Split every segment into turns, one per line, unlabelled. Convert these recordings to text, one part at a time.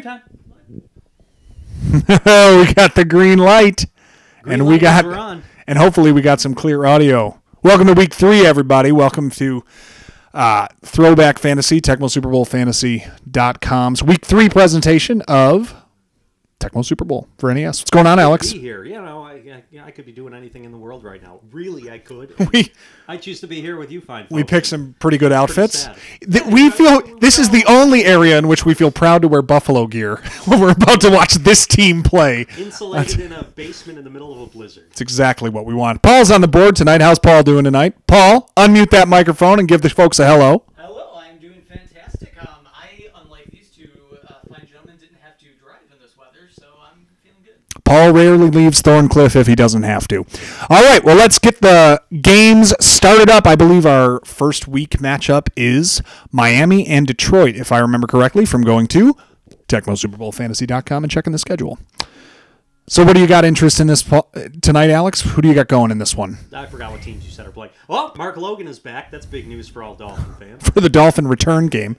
Time.
We got the green light.
And
hopefully we got some clear audio. Welcome to week 3, everybody. Welcome to Throwback Fantasy, Tecmo Super Bowl Fantasy.com's week 3 presentation of Tecmo Super Bowl for NES. What's going on, Alex?
Be here. I could be doing anything in the world right now. Really, I could. I choose to be here with you, fine folks.
We picked some pretty good outfits. We feel this is the only area in which we feel proud to wear Buffalo gear when we're about to watch this team play.
Insulated in a basement in the middle of a blizzard.
It's exactly what we want. Paul's on the board tonight. How's Paul doing tonight? Paul, unmute that microphone and give the folks a hello.
Hello, I'm doing fantastic. I, unlike these two fine gentlemen, didn't have to drive in this weather, so I'm feeling good.
Paul rarely leaves Thorncliffe if he doesn't have to. All right, well, let's get the games started up. I believe our first week matchup is Miami and Detroit, if I remember correctly, from going to TecmoSuperBowlFantasy.com and checking the schedule. So what do you got interest in this tonight, Alex? Who do you got going in this one?
I forgot what teams you said are playing. Well, Mark Logan is back. That's big news for all Dolphin fans.
For the Dolphin return game.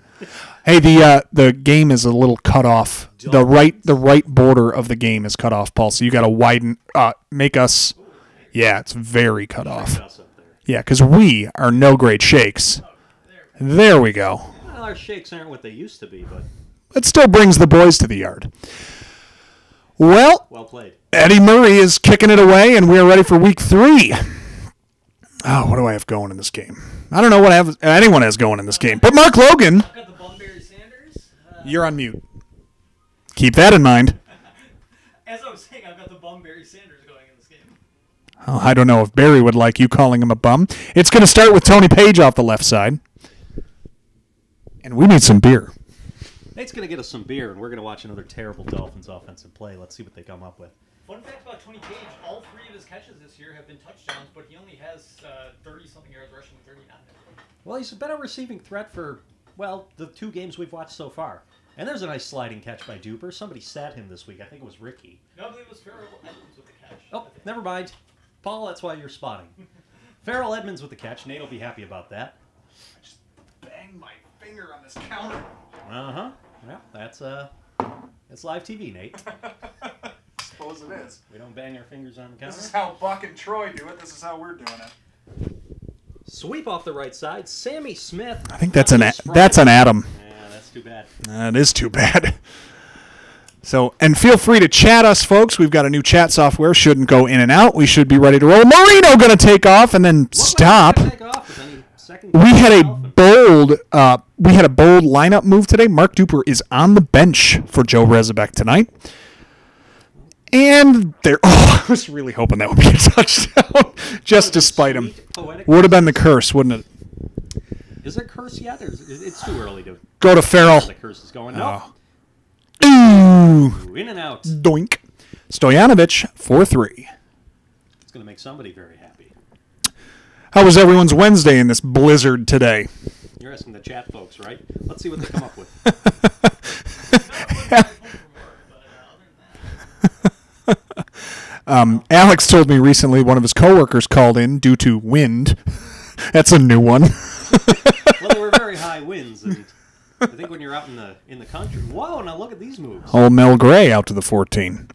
Hey, the game is a little cut off. The right border of the game is cut off, Paul. So you got to widen, make us. Yeah, it's very cut off. Yeah, because we are no great shakes. There we go.
Well, our shakes aren't what they used to be, but
it still brings the boys to the yard. Well
played.
Eddie Murray is kicking it away, and we are ready for week 3. Oh, what do I have going in this game? I don't know what anyone has going in this game. But Mark Logan,
I've got the Bunbury Sanders.
You're on mute. Keep that in mind.
As I was saying, I've got the Bunbury Sanders going in this game.
Oh, I don't know if Barry would like you calling him a bum. It's going to start with Tony Page off the left side. And we need some beer.
Nate's going to get us some beer, and we're going to watch another terrible Dolphins offensive play. Let's see what they come up with.
Fun fact about Tony Page, all 3 of his catches this year have been touchdowns, but he only has 30-something yards rushing and 39.
Well, he's a better receiving threat for, the 2 games we've watched so far. And there's a nice sliding catch by Duper. Somebody sat him this week. I think it was Ricky.
No, I believe it was Farrell Edmonds with the catch.
Oh, never mind. Paul, that's why you're spotting. Farrell Edmonds with the catch. Nate will be happy about that.
I just banged my finger on this counter.
Uh-huh. Well, that's live TV, Nate.
I suppose it is.
We don't bang our fingers on the counter.
This is how Buck and Troy do it. This is how we're doing it.
Sweep off the right side. Sammy Smith.
I think that's an Adam.
Yeah, that's too bad.
That is too bad. So, and feel free to chat us, folks. We've got a new chat software. Shouldn't go in and out. We should be ready to roll. Marino going to take off and then stop. We had a bold lineup move today. Mark Duper is on the bench for Joe Rezabek tonight. And I was really hoping that would be a touchdown, just to spite him. Would have been the curse, wouldn't it?
Is it curse yet? Or it's too early to
go to Farrell.
The curse is going. No.
Ooh.
In and out.
Doink. Stojanovic, 4-3.
It's going to make somebody very happy.
How was everyone's Wednesday in this blizzard today?
You're asking the chat folks, right? Let's see what they come up with.
Alex told me recently one of his coworkers called in due to wind. That's a new one.
Well, there were very high winds, and I think when you're out in the country, whoa! Now look at these moves.
Old Mel Gray out to the 14.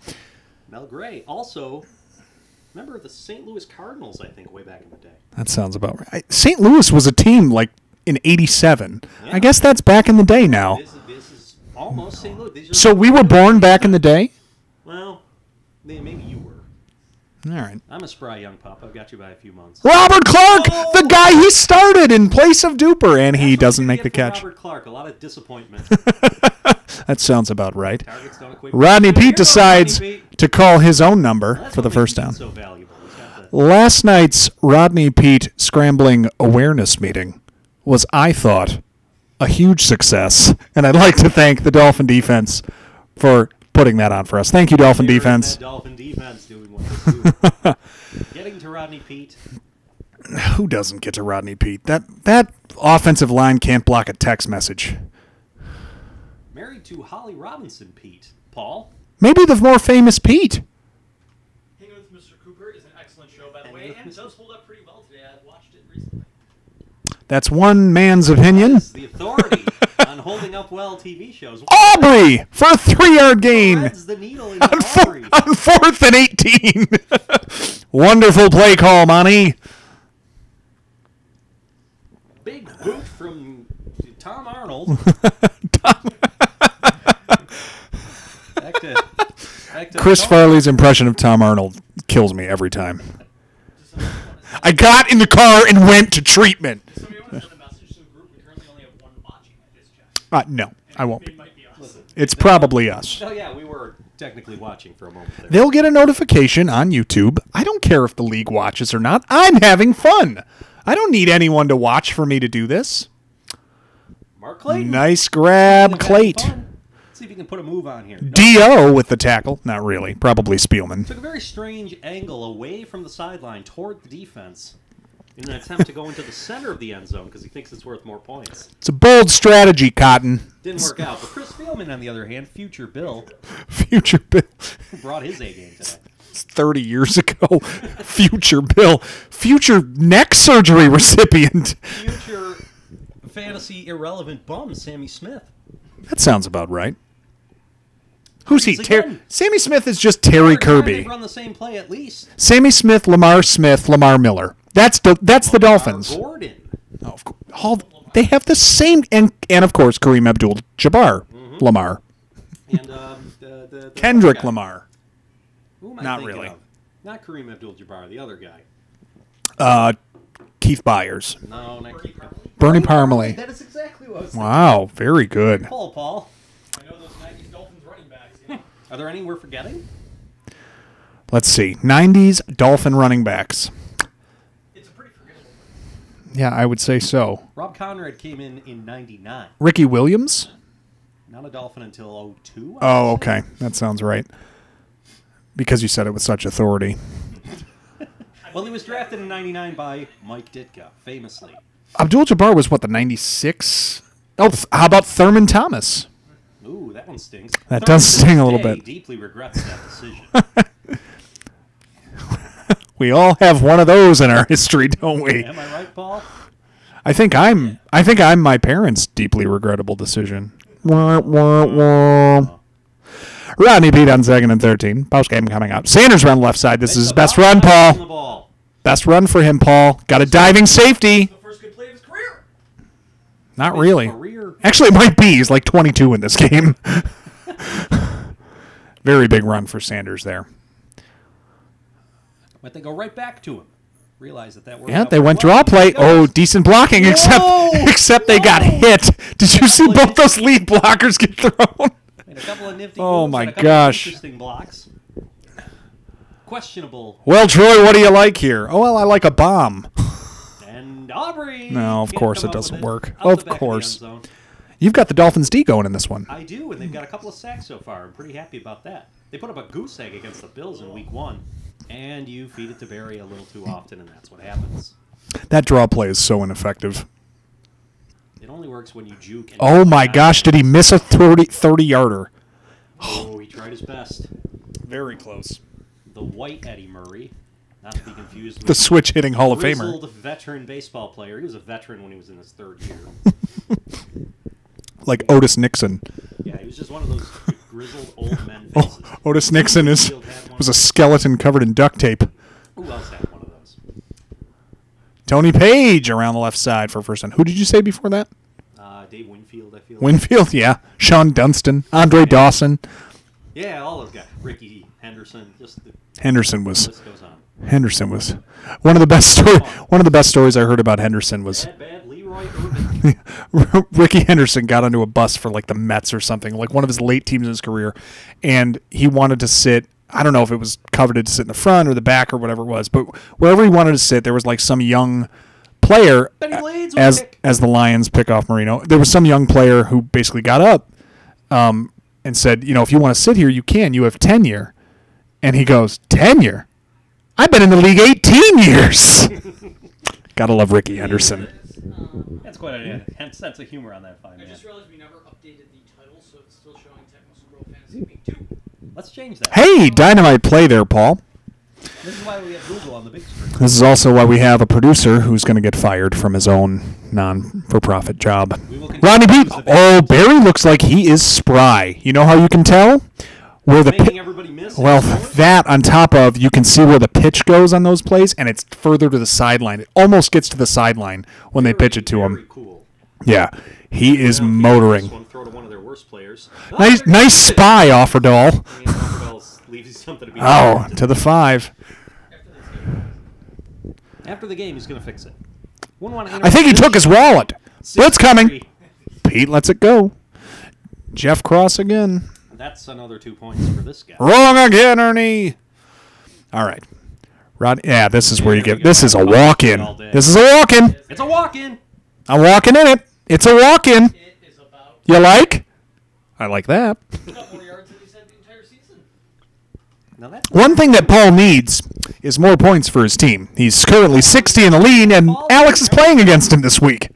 Mel Gray, also member of the St. Louis Cardinals, I think, way back in the day.
That sounds about right. St. Louis was a team like in '87.
Yeah.
I guess that's back in the day now.
This is almost St. Louis.
So we were born back in the day?
Well, maybe you were.
All right.
I'm a spry young pup. I've got you by a few months.
Robert Clark, the guy he started in place of Duper, and he doesn't make the catch.
Robert Clark, a lot of disappointment.
That sounds about right.
Rodney
Rodney Pete decides to call his own number for the first down.
So valuable.
Last night's Rodney Pete scrambling awareness meeting was, I thought, a huge success, and I'd like to thank the Dolphin defense for putting that on for us. Thank you, Dolphin defense.
Dolphin defense doing what they do. Getting to Rodney Pete.
Who doesn't get to Rodney Pete? That offensive line can't block a text message.
Married to Holly Robinson Pete. Paul?
Maybe the more famous Pete.
Hanging with Mr. Cooper is an excellent show, by the way, and it does hold up pretty well today. I've watched it recently.
That's one man's opinion.
That is the authority on holding up well TV shows.
Aubrey for a 3-yard gain.
Threads the needle into Aubrey.
On 4th and 18. Wonderful play call, Monty.
Big boot from Tom Arnold. Back to
Chris
Tom.
Farley's impression of Tom Arnold kills me every time. I got in the car and went to treatment.
Somebody want to send a message to the group? We currently only have one watching. I just checked.
No, I won't.
It might be us.
It's probably us.
Oh yeah, we were technically watching for a moment there.
They'll get a notification on YouTube. I don't care if the league watches or not. I'm having fun. I don't need anyone to watch for me to do this.
Mark Clayton.
Nice grab,
Having
Clate.
fun. See if you can put a move on here.
D.O. with the tackle. Not really. Probably Spielman.
Took a very strange angle away from the sideline toward the defense in an attempt to go into the center of the end zone because he thinks it's worth more points.
It's a bold strategy, Cotton.
Didn't work out. But Chris Spielman, on the other hand, future Bill,
Future Bill.
who brought his A game today.
30 years ago. Future Bill. Future neck surgery recipient.
Future fantasy irrelevant bum, Sammy Smith.
That sounds about right. Who's he?
He's again.
Sammy Smith is just Terry
They
Kirby.
run the same play at least.
Sammy Smith, Lamar Miller. That's the Dolphins.
Gordon.
Oh, of course. They have the same, and of course Kareem Abdul-Jabbar, Lamar,
And the
Kendrick
other guy.
Lamar.
Who am I
Not
thinking
really.
of? Not Kareem Abdul-Jabbar, the other guy.
Keith Byers,
No, not Keith.
Bernie Parmalee.
That is exactly what I was thinking.
Wow, very good.
Paul.
I know those 90s Dolphins running backs. You know?
Are there any we're forgetting?
Let's see, 90s Dolphin running backs.
It's a pretty forgettable.
Yeah, I would say so.
Rob Conrad came in 99.
Ricky Williams.
Not a Dolphin until 02.
Oh, okay, that sounds right. Because you said it with such authority.
Well, he was drafted in 99 by Mike Ditka, famously.
Abdul-Jabbar was what, the 96? Oh, how about Thurman Thomas?
Ooh, that one stings.
That
Thurman
does
to
sting
this
a little
day
bit.
Deeply regrets that decision.
We all have one of those in our history, don't we?
Am I right, Paul?
I think I'm my parents' deeply regrettable decision. Wah, wah, wah. Rodney Pete on 2nd and 13. Post game coming up. Sanders run left side. This is his best run, Paul. Best run for him, Paul. Got a diving safety.
The first good play of his career.
Not really.
Career.
Actually, it might be. He's like 22 in this game. Very big run for Sanders there.
But they go right back to him. Realize that worked
Yeah,
out
they
very
went
well.
draw play.
There
Oh,
goes.
decent blocking,
Whoa!
except they got hit. Did you see both those lead blockers get thrown?
Made a couple of nifty
Oh,
moves
my
and a couple
gosh.
of interesting blocks. Questionable.
Well, Troy, what do you like here? Oh, well, I like a bomb.
And Aubrey.
No, of
can't
course
come
it
up
doesn't
with
work.
Out the
Of
back the
course.
end zone.
You've got the Dolphins D going in this one.
I do, and they've got a couple of sacks so far. I'm pretty happy about that. They put up a goose egg against the Bills in week 1, and you feed it to Barry a little too often, and that's what happens.
That draw play is so ineffective.
It only works when you juke. And
Oh, my gosh. Did he miss a 30-yarder?
Oh, he tried his best.
Very close.
The white Eddie Murray, not to be confused with
The switch-hitting Hall of Famer.
grizzled veteran baseball player. He was a veteran when he was in his 3rd year.
Like Otis Nixon.
Yeah, he was just one of those grizzled old men faces.
Otis Nixon was a skeleton covered in duct tape.
Who else had one of those?
Tony Page around the left side for first down. Who did you say before that?
Dave Winfield, I feel.
Winfield, yeah. Sean Dunston. Andre Dawson.
Yeah, all those guys. Ricky Henderson. Just the
Henderson was
list goes on.
one of the best stories I heard about Henderson was
Bad Leroy Irvin.
Ricky Henderson got onto a bus for like the Mets or something, like one of his late teams in his career, and he wanted to sit. I don't know if it was coveted to sit in the front or the back or whatever it was, but wherever he wanted to sit, there was like some young player.
Benny Blades would pick.
As the Lions pick off Marino, there was some young player who basically got up and said, if you want to sit here, you can. You have tenure. And he goes, tenure? I've been in the league 18 years. Gotta love Ricky Henderson.
That's quite a sense of humor on that fine
I
man.
just realized we never updated the title, so it's still showing Tecmo Super Bowl Fantasy Week 2.
Let's change that.
Hey, dynamite play there, Paul.
This is why we have Google on the big screen.
This is also why we have a producer who's going to get fired from his own non-for-profit job. Rodney Pete. Oh, Barry looks like he is spry. You know how you can tell? Where the
everybody miss.
Well, that on top of, you can see where the pitch goes on those plays, and it's further to the sideline. It almost gets to the sideline when they pitch it to him.
Cool.
Yeah, he is motoring.
Throw to one of their worst players.
Nice spy, Offerdahl.
Leaves something to be
to the 5.
After the game, he's going to fix it.
I think he took his wallet. Blitz coming. Pete lets it go. Jeff Cross again.
That's another 2 points for this guy.
Wrong again, Ernie. All right. Yeah, this is where you get. This is a walk-in. This is a walk-in.
It's a walk-in.
I'm walking in it. It's a walk-in. You like? I like that. One thing that Paul needs is more points for his team. He's currently 60 in the lead, and Alex is playing against him this week.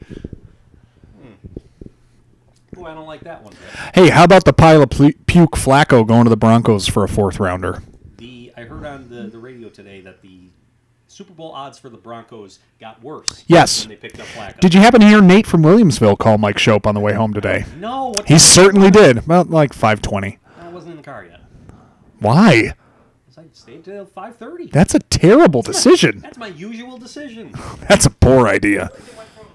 Oh, I don't like that one.
Hey, how about the pile of puke Flacco going to the Broncos for a 4th rounder?
I heard on the radio today that the Super Bowl odds for the Broncos got worse.
Yes.
When they picked up Flacco.
Did you happen to hear Nate from Williamsville call Mike Shope on the way home today?
No.
He certainly did. About like 5:20.
I wasn't in the car yet.
Why?
I stayed till 5:30.
That's a terrible decision.
That's my usual decision.
That's a poor idea.
They went from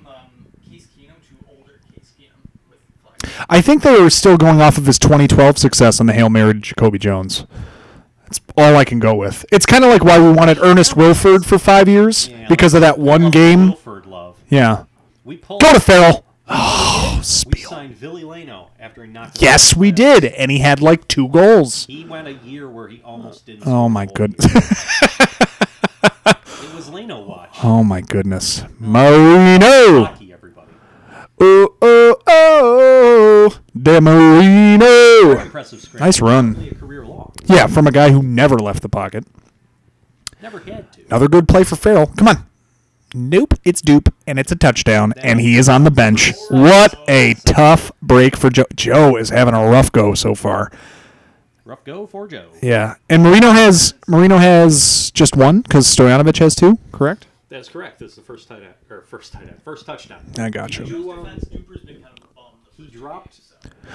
Case Keenum to older Case Keenum with Flacco.
I think they were still going off of his 2012 success on the Hail Mary to Jacoby Jones. That's all I can go with. It's kind of like why we wanted Ernest Wilford for 5 years, because of that one game.
Wilford love.
Yeah.
We pulled
Go to Farrell.
Oh, we
Spiel.
signed Billy Lano after he knocked.
Yes, we did, and he had like 2 goals.
He went a year where he almost didn't.
Oh my goodness.
It was Lano watch.
Oh my goodness. Marino.
Hockey, everybody.
De Marino.
Impressive screen.
Nice run.
Probably a career long.
Yeah, from a guy who never left the pocket.
Never had to.
Another good play for Farrell. Come on. Nope, it's dupe, and it's a touchdown, and he is on the bench. What a tough break for Joe. Joe is having a rough go so far.
Rough go for Joe.
Yeah, and Marino has just one because Stojanovic has 2. Correct?
That's correct. This is the first touchdown.
I got you.
He dropped.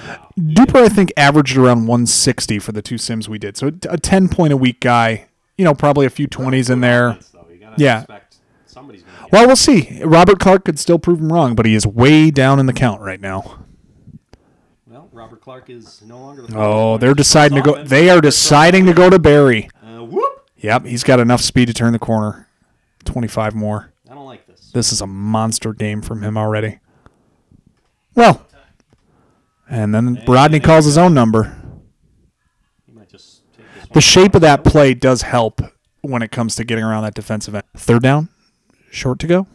Wow.
Duper, I think, averaged around 160 for the 2 sims we did. So a 10-point-a-week guy. You know, probably a few 20s in there. Yeah.
Somebody's gonna get
Well, we'll see. Robert Clark could still prove him wrong, but he is way down in the count right now.
Well, Robert Clark is no longer the.
Oh, they're deciding to go. They are deciding to go to Barry.
Whoop!
Yep, he's got enough speed to turn the corner. 25 more.
I don't like this.
This is a monster game from him already. Well, and then Rodney calls his own number.
He might just take this one.
The shape of that play does help when it comes to getting around that defensive end. 3rd down, short to go.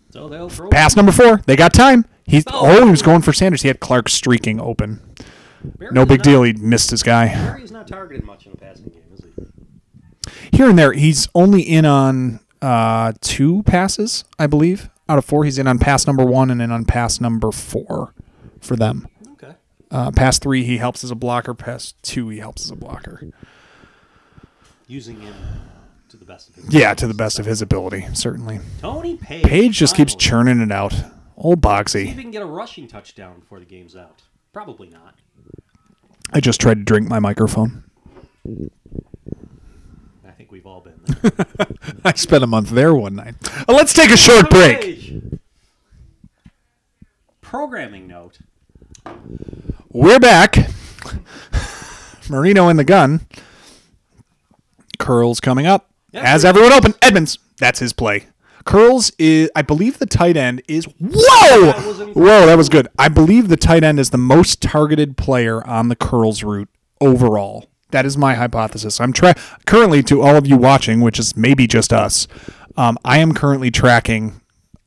So they'll throw
Pass number 4. They got time. He was going for Sanders. He had Clark streaking open. No big deal. He missed his guy.
Barry's not targeted much in the passing game, is he?
Here and there, he's only in on 2 passes, I believe. Out of 4, he's in on pass number 1 and in on pass number 4 for them.
Okay.
Pass 3, he helps as a blocker. Pass 2, he helps as a blocker.
Using him to the best of his
Yeah, to the best of his ability, certainly.
Tony Page.
Page just keeps
finally.
churning it out. Old
See if he
Boxy.
can get a rushing touchdown before the game's out. Probably not.
I just tried to drink my microphone.
I think we've all been there.
I spent a month there one night. Let's take a short break.
Page. Programming note.
We're back. Marino in the gun. Curls coming up. Has everyone open. Edmonds. That's his play. Curls is, I believe the tight end is, whoa! Whoa, that was good. I believe the tight end is the most targeted player on the Curls route overall. That is my hypothesis. I'm currently, to all of you watching, which is maybe just us, I am currently tracking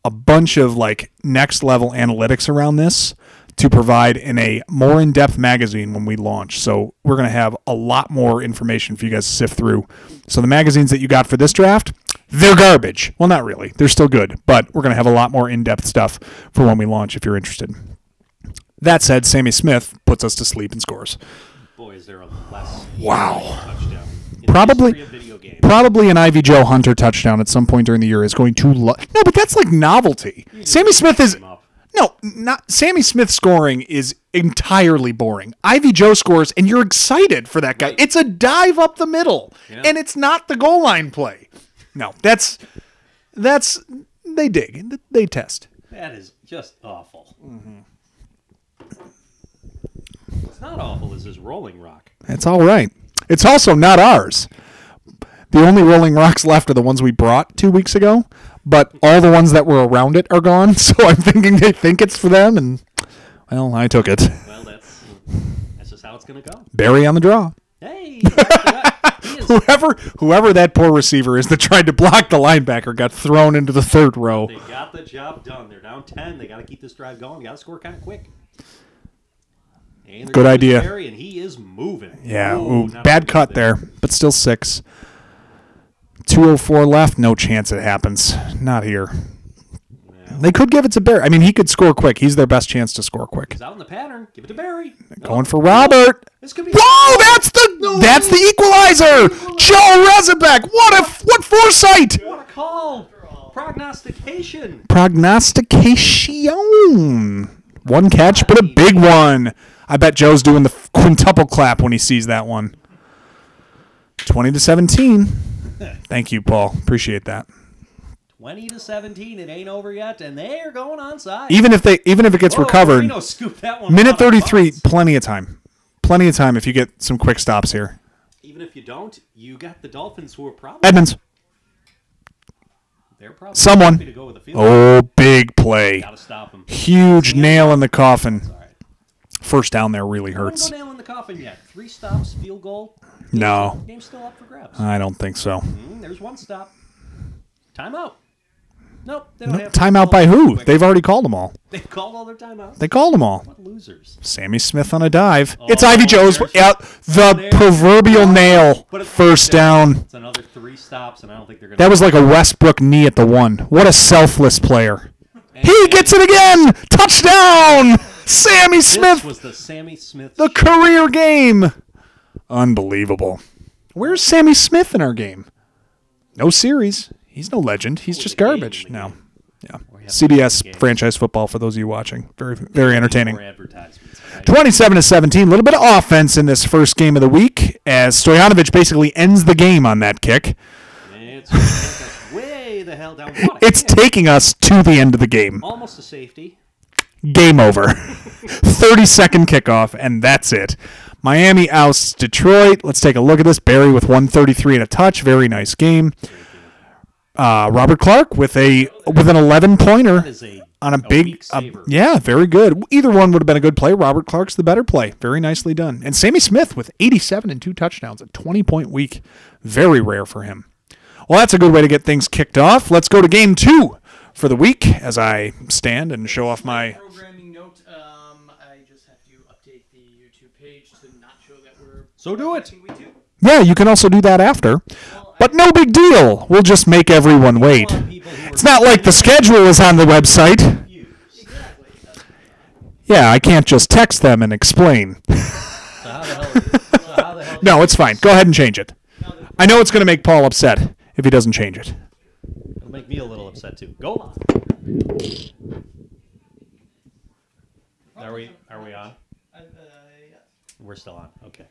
a bunch of like next level analytics around this to provide in a more in-depth magazine when we launch. So we're going to have a lot more information for you guys to sift through. So the magazines that you got for this draft, they're garbage. Well, not really. They're still good, but we're going to have a lot more in-depth stuff for when we launch if you're interested. That said, Sammy Smith puts us to sleep and scores.
Boy, is there a less
Wow.
touchdown. in the history of video games.
Probably an Ivy Joe Hunter touchdown at some point during the year is going to no, but that's like novelty. Sammy Smith is not Sammy Smith scoring is entirely boring. Ivy Joe scores and you're excited for that guy.
Right.
It's a dive up the middle and it's not the goal line play. No, that's they dig. They test.
That is just awful. Mm-hmm. What's not awful is his Rolling Rock.
That's all right. It's also not ours. The only Rolling Rocks left are the ones we brought 2 weeks ago, but all the ones that were around it are gone, so I'm thinking they think it's for them, and, well, I took it.
Well, that's just how it's going to go.
Barry on the draw.
Hey!
Whoever that poor receiver is that tried to block the linebacker got thrown into the third row.
They got the job done. They're down 10. They got to keep this drive going. Got to score kind of quick.
Good idea.
Barry, and he is moving.
Yeah, bad cut there, but still 6. 2:04 left. No chance it happens. Not here. Well, they could give it to Barry. I mean, he could score quick. He's their best chance to score quick.
He's out in the pattern. Give it to Barry.
Going for Robert.
This could be.
Whoa! That's the equalizer. Joe Rezabek. What foresight!
What a call! Prognostication.
One catch, but a big one. I bet Joe's doing the quintuple clap when he sees that one. 20-17. Thank you, Paul. Appreciate that.
20-17. It ain't over yet, and they are going onside.
Even if it gets recovered.
Marino scooped that one
minute 33. Plenty of time. Plenty of time if you get some quick stops here.
Even if you don't, you got the Dolphins who are probably
Edmonds.
They're probably
Someone.
happy to go with the field.
Big play.
Gotta stop him.
Huge nail in the coffin.
All right.
First down there really hurts.
No nail in the coffin yet. 3 stops, field goal.
No.
Game's still up for grabs.
I don't think so.
There's 1 stop. Timeout. Nope. They don't have
Timeout by who? They've already called them all.
They've called all their timeouts.
They called them all.
What losers.
Sammy Smith on a dive. It's Ivy Joe's. The
there's-
proverbial nail.
But it's
First down.
It's another 3 stops, and I don't think they're going
That was like a Westbrook knee at the 1. What a selfless player. He gets it again. Touchdown. Sammy Smith.
This was the Sammy Smith.
The career game. Unbelievable. Where's Sammy Smith in our game? No series. He's no legend. He's just garbage. No. Yeah. CBS franchise football for those of you watching. Very, very entertaining.
More advertisements. Right?
27-17. A little bit of offense in this first game of the week as Stojanovic basically ends the game on that kick.
It's going to take us way the hell down.
It's taking us to the end of the game.
Almost a safety.
Game over. 30-second kickoff, and that's it. Miami ousts Detroit. Let's take a look at this. Barry with 133 and a touch. Very nice game. Robert Clark with an 11-pointer on a big yeah, very good. Either one would have been a good play. Robert Clark's the better play. Very nicely done. And Sammy Smith with 87 and 2 touchdowns, a 20-point week. Very rare for him. Well, that's a good way to get things kicked off. Let's go to game 2 for the week as I stand and show off my
programming note. I just have to update the YouTube page to not show that we're
So do it.
week 2.
Yeah, you can also do that after. But no big deal. We'll just make everyone wait. It's not like the schedule is on the website.
Exactly.
Yeah, I can't just text them and explain. No, it's fine. Go ahead and change it. I know it's going to make Paul upset if he doesn't change it.
It'll make me a little upset too. Go on. Are we on?
Yes.
We're still on. Okay.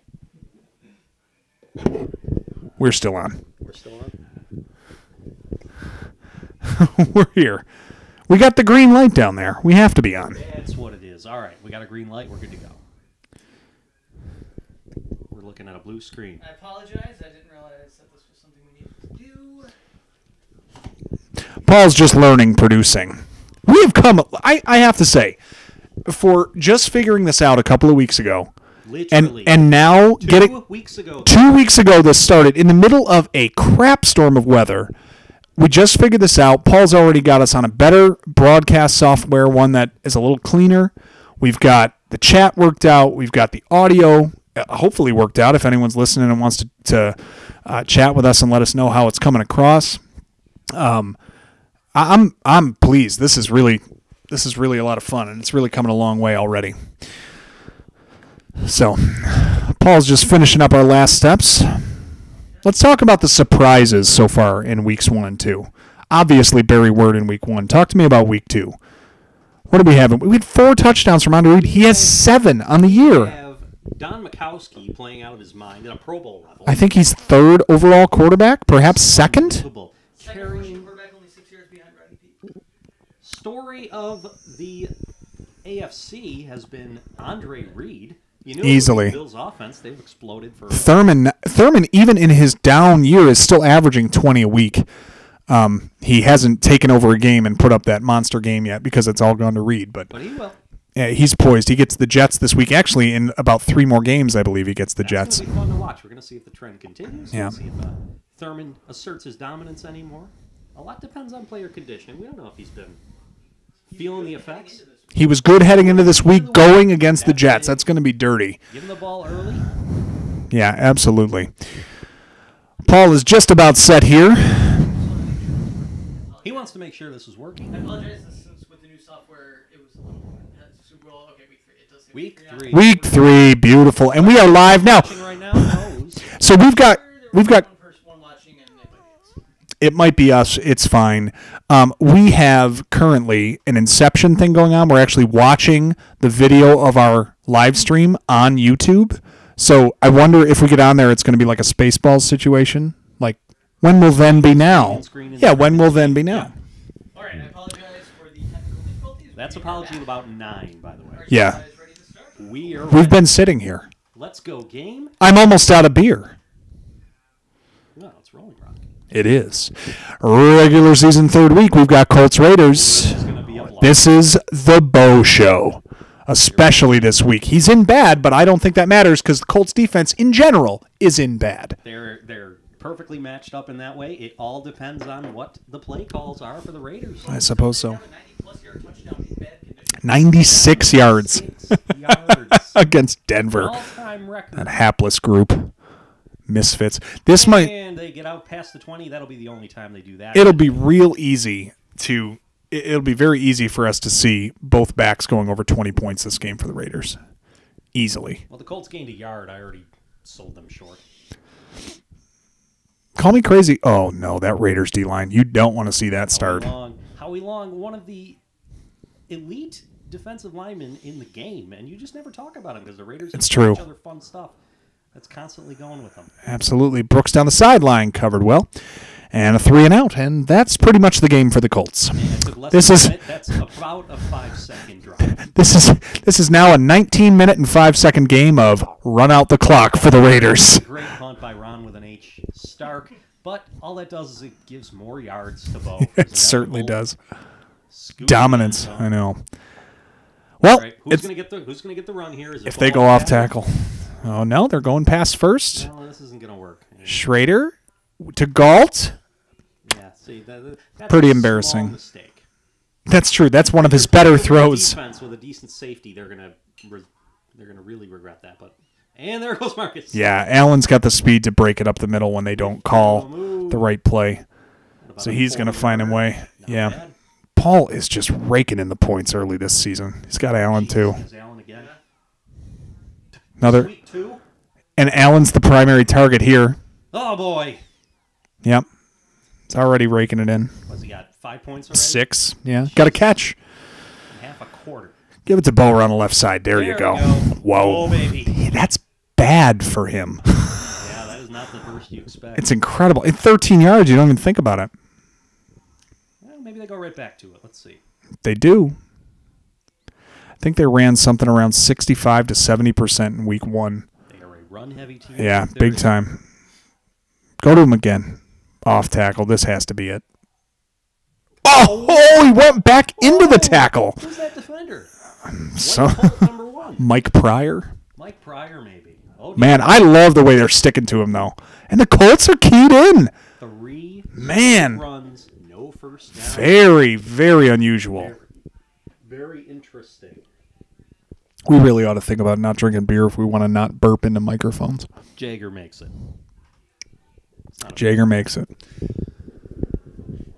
We're still on.
We're still on.
We're here. We got the green light down there. We have to be on.
That's what it is. All right. We got a green light. We're good to go. We're looking at a blue screen.
I apologize. I didn't realize that this was something we needed to do.
Paul's just learning producing. We have come, I have to say, for just figuring this out a couple of weeks ago,
Literally.
and now
2 weeks ago.
2 weeks ago this started in the middle of a crap storm of weather. We just figured this out. Paul's already got us on a better broadcast software, one that is a little cleaner. We've got the chat worked out. We've got the audio hopefully worked out if anyone's listening and wants to chat with us and let us know how it's coming across. I'm pleased. This is really a lot of fun, and it's really coming a long way already. So, Paul's just finishing up our last steps. Let's talk about the surprises so far in weeks 1 and 2. Obviously, Barry Word in week 1. Talk to me about week 2. What do we have? We had 4 touchdowns from Andre Reed. He has 7 on the
We
year.
have Don Mikowski playing out of his mind at a Pro Bowl level.
I think he's 3rd overall quarterback, perhaps 2nd.
Unbelievable.
Second
Carrying
rushing quarterback, only 6 yards behind Rodney Peete.
story of the AFC has been Andre Reed. You knew
Easily.
It was the Bills' offense. They've exploded for.
Thurman, even in his down year, is still averaging 20 a week. He hasn't taken over a game and put up that monster game yet because it's all gone to Reed. But
But he will.
yeah, he's poised. He gets the Jets this week. Actually, in about 3 more games, I believe he gets the Jets.
It's going to be fun to watch. We're going to see if the trend continues.
Yeah.
We'll see if Thurman asserts his dominance anymore. A lot depends on player conditioning. We don't know if he's been feeling the effects.
He was good heading into this week going against the Jets. That's going to be dirty.
Give him the ball early.
Yeah, absolutely. Paul is just about set here.
He wants to make sure this is working.
I apologize since with the new software, it was a little Super Bowl. Okay, week 3. It does say
Week 3.
Week 3, beautiful. And we are live now.
Watching right now knows.
So we've got
one watching, and
it might be us. It's fine. We have currently an Inception thing going on. We're actually watching the video of our live stream on YouTube. So I wonder if we get on there, it's going to be like a Spaceballs situation. Like, when will then be now? Yeah, when will then be now?
all right, I apologize for the technical difficulties.
That's apology about 9, by the way.
Yeah.
Guys ready to start?
We are.
We've been sitting here.
Let's go game.
I'm almost out of beer.
No, it's Rolling Rock.
It is. Regular season 3rd week, we've got Colts Raiders.
This is going to be a block.
This is the Bo Show, especially this week. He's in bad, but I don't think that matters because the Colts defense in general is in bad.
They're perfectly matched up in that way. It all depends on what the play calls are for the Raiders.
I suppose so.
Have a 90-plus yard touchdown in bad condition.
96 yards
6 yards.
against Denver.
All-time record.
That hapless group. Misfits. This might.
And they get out past the 20. That'll be the only time they do that.
It'll be real easy to. It'll be very easy for us to see both backs going over 20 points this game for the Raiders. Easily.
Well, the Colts gained a yard. I already sold them short.
Call me crazy. Oh, no, that Raiders D-line. You don't want to see that start.
Howie Long, one of the elite defensive linemen in the game, and you just never talk about him because the Raiders
It's
give
true.
each other fun stuff. That's constantly going with them.
Absolutely. Brooks down the sideline, covered well. And a 3 and out, and that's pretty much the game for the Colts.
And it took less
This
than
is-
a minute. That's about a 5-second drive.
This is now a 19-minute and 5-second game of run out the clock for the Raiders.
Great punt by Ron with an H. Stark. But all that does is it gives more yards to Bo.
It certainly does.
Scoop
Dominance,
in,
I know. Well,
All right, who's
it's,
going to get the run here? Is it
if they
Bo
go
or
off
Patrick?
tackle. Oh, no, they're going past first.
No, this isn't going to work.
Schrader to Galt.
Yeah, see, that's
Pretty
a
embarrassing.
small mistake.
That's true. That's one of his better throws.
Defense with a decent safety, they're gonna really regret that. But and there goes Marcus.
Yeah, Allen's got the speed to break it up the middle when they don't call the right play.
About
So
a
he's going to
40
find a
yarder.
way.
Not
Yeah.
bad.
Paul is just raking in the points early this season. He's got Allen too.
There's Allen again.
Another,
Week 2.
and Allen's the primary target here.
Oh boy,
Yep. It's already raking it in.
what's he got? 5 points already.
6. Yeah. Got a catch.
Half a quarter.
Give it to Bo on the left side. There you
we
go.
go.
Whoa.
Oh baby.
That's bad for him.
Yeah, that is not the burst you expect.
It's incredible. In 13 yards, you don't even think about it.
Well, maybe they go right back to it. Let's see.
They do. I think they ran something around 65 to 70% in week 1.
They are a run-heavy team.
Yeah,
They're-
big time. Go to him again. Off tackle. This has to be it. Oh, he went back into the tackle.
Who's that defender?
So,
Colt number 1.
Mike Pryor.
Mike Pryor, maybe. Oh,
Man, I love the way they're sticking to him, though. And the Colts are keyed in.
3
Man.
runs, no first down.
Very, very unusual.
Very interesting.
We really ought to think about not drinking beer if we want to not burp into microphones.
Jaeger makes it. It's not a-
Jaeger makes it.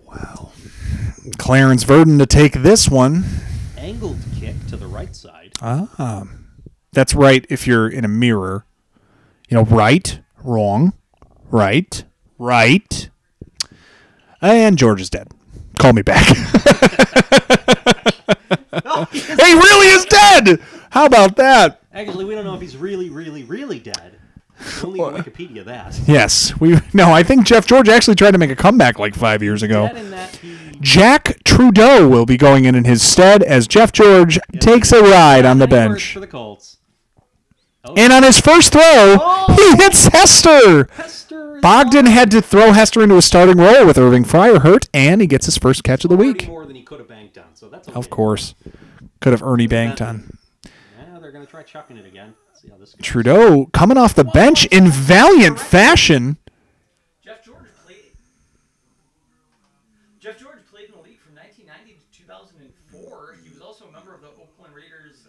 Wow. Clarence Verdon to take this one.
Angled kick to the right side.
That's right if you're in a mirror. Right, wrong, Right. And George is dead. Call me back. He really is dead. How about that?
Actually, we don't know if he's really, really, really dead. Only Wikipedia that.
Yes. I think Jeff George actually tried to make a comeback like 5 years ago.
Dead in that
Jack Trudeau will be going in his stead as Jeff George takes a ride on the bench.
For the Colts.
And on his first throw, he hits Hester. Bogdan had to throw Hester into a starting role with Irving Fryer hurt, and he gets his first catch of the week.
More than he could have banked on, so that's okay.
Of course. Could have Ernie banked on.
Yeah, they're going to try chucking it again. See how this goes.
Trudeau coming off the bench in valiant fashion.
Jeff George played in the league from 1990 to 2004. He was also a member of the Oakland Raiders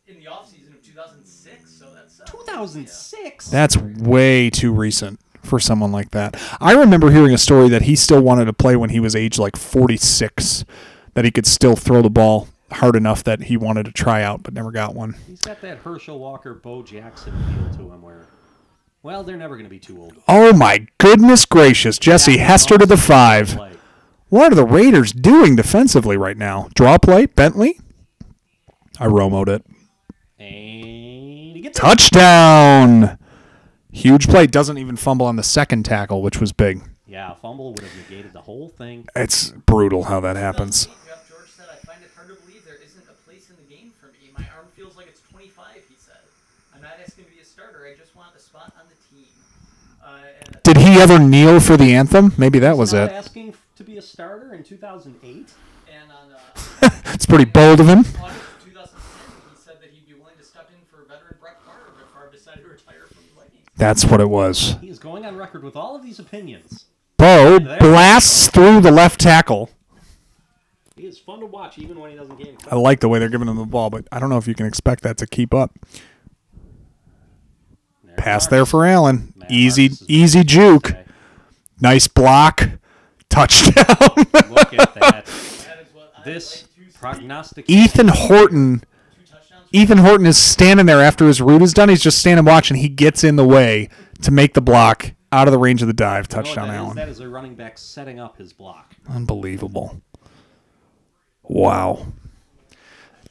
in the offseason of 2006. So that's
2006.
That's way too recent for someone like that. I remember hearing a story that he still wanted to play when he was age like 46, that he could still throw the ball hard enough that he wanted to try out but never got one.
He's got that Herschel Walker, Bo Jackson feel to him where, well, they're never going to be too old.
Oh my goodness gracious. Jesse Hester to the 5. What are the Raiders doing defensively right now? Draw play, Bentley. I Romo'd it.
And he gets
touchdown. Huge play. Doesn't even fumble on the second tackle, which was big.
Yeah, a fumble would have negated the whole thing.
It's brutal how that happens.
Jeff George said, I find it hard to believe there isn't a place in the game for me. My arm feels like it's 25, he said. I'm not asking to be a starter. I just want a spot on the team.
Did he ever kneel for the anthem? Maybe that was it.
Asking to be a starter in 2008?
And on
it's pretty bold of him.
August 2010, he said that he'd be willing to step in for veteran Brett Favre if Favre decided to retire from the Vikings.
That's what it was.
He is going on record with all of these opinions.
Bo blasts through the left tackle.
He is fun to watch even when he doesn't get
I like the way they're giving him the ball, but I don't know if you can expect that to keep up. Pass there for Allen. Easy juke.
Okay.
Nice block. Touchdown.
Look at that. This prognostic.
Ethan Horton is standing there after his route is done. He's just standing watching. He gets in the way to make the block out of the range of the dive. Touchdown, Allen.
That is a running back setting up his block.
Unbelievable. Wow.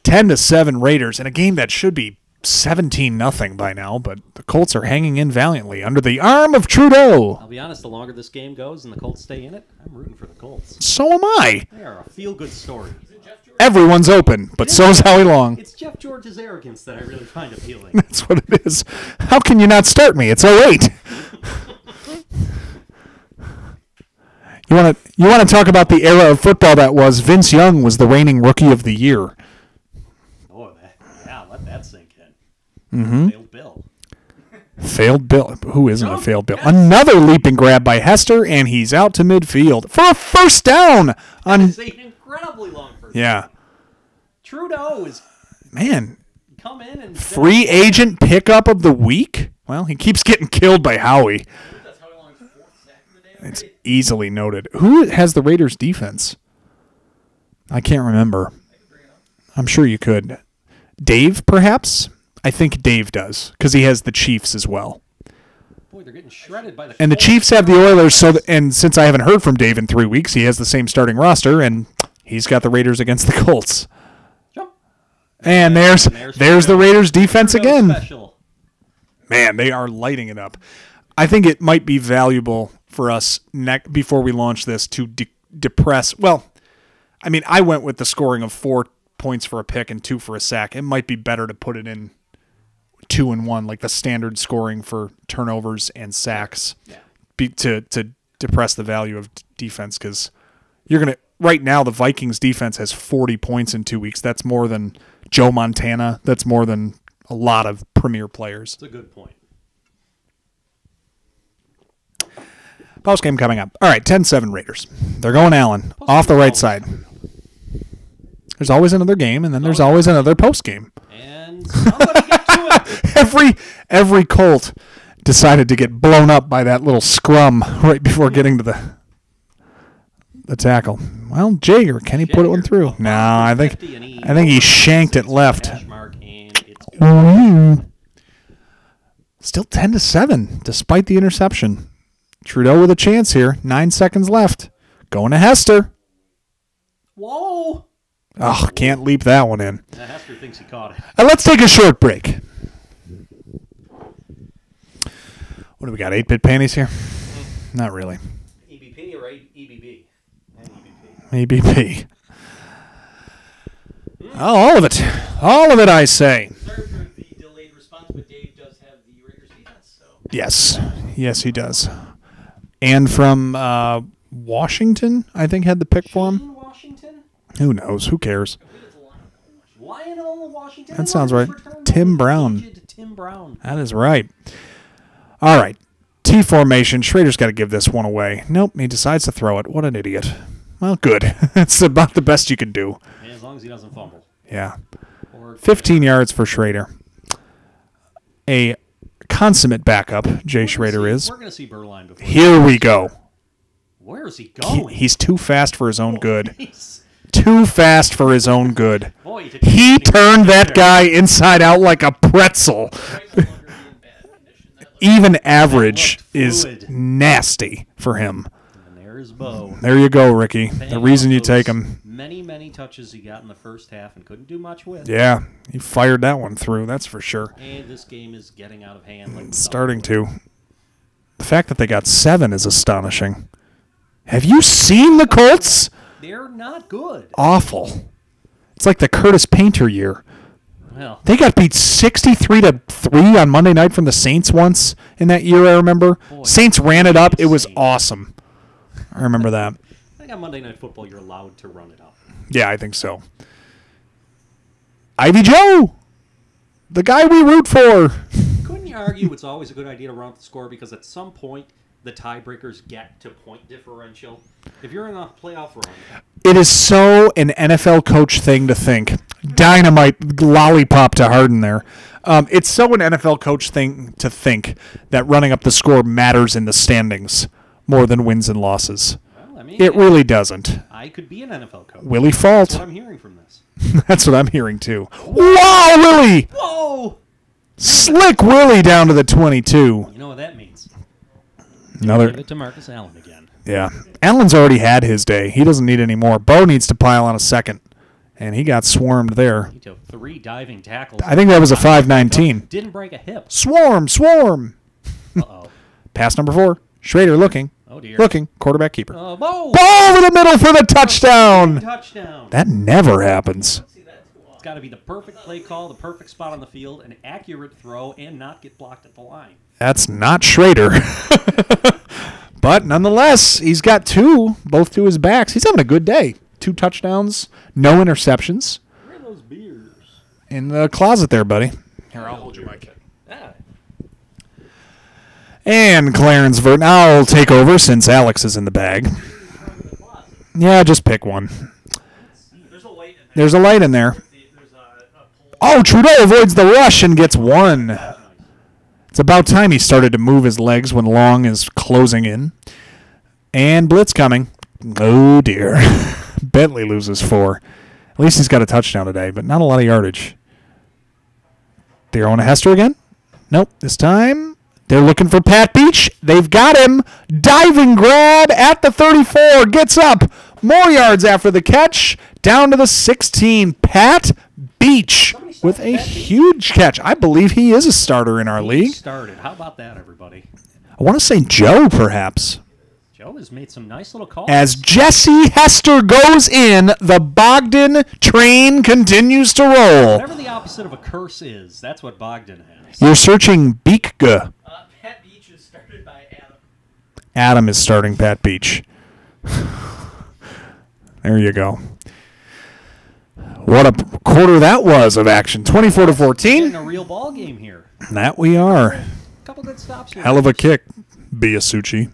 10-7 Raiders in a game that should be 17-0 by now, but the Colts are hanging in valiantly under the arm of Trudeau.
I'll be honest, the longer this game goes and the Colts stay in it, I'm rooting for the Colts.
So am I.
They are a feel-good story.
Everyone's open, but so is Howie Long.
It's Jeff George's arrogance that I really find appealing.
That's what it is. How can you not start me? It's 08. You want to talk about the era of football that was Vince Young was the reigning rookie of the year.
Oh, let that sink in.
Mm-hmm.
Failed Bill.
Failed Bill. Who isn't a failed Bill? Another leaping grab by Hester, and he's out to midfield for a first down.
It's an incredibly long first down.
Yeah.
Trudeau is come in and
free agent pickup of the week. Well, he keeps getting killed by Howie.
That's Howie Long's fourth sack of the day.
It's easily noted. Who has the Raiders defense? I can't remember. I'm sure you could. Dave, perhaps? I think Dave does, because he has the Chiefs as well.
Boy, they're getting shredded by the
And the Chiefs have the Oilers, and since I haven't heard from Dave in 3 weeks, he has the same starting roster, and he's got the Raiders against the Colts.
Jump.
And there's the Raiders defense again.
Special.
Man, they are lighting it up. I think it might be valuable for us before we launch this to depress. Well, I mean, I went with the scoring of 4 points for a pick and 2 for a sack. It might be better to put it in 2 and 1, like the standard scoring for turnovers and sacks, to depress the value of defense, because you're gonna right now the Vikings defense has 40 points in 2 weeks. That's more than Joe Montana. That's more than a lot of premier players.
That's a good point.
Post game coming up. All right, 10-7 Raiders. They're going Allen off the right side. There's always another game, and then there's always another post game.
And somebody get to it.
Every Colt decided to get blown up by that little scrum right before getting to the tackle. Well, Jager, can he put it one through? No, I think he shanked it left. Still 10-7, despite the interception. Trudeau with a chance here. 9 seconds left. Going to Hester.
Whoa!
Oh, can't leap that one in.
Hester thinks he caught it.
Let's take a short break. What do we got, 8-bit panties here? Not really.
EBP or EBB?
EBP. Oh, all of it. All of it, I say.
Sorry for the delayed response, but Dave does have the Raiders defense. So.
Yes. Yes, he does. And from Washington, I think, had the pick for him.
Washington?
Who knows? Who cares?
Lionel Washington?
That sounds right. Tim Brown.
Tim Brown.
That is right. All right. T formation. Schrader's got to give this one away. Nope. He decides to throw it. What an idiot. Well, good. It's about the best you can do.
Yeah, as long as he doesn't fumble.
Yeah. 15 yards for Schrader. A consummate backup, Jay Schrader is.
We're going to see Berline before.
Here we go.
Where is he going?
He's too fast for his own good.
He's-
Too fast for his own good.
Boy,
He turned that guy inside out like a pretzel. Even average is nasty for him.
And there's Bo.
There you go, Ricky. The reason you take him.
Many touches he got in the first half and couldn't do much with.
Yeah, he fired that one through, that's for sure.
And this game is getting out of hand. Like
It's starting to. The fact that they got 7 is astonishing. Have you seen the Colts?
They're not good.
Awful. It's like the Curtis Painter year.
Well,
They got beat 63-3 on Monday night from the Saints once in that year, I remember.
Boy,
Saints ran it up. It was
Saints.
awesome. I remember that.
I think on Monday Night Football, you're allowed to run it up.
Yeah, I think so. Ivy Joe, the guy we root for.
Couldn't you argue it's always a good idea to run up the score because at some point the tiebreakers get to point differential? If you're in a playoff run,
It is so an NFL coach thing to think. Dynamite lollipop to Harden there. It's so an NFL coach thing to think that running up the score matters in the standings more than wins and losses.
well, I mean,
It really doesn't.
I could be an NFL coach.
Willie
That's
Fault.
what I'm hearing from this.
That's what I'm hearing too. Wow, Willie!
Whoa!
Slick Willie down to the 22.
You know what that means.
Another.
Give it to Marcus Allen again.
Yeah. Allen's already had his day. He doesn't need any more. Bo needs to pile on a second. And he got swarmed there.
He took 3 diving tackles.
I think that was a 5-19.
Didn't break a hip.
Swarm.
Uh-oh.
Pass number 4. Schrader looking.
Oh, dear.
Looking. Quarterback keeper.
Bo!
Ball over the middle for the touchdown.
Touchdown.
That never happens.
It's got to be the perfect play call, the perfect spot on the field, an accurate throw, and not get blocked at the line.
That's not Schrader. But nonetheless, he's got 2, both to his backs. He's having a good day. 2 touchdowns, no interceptions.
Where are those beers?
In the closet there, buddy. Here, I'll hold your mic.
Ah,
And Clarence Vert. I'll take over since Alex is in the bag. Yeah, just pick one.
There's a light in there.
There's a light in there.
There's a pole.
Oh, Trudeau avoids the rush and gets 1. It's about time he started to move his legs when Long is closing in. And blitz coming. Oh, dear. Bentley loses 4. At least he's got a touchdown today, but not a lot of yardage. They're on to Hester again? Nope. This time, they're looking for Pat Beach. They've got him. Diving grab at the 34. Gets up. More yards after the catch. Down to the 16. Pat Beach with a huge catch. I believe he is a starter in our league.
started. How about that, everybody?
I want to say Joe, perhaps.
Joe has made some nice little calls.
As Jesse Hester goes in, the Bogdan train continues to roll.
Whatever the opposite of a curse is, that's what Bogdan has.
You're searching Beekga.
Pat Beach is started by Adam.
Adam is starting Pat Beach. There you go. What a quarter that was of action. 24-14.
Getting a real ball game here.
That we are.
A couple good stops here.
Hell of a kick, Biasucci.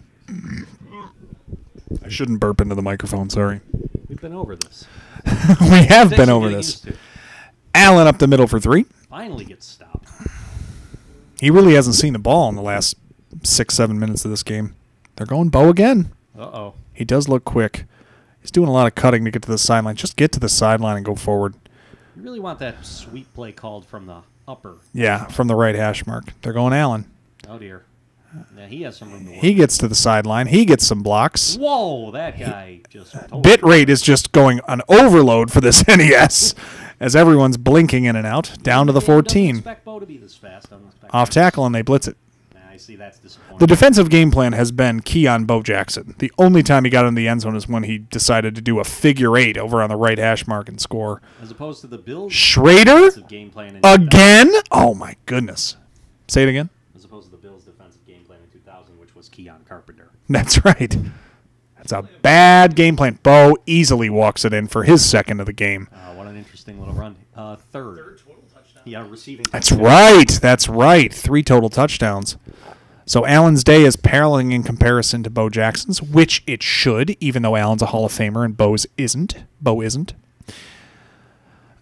I shouldn't burp into the microphone, sorry.
We've been over this.
We have
Takes
been
some
over
getting
this.
used to.
Allen up the middle for 3.
Finally gets stopped.
He really hasn't seen the ball in the last 6-7 minutes of this game. They're going Bo again.
Uh-oh.
He does look quick. He's doing a lot of cutting to get to the sideline. Just get to the sideline and go forward.
You really want that sweep play called from the upper.
Yeah, from the right hash mark. They're going Allen.
Oh, dear. Now he has some room to work.
He gets to the sideline. He gets some blocks.
Whoa, that guy just... Totally
Bit rate is just going on overload for this NES as everyone's blinking in and out. Down to the 14.
Don't expect Bo to be this fast.
Off tackle, and they blitz it.
I see that's disappointing.
The defensive game plan has been key on Bo Jackson. The only time he got in the end zone is when he decided to do a figure 8 over on the right hash mark and score.
As opposed to the Bills'
Schrader?
defensive game plan in
Again? Oh, my goodness. Say it again.
As opposed to the Bills' defensive game plan in 2000, which was Keon Carpenter.
That's right. That's a bad game plan. Bo easily walks it in for his second of the game.
What an interesting little run. Third
total touchdown.
Yeah, receiving.
That's right. That's right. 3 total touchdowns. So Allen's day is paling in comparison to Bo Jackson's, which it should, even though Allen's a Hall of Famer and Bo's isn't. Bo isn't.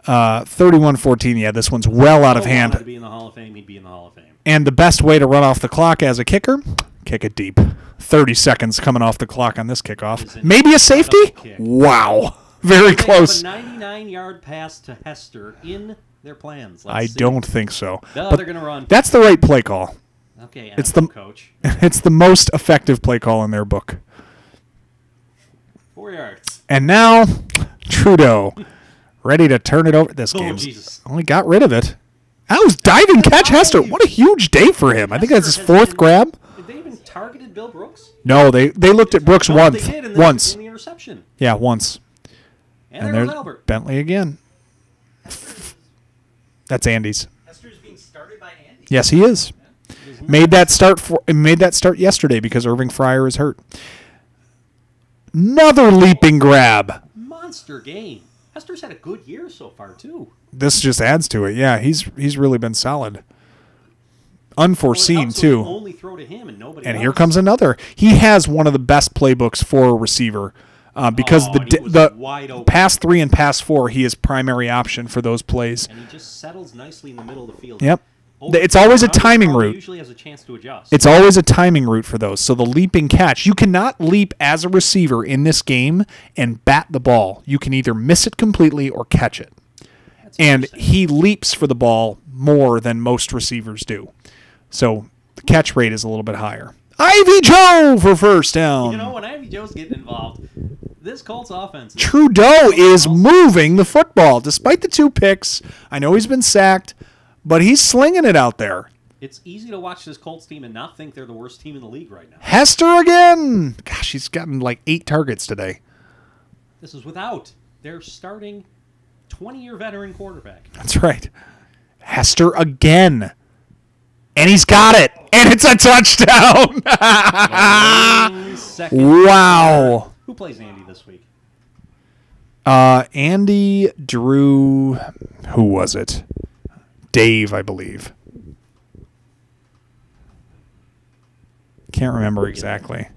31-14. Yeah, this one's well out of hand.
To be in the Hall of Fame, he'd be in the Hall of Fame.
And the best way to run off the clock as a kicker, kick it deep. 30 seconds coming off the clock on this kickoff. Maybe a safety? Wow. Very close.
They have a 99-yard pass to Hester in their plans.
I don't think so.
No,
but
they're going to run.
That's the right play call.
Okay,
it's the
coach.
It's the most effective play call in their book.
4 yards.
And now, Trudeau, ready to turn it over. This game only got rid of it. That was diving catch, Hester. What a huge day for him. I think that's his 4th grab.
Did they even targeted Bill Brooks?
No, they looked at Brooks once.
They did
once.
In the interception.
Yeah, once.
And there's Albert.
Bentley again. That's Andy's.
Hester's being started by Andy.
Yes, he is. Made that start yesterday because Irving Fryer is hurt. Another leaping grab.
Monster game. Hester's had a good year so far too.
This just adds to it. Yeah, he's really been solid. Unforeseen too.
Only throw to him and nobody.
And here comes another. He has one of the best playbooks for a receiver because the pass 3 and pass 4 he is primary option for those plays.
And he just settles nicely in the middle of the field.
Yep. It's always a timing route.
Usually has a chance to adjust.
It's always a timing route for those. So the leaping catch, you cannot leap as a receiver in this game and bat the ball. You can either miss it completely or catch it. And he leaps for the ball more than most receivers do. So the catch rate is a little bit higher. Ivy Joe for first down.
You know, when Ivy Joe's getting involved, this Colts offense.
Trudeau is moving the football. Despite the 2 picks, I know he's been sacked, but he's slinging it out there.
It's easy to watch this Colts team and not think they're the worst team in the league right now.
Hester again. Gosh, he's gotten like 8 targets today.
This is without their starting 20-year veteran quarterback.
That's right. Hester again. And he's got it. And it's a touchdown. Wow.
Who plays Andy this week?
Andy drew... Who was it? Dave, I believe. Can't remember exactly.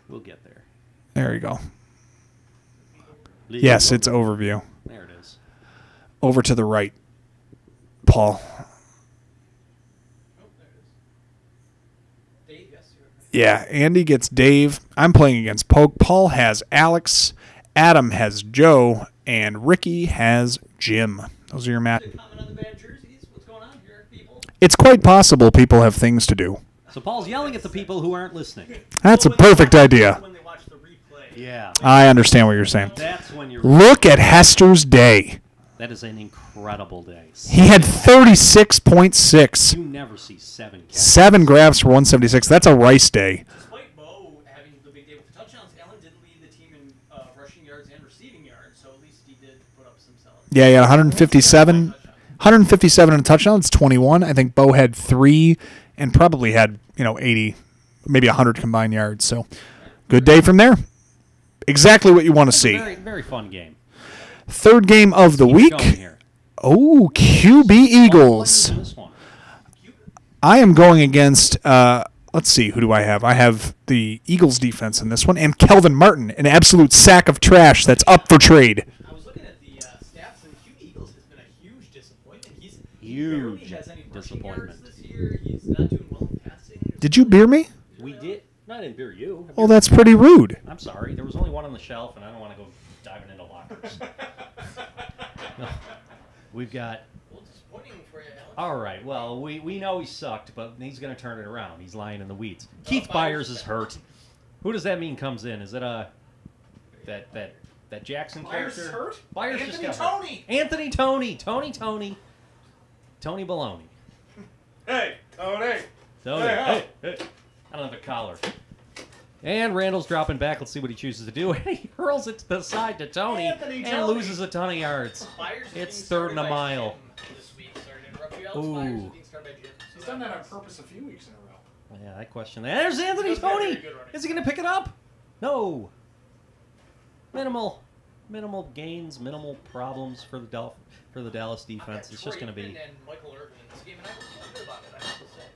We'll get there.
There you go. Yes, it's overview.
There it is.
Over to the right, Paul. Yeah, Andy gets Dave. I'm playing against Poke. Paul has Alex. Adam has Joe. And Ricky has Jim. Those are your match. It's quite possible people have things to do.
So Paul's yelling at the people who aren't listening.
That's a perfect idea.
When they watch the replay.
Yeah.
I understand what you're saying.
That's when you're...
Look at Hester's day.
That is an incredible day.
He had 36.6.
You never see 7 catches.
7 grabs for 176. That's a Rice day.
Despite Bo having the big day with the touchdowns, Allen did lead the team in rushing yards and receiving yards, so at least he did put up some solid.
Yeah, he had 157. 157 and a touchdown. It's 21. I think Bo had 3 and probably had, 80, maybe 100 combined yards. So good day from there. Exactly what you want to see.
Very, very fun game.
Third game of the week. Oh, QB Eagles. I am going against, let's see, who do I have? I have the Eagles defense in this one, and Kelvin Martin, an absolute sack of trash that's up for trade.
I was looking at the stats, and QB Eagles has been a huge disappointment.
Huge
has any
disappointment
this year. He's not doing well in passing.
Did you beer me?
We did. No, I didn't beer you.
Well, that's pretty rude.
I'm sorry. There was only one on the shelf, and I don't want to go diving into lockers. No. We've got... All right. Well, we know he sucked, but he's going to turn it around. He's lying in the weeds. Keith Byers is hurt. Who does that mean comes in? Is it that Jackson
Byers
character?
is hurt?
Byers
Anthony
just got
Tony.
hurt. Anthony Tony. Tony Baloney.
Hey, Tony.
Tony. Hey. I don't have a collar. And Randall's dropping back. Let's see what he chooses to do. And he hurls it to the side to Tony and loses a ton of yards. It's 3rd and a mile. Ooh.
He's done that on purpose a few weeks in a row.
Yeah, I question that. There's Anthony Tony. Is he going to pick it up? No. Minimal gains, minimal problems for the Dallas defense. It's just going to be.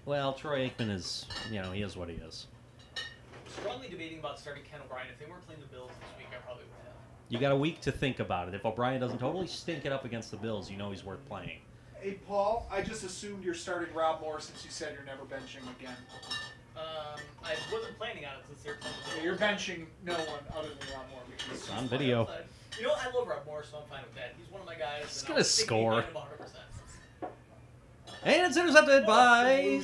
Well, Troy Aikman is, he is what he is.
Strongly debating about starting Ken O'Brien. If they weren't playing the Bills this week, I probably would have.
You got a week to think about it. If O'Brien doesn't totally stink it up against the Bills, he's worth playing.
Hey, Paul, I just assumed you're starting Rob Moore since you said you're never benching again.
I wasn't planning on it since they're playing the Bills.
You're benching no one other than Rob Moore because
It's on video.
I love Rob Moore, so I'm fine with that. He's one of my guys.
He's going to score.
100%.
And it's intercepted by...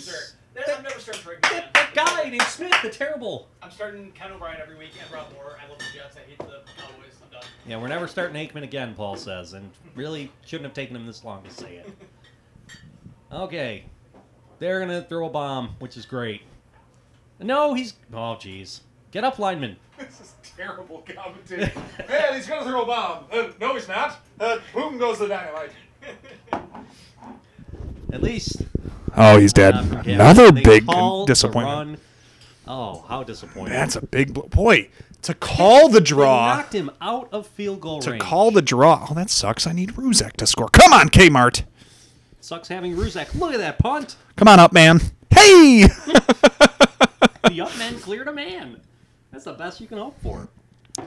I'm never starting Troy
that guy named Smith, the terrible.
I'm starting Ken O'Brien every week and Rob Moore. I love the Jets. I hate the Cowboys. I'm done.
Yeah, we're never starting Aikman again, Paul says, and really shouldn't have taken him this long to say it. Okay. They're going to throw a bomb, which is great. No, he's... Oh, jeez. Get up, lineman.
This is terrible commentating. Man, he's going to throw a bomb. No, he's not. Boom goes the dynamite.
At least...
Oh, he's dead. Another big disappointment.
Oh, how disappointing.
That's a big... Boy, to call the draw...
They knocked him out of field goal range.
To call the draw... Oh, that sucks. I need Ruzek to score. Come on, Kmart.
Sucks having Ruzek. Look at that punt.
Come on up, man. Hey!
The up man cleared a man. That's the best you can hope for.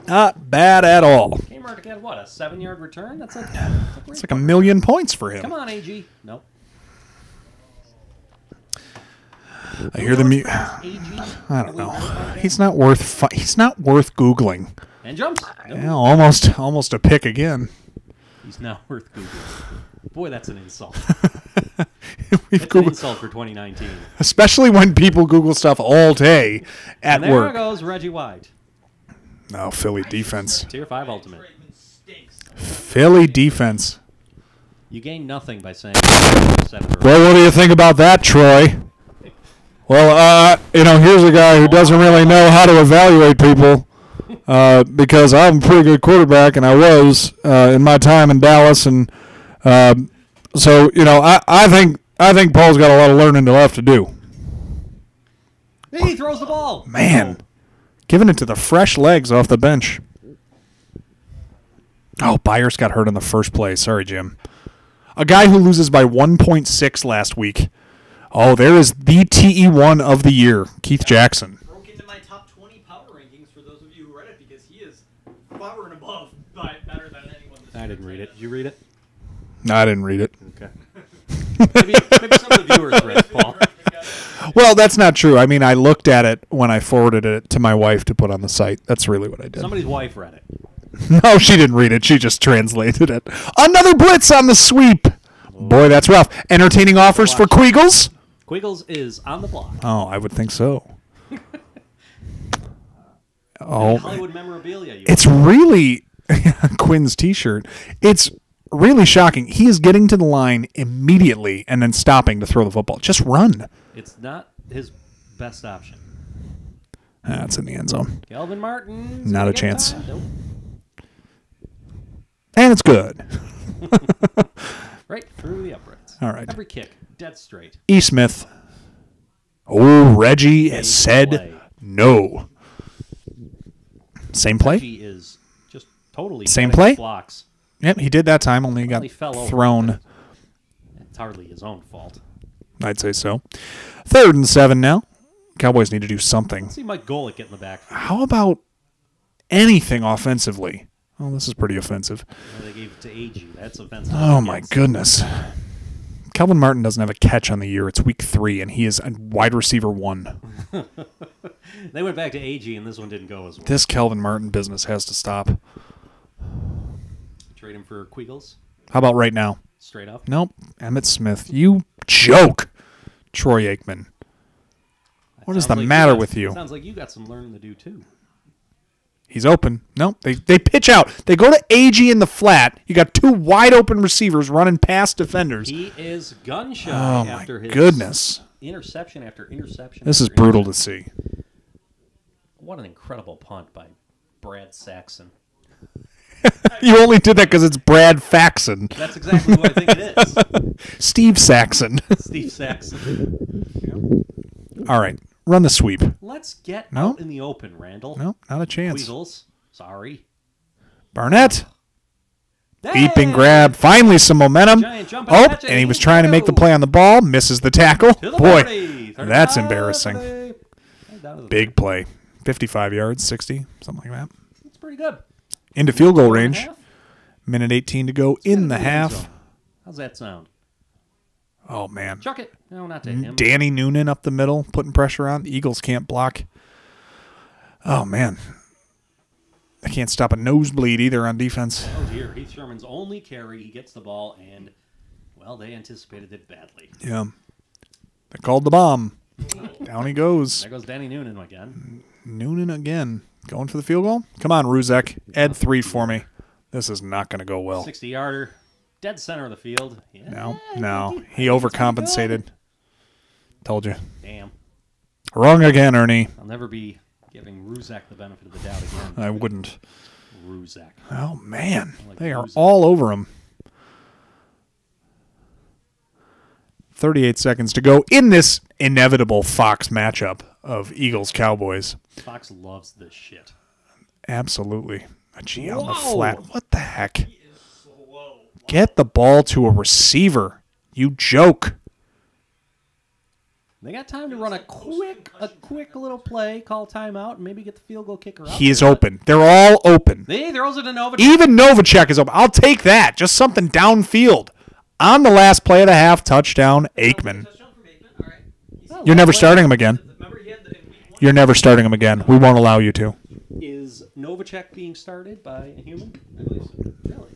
Not bad at all.
Kmart got what, a 7-yard return? That's like
a million points for him.
Come on, AG. Nope.
I hear the mute. I don't know. He's not worth. He's not worth googling.
And jumps. Nope.
Yeah, almost a pick again.
He's not worth googling. Boy, that's an insult.
It's
an insult for 2019.
Especially when people Google stuff all day at
and there
work.
There goes Reggie White.
No, Philly defense.
Tier 5 ultimate.
Philly defense.
You gain nothing by saying.
Well, what do you think about that, Troy? Well, here's a guy who doesn't really know how to evaluate people because I'm a pretty good quarterback, and I was in my time in Dallas, and so I think Paul's got a lot of learning left to do.
He throws the ball.
Man, giving it to the fresh legs off the bench. Oh, Byers got hurt in the first play. Sorry, Jim. A guy who loses by 1.6 last week. Oh, there is the TE1 of the year, Keith Jackson.
Broke into my top 20 power rankings for those of you who read it because he is far and above better than anyone this
I didn't read it. Did you read it?
No, I didn't read it.
Okay. maybe some of the viewers read it, Paul.
Well, that's not true. I mean, I looked at it when I forwarded it to my wife to put on the site. That's really what I did.
Somebody's wife read it.
No, she didn't read it. She just translated it. Another blitz on the sweep. Boy, that's rough. Entertaining offers for Quiggles?
Quiggles is on the block.
Oh, I would think so. Oh,
Hollywood memorabilia.
It's really Quinn's T-shirt. It's really shocking. He is getting to the line immediately and then stopping to throw the football. Just run.
It's not his best option.
That's in the end zone.
Kelvin Martin.
Not a chance.
Nope.
And it's good.
Right through the uprights.
All right.
Every kick, dead straight.
E. Smith. Oh, Reggie has said no. Same play?
Reggie is just totally
same play?
Blocks.
Yep, he did that time, only got thrown.
It's hardly his own fault.
I'd say so. 3rd and 7 now. Cowboys need to do something.
Let's see Mike Golick get in the back.
How about anything offensively? Oh, this is pretty offensive.
Well, they gave it to AG. That's offensive.
Oh, my goodness. Kelvin Martin doesn't have a catch on the year. It's week 3, and he is a wide receiver 1.
They went back to AG, and this one didn't go as well.
This Kelvin Martin business has to stop.
Trade him for Quiggles.
How about right now?
Straight up.
Nope. Emmitt Smith. You joke, Troy Aikman. What is the matter with you?
Sounds like you got some learning to do, too.
He's open. Nope. They pitch out. They go to AG in the flat. You got two wide open receivers running past defenders.
He is gun shy after his
goodness.
Interception after interception.
This is brutal to see.
What an incredible punt by Brad Saxon.
You only did that because it's Brad Faxon.
That's exactly who I think it is.
Steve Saxon.
Steve Saxon.
All right. Run the sweep.
Let's get out in the open, Randall.
No, not a chance.
Weasels. Sorry.
Barnett.
Hey!
Leaping grab. Finally some momentum.
Giant jump
Oh,
catch,
and he was trying to make the play on the ball. Misses the tackle.
To the
Boy,
40.
that's
35,
embarrassing.
40. Down to the
Big play. 55 yards, 60, something like that.
That's pretty good.
Into field goal
1.5
range. Minute 18 to go in the half.
How's that sound?
Oh, man.
Chuck it. No, not to him.
Danny Noonan up the middle, putting pressure on. The Eagles can't block. Oh, man. They can't stop a nosebleed either on defense.
Oh, dear. Heath Sherman's only carry. He gets the ball, and, well, they anticipated it badly.
Yeah. They called the bomb. Down he goes.
There goes Danny Noonan again.
Noonan again. Going for the field goal? Come on, Ruzek. Add 3 for me. This is not going to go well.
60-yarder. Dead center of the field. Yeah,
No. He overcompensated. Told you.
Damn.
Wrong again, Ernie.
I'll never be giving Ruzak the benefit of the doubt again.
I wouldn't.
Ruzak.
Oh, man.
Like
They are
Ruzak.
all over him. 38 seconds to go in this inevitable Fox matchup of Eagles-Cowboys.
Fox loves this shit.
Absolutely. A G on the
Whoa.
flat. What the heck? Get the ball to a receiver. You joke.
They got time to run a quick little play, call timeout, and maybe get the field goal kicker out.
He is open. They're all open.
He throws it to Novacek.
Even Novacek is open. I'll take that. Just something downfield. On the last play of the half, touchdown, Aikman.
Touchdown from Aikman. All right.
You're never starting him again.
Remember he had the in week 1.
You're never starting him again. We won't allow you to.
Is Novacek being started by a human?
I believe so.
Really?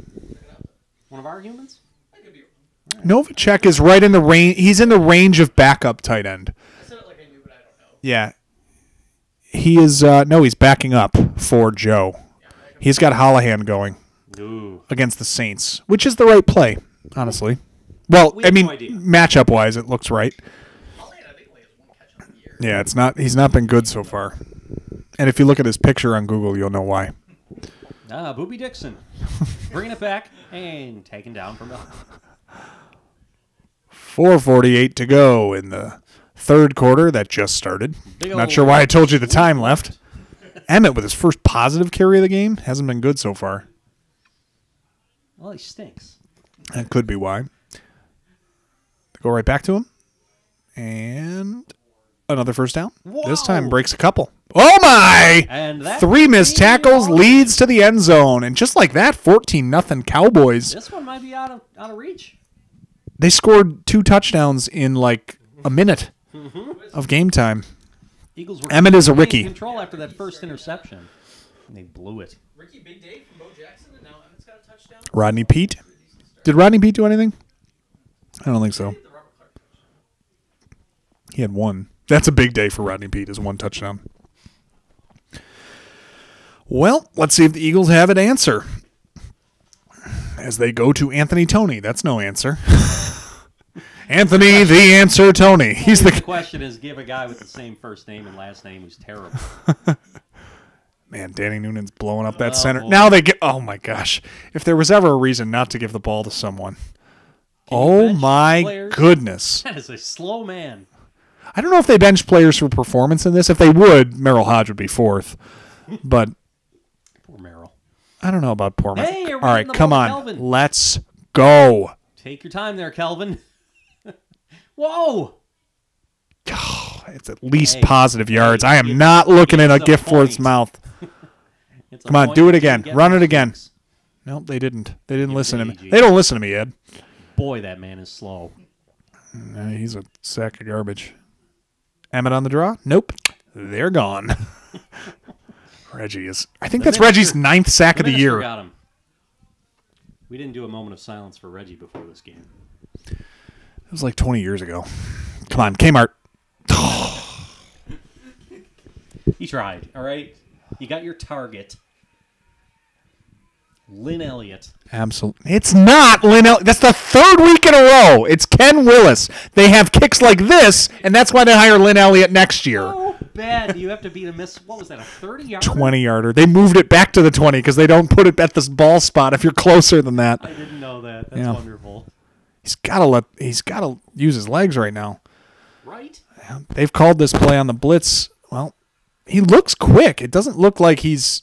One of our humans?
I could be wrong.
Novacek is right in the range. He's in the range of backup tight end.
I said it like I knew, but I don't know.
Yeah. He is, no, he's backing up for Joe. He's got Holohan going
Ooh.
against the Saints, which is the right play, honestly. Well,
We
I
have
mean,
no idea.
matchup-wise, it looks right.
Holland, I think, only has 1 catch on the year.
Yeah, it's not. He's not been good so far. And if you look at his picture on Google, you'll know why.
Booby Dixon. Bringing it back and taken down from the...
4:48 to go in the third quarter that just started.
Big
Not
ol'
sure why I told you the time left. Emmett with his first positive carry of the game hasn't been good so far.
Well, he stinks.
That could be why. Go right back to him. And another first down. This time
Whoa.
breaks a couple. Oh, my!
And that
3 missed
could be
tackles
all-
leads to the end zone. And just like that, 14-0 Cowboys.
This one might be out of reach.
They scored 2 touchdowns in like a minute of game time.
Eagles were
Emmett is a
in
Ricky.
control after that first interception. And they blew it.
Ricky, big day from Bo Jackson, and now Emmett's got a touchdown.
Rodney Pete. Did Rodney Pete do anything? I don't think so.
The Robert Clark touchdown.
He had 1. That's a big day for Rodney Pete, is 1 touchdown. Well, let's see if the Eagles have an answer. As they go to Anthony Toney. That's no answer. Anthony, the answer, Tony. He's
The
the...
question is, give a guy with the same first name and last name who's terrible.
Man, Danny Noonan's blowing up that
Oh,
center.
boy.
Now they get... Oh, my gosh. If there was ever a reason not to give the ball to someone.
you
Oh,
bench
my
players?
goodness.
That is a slow man.
I don't know if they bench players for performance in this. If they would, Merrill Hodge would be 4th. But
Poor Merrill.
I don't know about poor Merrill.
Hey, you're
All right,
reading the
come
book,
on.
Kelvin.
Let's go.
Take your time there, Kelvin. Whoa!
It's at least
Hey,
positive yards. I am
it's-
not looking at a
it's a
gift for its
point.
mouth.
It's a
Come on,
point
do it
to
again.
get
Run it
those
again.
kicks.
Nope, they didn't. They didn't
Give it
listen to
to
me.
AG.
They don't listen to me, Ed.
Boy, that man is slow.
He's a sack of garbage. Emmett on the draw? Nope. They're gone. Reggie is... I think
The
that's Reggie's
minister-
9th sack of the
minister
year.
got him. We didn't do a moment of silence for Reggie before this game.
It was like 20 years ago. Come on, Kmart.
He tried, all right? You got your target. Lynn Elliott.
Absolutely. It's not Lynn Elliott. That's the third week in a row. It's Ken Willis. They have kicks like this, and that's why they hire Lynn Elliott next year.
Oh, bad. You have to beat a miss. What was that, a 30-yarder?
20-yarder. They moved it back to the 20 because they don't put it at this ball spot if you're closer than that.
I didn't know that. That's wonderful.
He's got to use his legs right now.
Right?
They've called this play on the blitz. Well, he looks quick. It doesn't look like he's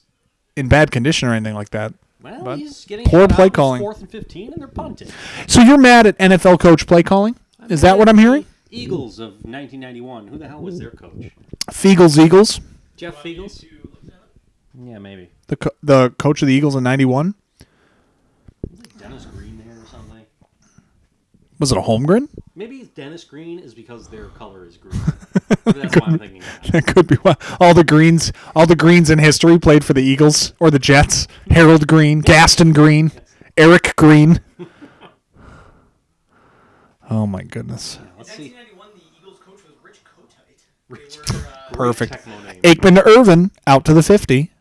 in bad condition or anything like that.
Well,
But
he's getting
poor
shut
play
out. It's
calling.
4th and 15, and they're punting.
So you're mad at NFL coach play calling? Is that what I'm hearing?
Eagles of 1991. Who the hell was their coach?
Feagles Eagles,
Jeff Feagles? Yeah, maybe.
the coach of the Eagles in '91.
Was it Dennis Green there or something?
Was it a Holmgren?
Maybe Dennis Green is because their color is green. Maybe that's why I'm thinking that.
That could be why. All the greens in history played for the Eagles or the Jets. Harold Green, Gaston Green, Eric Green. Oh my goodness.
Yeah,
In
let's see.
1991, the Eagles coach was Rich Kotite.
Rich
They were,
Perfect.
Tecmo name.
Aikman to Irvin out to the 50.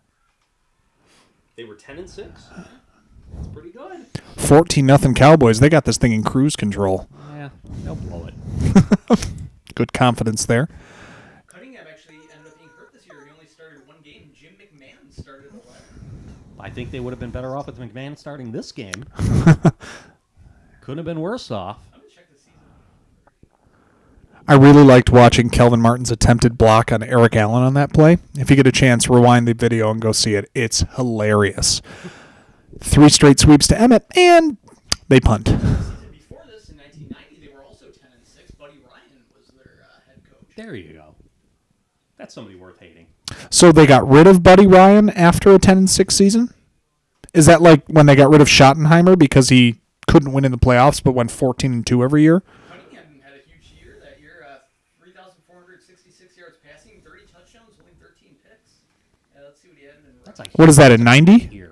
They were 10-6. That's pretty good.
14-0 Cowboys. They got this thing in cruise control.
Yeah, they'll blow it.
Good confidence there.
Cunningham actually ended up being hurt this year. He only started one game. Jim McMahon started 11.
I think they would have been better off with McMahon starting this game. Couldn't have been worse off.
I'm going to check the season.
I really liked watching Kelvin Martin's attempted block on Eric Allen on that play. If you get a chance, rewind the video and go see it. It's hilarious. 3 straight sweeps to Emmett, and they punt.
The season before this, in 1990, they were also 10-6. Buddy Ryan was their head coach.
There you go. That's somebody worth hating.
So they got rid of Buddy Ryan after a 10-6 season? Is that like when they got rid of Schottenheimer because he couldn't win in the playoffs but went 14-2 every year?
Cunningham had a huge year that year. 3,466 yards passing, 30 touchdowns, only 13 picks. Let's see what he had in
That's a
What is that, in 90?
Here.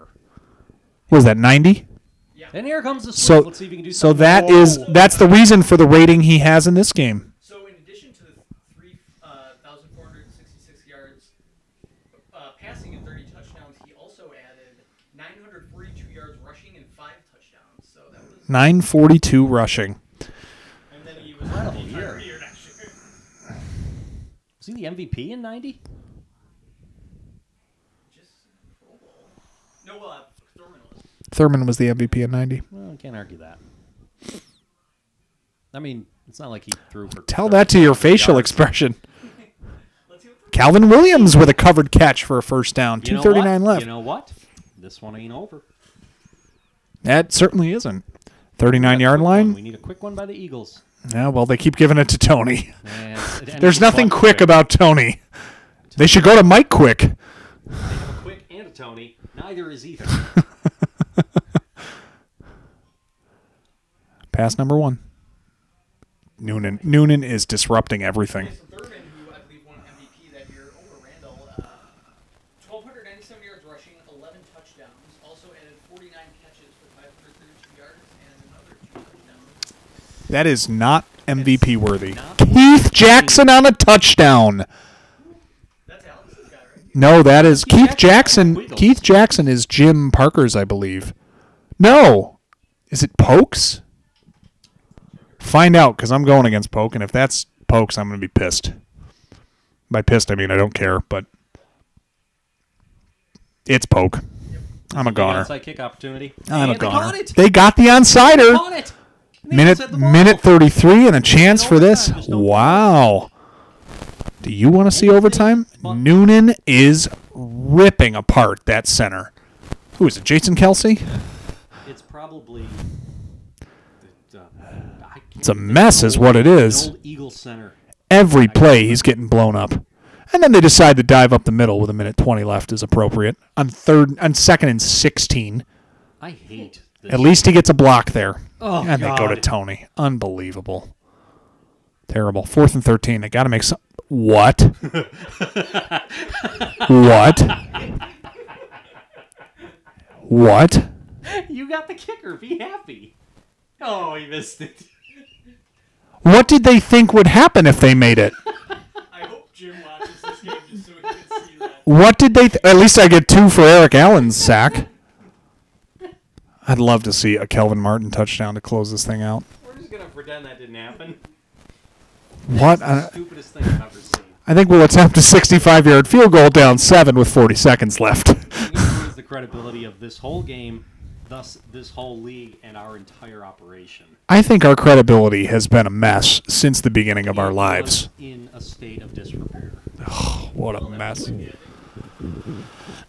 What is that, 90?
Yeah.
And here comes the
So,
sweep. Let's see if you can do
so
something.
that's the reason for the rating he has in this game.
So in addition to the 3,466 yards passing and 30 touchdowns, he also added 942 yards rushing and 5 touchdowns. So that was
942 rushing.
and then he was
Incredible
the entire
year.
year next year.
Was he the MVP in 90?
Just Pro Bowl. No, Thurman was.
Thurman was the MVP in 90.
Well, I can't argue that. I mean, it's not like he threw for...
Tell that to your
30
facial
yards.
expression.
Let's see what
Calvin Williams with a covered catch for a first down.
You know
2:39
what?
left.
You know what? This one ain't over.
That certainly isn't.
We
39-yard
need a
line.
quick one by the Eagles.
Yeah, well, they keep giving it to Tony.
And
There's
it's
nothing
Buck
quick about Tony. They should go to Mike Quick.
They have a quick and a Tony. Neither is either.
Pass number 1. Noonan is disrupting everything.
Mason Thurman, who I believe won MVP that year over Randall, 1,297 yards rushing, 11 touchdowns. Also added 49 catches for 532 yards and another 2 touchdowns.
That is not MVP worthy.
not
Keith Jackson on a touchdown.
That's Alex's guy, right?
No, that is
Keith
Keith
Jackson.
Jackson. Keith Jackson is Jim Parker's, I believe. No. Is it Pokes? Find out, because I'm going against Poke, and if that's Pokes, I'm going to be pissed. By pissed, I mean I don't care, but it's Poke. I'm a
Big
goner.
Onside kick opportunity.
I'm a
And they caught
goner.
it.
They got the onsider.
Caught it. And the Eagles had the ball.
Minute 33 and a chance for this.
Overtime, there's no
Wow. Do you want to see overtime? Noonan is ripping apart that center. Who is it, Jason Kelsey?
It's probably...
It's a mess is what it is.
Old Eagles center.
Every play he's getting blown up. And then they decide to dive up the middle with a minute 20 left is appropriate. On 2nd and 16.
I hate this.
At least he gets a block there.
Oh,
And they go to
God.
Tony. Unbelievable. Terrible. 4th and 13. They got to make some. What? What? What?
You got the kicker. Be happy. Oh, he missed it.
What did they think would happen if they made it?
I hope Jim watches this game just so he can see that.
What did they... At least I get 2 for Eric Allen's sack. I'd love to see a Kelvin Martin touchdown to close this thing out.
We're just going to pretend that didn't happen.
What?
That's the stupidest thing I've ever seen.
I think we'll attempt a 65-yard field goal down 7 with 40 seconds left.
Lose the credibility of this whole game, thus this whole league and our entire operation.
I think our credibility has been a mess since the beginning of our lives.
In a state of disrepair.
Oh, what a mess.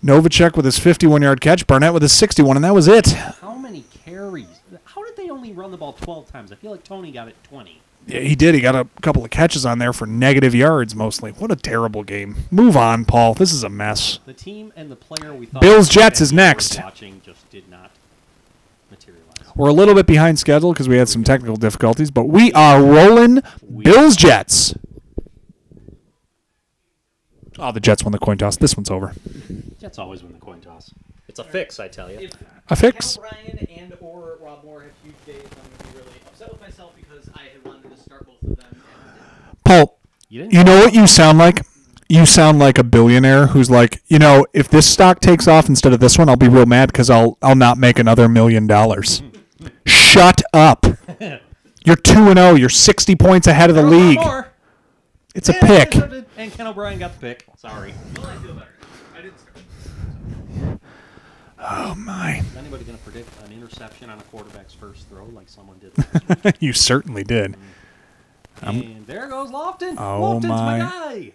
Novacek with his 51-yard catch, Barnett with his 61, and that was it.
How many carries? How did they only run the ball 12 times? I feel like Tony got it 20.
Yeah, he did. He got a couple of catches on there for negative yards mostly. What a terrible game. Move on, Paul. This is a mess.
The team and the player we thought
Bills Jets is next.
Watching just did not materialize.
We're a little bit behind schedule because we had some technical difficulties, but we are rolling. Bills Jets. Oh, the Jets won the coin toss. This one's over.
Jets always win the coin toss. It's a fix, I tell you.
If
A fix.
Cal Ryan and or Rob Moore have huge days, I'm going to be really upset with myself because I had wanted to start both of them.
Paul, you know what you sound like? You sound like a billionaire who's like, if this stock takes off instead of this one, I'll be real mad because I'll not make another $1 million. Shut up. You're 2-0. You're 60 points ahead of the league. It's a pick.
And Ken O'Brien got the pick. Sorry.
Well, I feel better. I didn't start.
Oh, my.
Is anybody going to predict an interception on a quarterback's first throw like someone did last week?
You certainly did.
And there goes Lofton.
Oh,
Lofton's
my.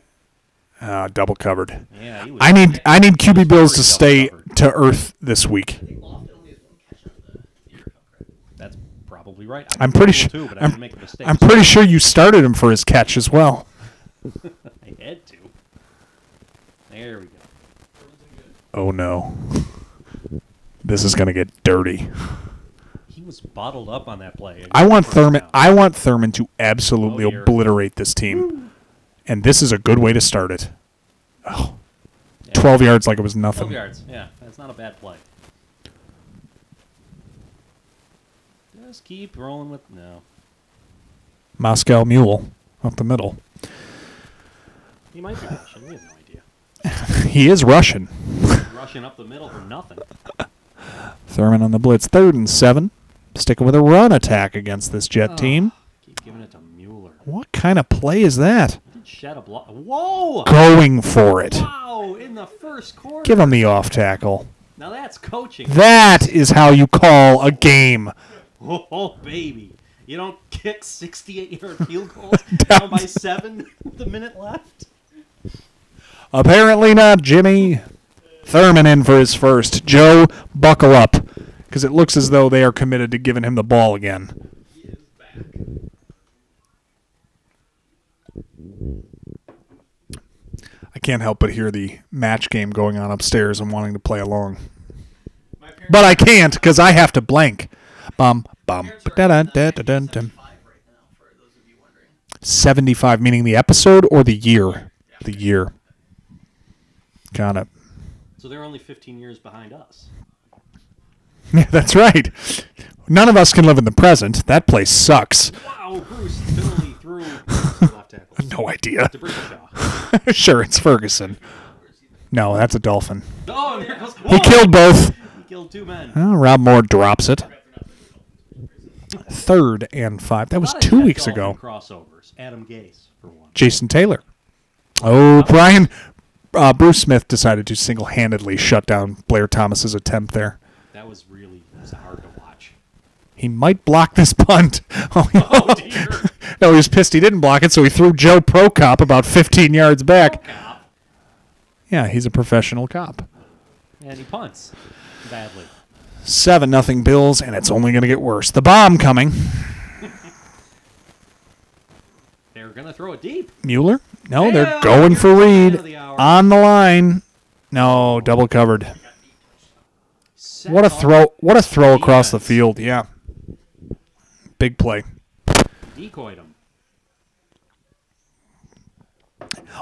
guy.
Double covered.
Yeah, he was
I need QB Bills to stay
covered.
to earth this week.
Lofton only has one catch on the year, correct?
That's probably right.
I'm pretty sure.
Too, but I didn't make a mistake.
I'm pretty sure you started him for his catch as well.
I had to. There we go.
Oh no. This is gonna get dirty.
He was bottled up on that play.
I want Thurman to absolutely
Oh, dear.
obliterate this team. And this is a good way to start it. Oh.
Yeah.
12 yards like it was
12
nothing.
yards. Yeah, that's not a bad play. Just keep rolling with no.
Moscow Mule up the middle.
He might be Russian. We have no idea.
He is Russian.
Rushing up the middle for nothing.
Thurman on the blitz. 3rd and 7. Sticking with a run attack against this Jet team.
Keep giving it to Mueller.
What kind of play is that?
He did shed a block. Whoa!
Going for it.
Wow! In the first quarter.
Give him the off tackle.
Now that's coaching.
That is how you call a game.
Oh, baby. You don't kick 68-yard field goals down by 7 with a minute left?
Apparently not, Jimmy. Thurman in for his first. Joe, buckle up, because it looks as though they are committed to giving him the ball again.
He is back.
I can't help but hear the match game going on upstairs and wanting to play along. But I can't, because I have to blank. Bum, bum, da-dun-da-dun-dun. 75, meaning the episode or the year? The year. Got it.
So they're only 15 years behind us.
Yeah, that's right. None of us can live in the present. That place sucks.
Wow, Bruce Finley threw left tackle.
No idea.
To Briscoe.
Sure, it's Ferguson. No, that's a Dolphin.
Oh, there goes,
He killed both.
He killed 2 men.
Oh, Rob Moore drops it. 3rd and 5. That was 2 weeks ago.
Crossovers. Adam Gase, for one.
Jason Taylor. Oh, Bruce Smith decided to single-handedly shut down Blair Thomas's attempt there.
That was hard to watch.
He might block this punt.
Oh, dear.
No, he was pissed he didn't block it, so he threw Joe Prokop about 15 yards back.
Cop.
Yeah, he's a professional cop.
And he punts badly.
7-0 Bills, and it's only going to get worse. The bomb coming.
They're going to throw it deep.
Mueller? No,
Yeah,
they're going for
here's the man
Reed.
of the hour.
On the line. No, double covered.
Set
What a
off
throw! What a throw across the
defense.
field. Yeah. Big play.
Decoyed him.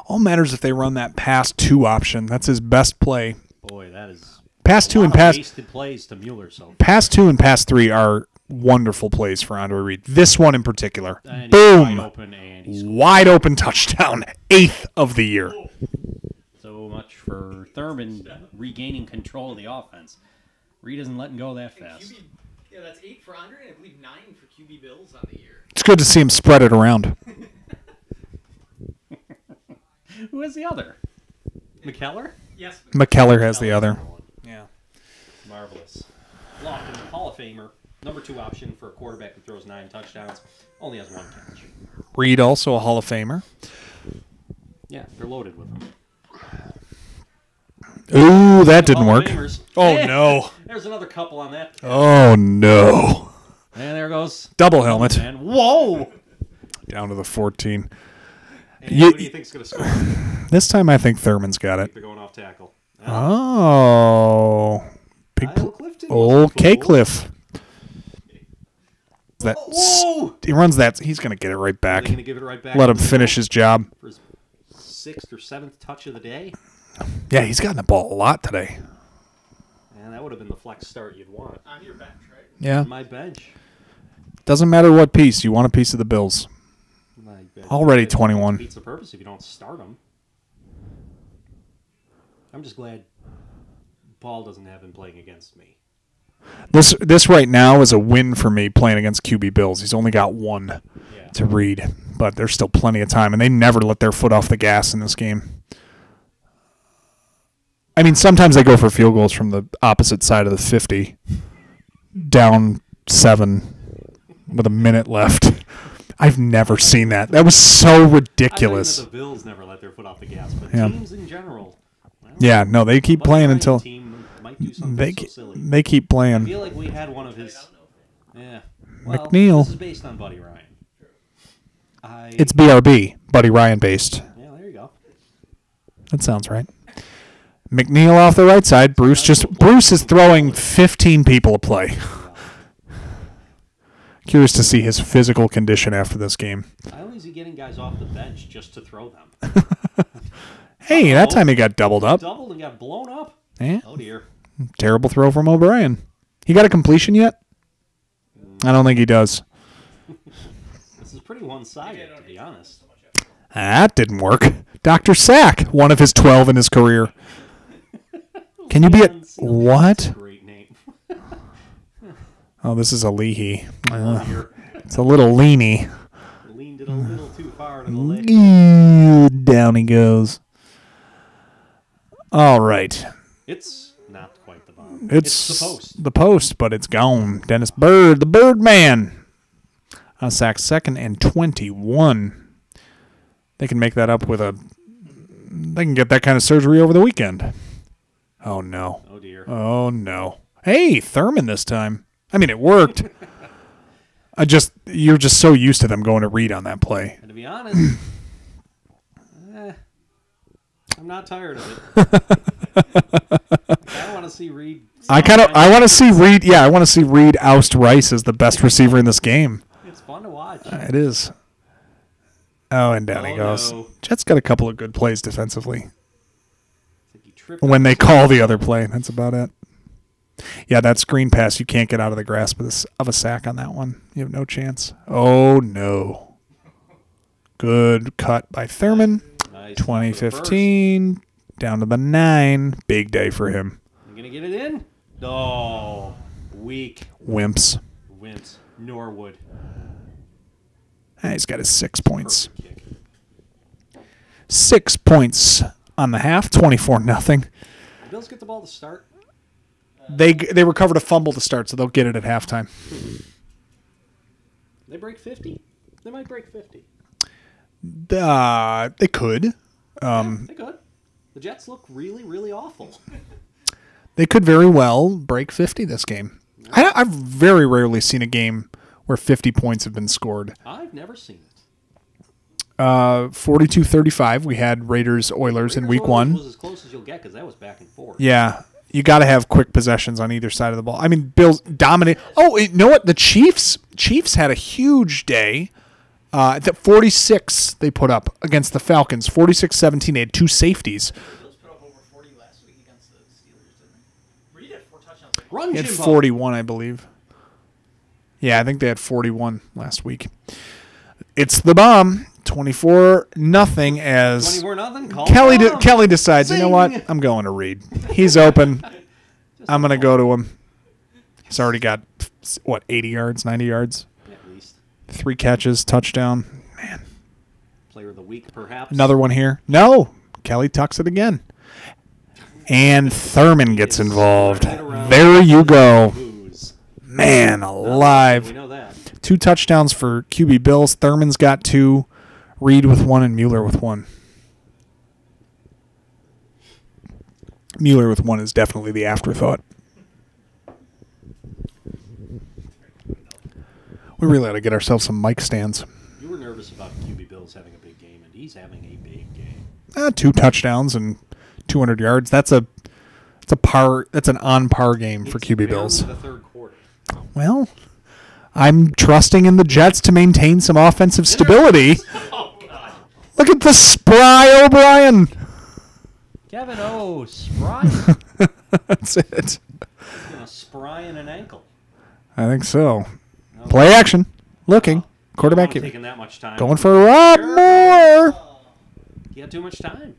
All matters if they run that pass 2 option. That's his best play.
Boy, that is
Pass 2 and
wasted plays to Mueller. So
pass 2 and pass 3 are wonderful plays for Andre Reed. This one in particular.
and
Boom.
Wide open, and he scored.
Wide open touchdown. 8th of the year.
So much for Thurman regaining control of the offense. Reed isn't letting go that
And
fast.
QB, yeah, that's 8 for Andre, and I believe 9 for QB Bills on the year.
It's good to see him spread it around.
Who has the other? McKellar?
Yes.
McKellar has the other.
Yeah. Marvelous. Lofton, Hall of Famer, number 2 option for a quarterback who throws 9 touchdowns, only has 1 catch.
Reed also a Hall of Famer.
Yeah, they're loaded with them.
Ooh, that didn't
Hall of
work.
Famers.
Oh,
Eh,
no.
There's another couple on that.
Oh, no.
And there goes.
Double helmet.
And whoa!
Down to the 14.
And who do you think's going to score?
This time I think Thurman's got it.
They're going off tackle.
Oh. Big
Kyle Clifton
old
wasn't
K
fooled.
Cliff. That
Whoa!
he runs that. He's going to get it right
Are
back.
they going to give it right back?
Let him
to the
finish his job.
for his 6th or 7th touch of the day?
Yeah, he's gotten the ball a lot today.
And that would have been the flex start you'd want.
On your bench, right?
Yeah.
My bench.
Doesn't matter what piece. You want a piece of the Bills.
My bench.
Already
It
21.
Beats the purpose if you don't start them. I'm just glad Paul doesn't have him playing against me.
This right now is a win for me playing against QB Bills. He's only got 1
Yeah.
to read, but there's still plenty of time, and they never let their foot off the gas in this game. I mean, sometimes they go for field goals from the opposite side of the 50, down 7 with a minute left. I've never seen that. That was so ridiculous.
I know that the Bills never let their foot off the gas, but
Yeah.
teams in general. Well,
Yeah, no, they keep
Buddy
playing
Ryan
until
team might do something
they
so silly.
they keep
I
playing.
feel like we had one of his. Yeah. Well,
McNeil.
This is based on Buddy Ryan.
It's BRB, Buddy Ryan based.
Yeah, there you go.
That sounds right. McNeil off the right side. Bruce is throwing 15 people a play. Curious to see his physical condition after this game.
How is he getting guys off the bench just to throw them?
Hey, that time he got doubled up.
Doubled and got blown up.
Eh?
Oh dear.
Terrible throw from O'Brien. He got a completion yet? I don't think he does.
This is pretty one-sided, to be honest.
That didn't work. Dr. Sack, one of his 12 in his career. Can you be a... What?
Great name.
Oh, this is a Leahy.
Oh dear.
It's a little leany.
Leaned it a little too far to the leg.
Down he goes. All right.
It's not quite the bomb.
It's
the post.
The post, but it's gone. Dennis Bird, the Birdman. On sack 2nd and 21. They can make that up with a... They can get that kind of surgery over the weekend. Oh, no.
Oh dear.
Oh, no. Hey, Thurman this time. I mean, it worked. You're just so used to them going to Reed on that play.
And to be honest, I'm not tired of it. I want to see Reed.
I want to see Reed. Yeah, I want to see Reed oust Rice as the best receiver in this game.
It's fun to watch.
It is. Oh, and down he
Oh,
goes.
no.
Jets got a couple of good plays defensively.
I think he tripped
When
up
they
his-
call the other play, that's about it. Yeah, that screen pass, you can't get out of the grasp of a sack on that one. You have no chance. Oh, no. Good cut by Thurman.
Nice.
2015, down to the 9. Big day for him.
You gonna get it in? Oh, weak.
Wimps.
Wimps. Norwood.
Ah, he's got his 6 points.
Perfect kick.
6 points on the half, 24-0.
The Bills get the ball to start.
They recovered a fumble to start, so they'll get it at halftime.
They break 50. They might break 50.
They could.
They could. The Jets look really, really awful.
They could very well break 50 this game. I've very rarely seen a game where 50 points have been scored.
I've never seen it.
42-35. We had Raiders-Oilers in week
Raiders
1.
was as close as you'll get because that was back and forth.
Yeah. You got to have quick possessions on either side of the ball. I mean, Bills dominate. Oh, you know what? The Chiefs had a huge day. The 46 they put up against the Falcons. 46-17. They had 2 safeties.
The Bills put up over 40 last week against the Steelers, didn't they?
Run,
He had
Jimbo.
41, I believe. Yeah, I think they had 41 last week. It's the bomb. 24-0 as
24-0.
Kelly decides, you know what?
Zing.
I'm going to Reed. He's open. I'm going to go to him. He's already got, 80 yards, 90 yards?
At least.
3 catches, touchdown. Man.
Player of the week, perhaps.
Another one here. No. Kelly tucks it again. And Thurman gets involved. There you go. Man alive.
We know that.
2 touchdowns for QB Bills. Thurman's got 2. Reed with 1 and Mueller with 1. Mueller with 1 is definitely the afterthought. We really ought to get ourselves some mic stands.
You were nervous about QB Bills having a big game, and he's having a big game.
2 touchdowns and 200 yards. That's an on par game for QB Bills.
The third quarter.
Well, I'm trusting in the Jets to maintain some offensive stability.
Oh, God.
Look at the spry O'Brien.
Kevin O. Spry.
That's it.
Spry in an ankle.
I think so. Play action. Looking. Quarterback
Taking that much time.
going for Rob Moore.
He had too much time.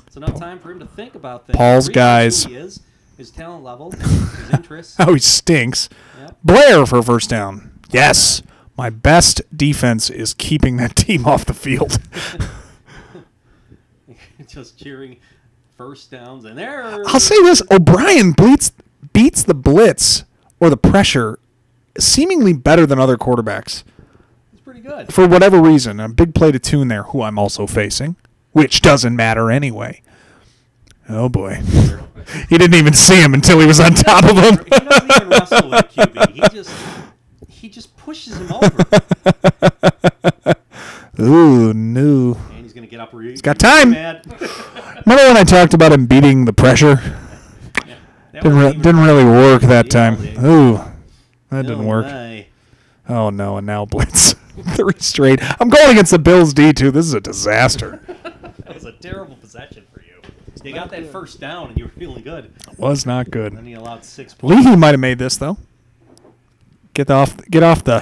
It's enough time for him to think about things.
Paul's guys.
Who he is, his talent level, his interests.
Oh, he stinks.
Yep.
Blair for a first down. Yes. My best defense is keeping that team off the field.
Just cheering first downs. And there.
I'll say this. O'Brien beats the blitz or the pressure seemingly better than other quarterbacks.
It's pretty good.
For whatever reason. A big play to Tune there, who I'm also facing, which doesn't matter anyway. Oh, boy. He didn't even see him until he was on top of him.
He doesn't even wrestle with QB. He just pushes him over.
Ooh, no.
And he's going to get up. He's
got time. Remember when I talked about him beating the pressure?
Yeah,
Didn't really work that time.
Yeah.
Ooh, that didn't work.
My.
Oh, no, and now blitz. 3 straight. I'm going against the Bills D, too. This is a disaster.
That was a terrible possession for you. You got that first down, and you were feeling good.
Was not good.
And then he allowed 6 points.
Leahy might have made this, though. Get off the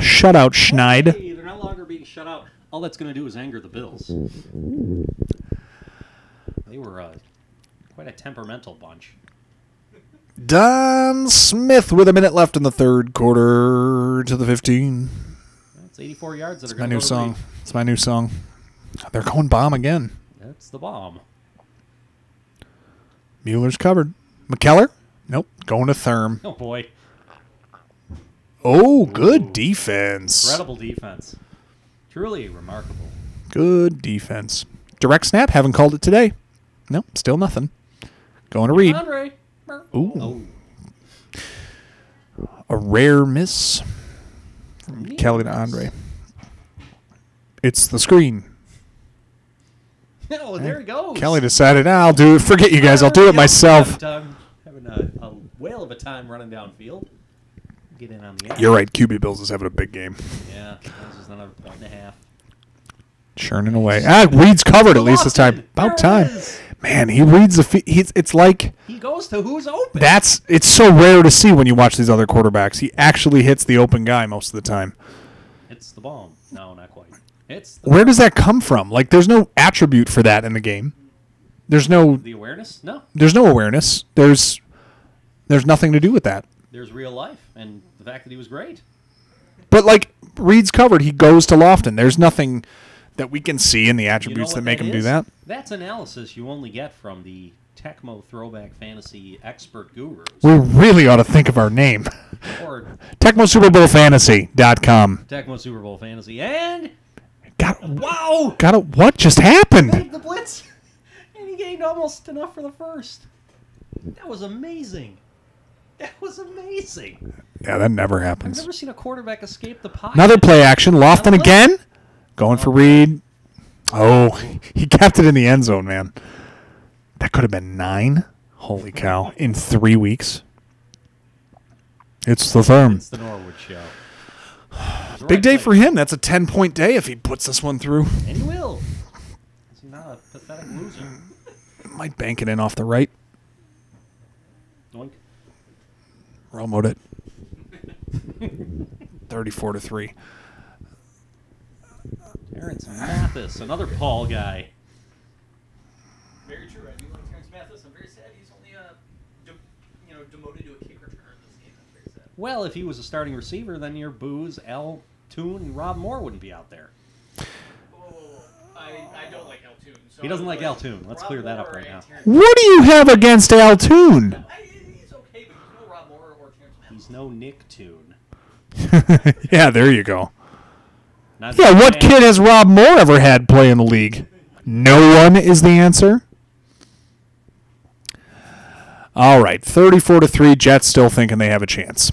shutout, Schneid.
Hey, they're no longer being shut out. All that's going to do is anger the Bills. They were quite a temperamental bunch.
Don Smith with a minute left in the third quarter to the 15.
That's 84 yards that are
My
going to
new
go to
song.
Reed.
It's my new song. They're going bomb again.
That's the bomb.
Mueller's covered. McKellar? Nope. Going to Therm.
Oh, boy.
Oh, good defense.
Incredible defense. Truly remarkable.
Good defense. Direct snap. Haven't called it today. Nope. Still nothing. Going to Reed.
Andre.
Ooh. A rare miss from Kelly to Andre. It's the screen.
Oh, there he goes.
Kelly decided, I'll do it. Forget you guys. I'll do it myself.
Having a whale of a time running downfield. Get in on the end.
You're right. QB Bills is having a big game.
Yeah, that was just another 1.5.
Churning away. Reed's covered at least this time. About time. Man, he reads the it's like
he goes to who's open.
It's so rare to see when you watch these other quarterbacks. He actually hits the open guy most of the time.
It's the bomb. No, not quite.
Where does that come from? Like, there's no attribute for that in the game. There's no
the awareness. No.
There's no awareness. There's nothing to do with that.
There's real life and the fact that he was great.
But like Reed's covered, he goes to Lofton. There's nothing that we can see in the attributes that make him do that.
That's analysis you only get from the Tecmo Throwback Fantasy expert gurus.
We really ought to think of our name.
Or
Tecmo Super Bowl Fantasy.com.
Tecmo Super Bowl Fantasy. And
wow! What just happened?
He the blitz. And he gained almost enough for the first. That was amazing. That was amazing.
Yeah, that never
I've
happens.
never seen a quarterback escape the pocket.
Another play action. Lofton again. Going for Reed. Oh, he kept it in the end zone, man. That could have been 9. Holy cow. In 3 weeks. It's the Therm.
It's the Norwood show.
Big day for him. That's a 10-point day if he puts this one through.
And he will. He's not a pathetic loser.
Might bank it in off the right.
Doink.
Remote it. 34-3.
Terrence Mathis, another Paul guy.
Very true. I do like Terrence Mathis. I'm very sad he's only demoted to a kick returner this game. That's very sad.
Well, if he was a starting receiver, then your Booze, Al Toon, and Rob Moore wouldn't be out there.
I don't like Al Toon. So
He doesn't like Al Toon. Let's
Rob
clear that up
Moore
right
and
now.
Terrence
What do you have against Altoon?
He's okay, but he's no Rob Moore or Terrence Mathis.
He's no Nick Toon.
Yeah, there you go.
Not
Yeah,
that
what
man.
kid has Rob Moore ever had play in the league? No one is the answer. All right, 34-3. Jets still thinking they have a chance.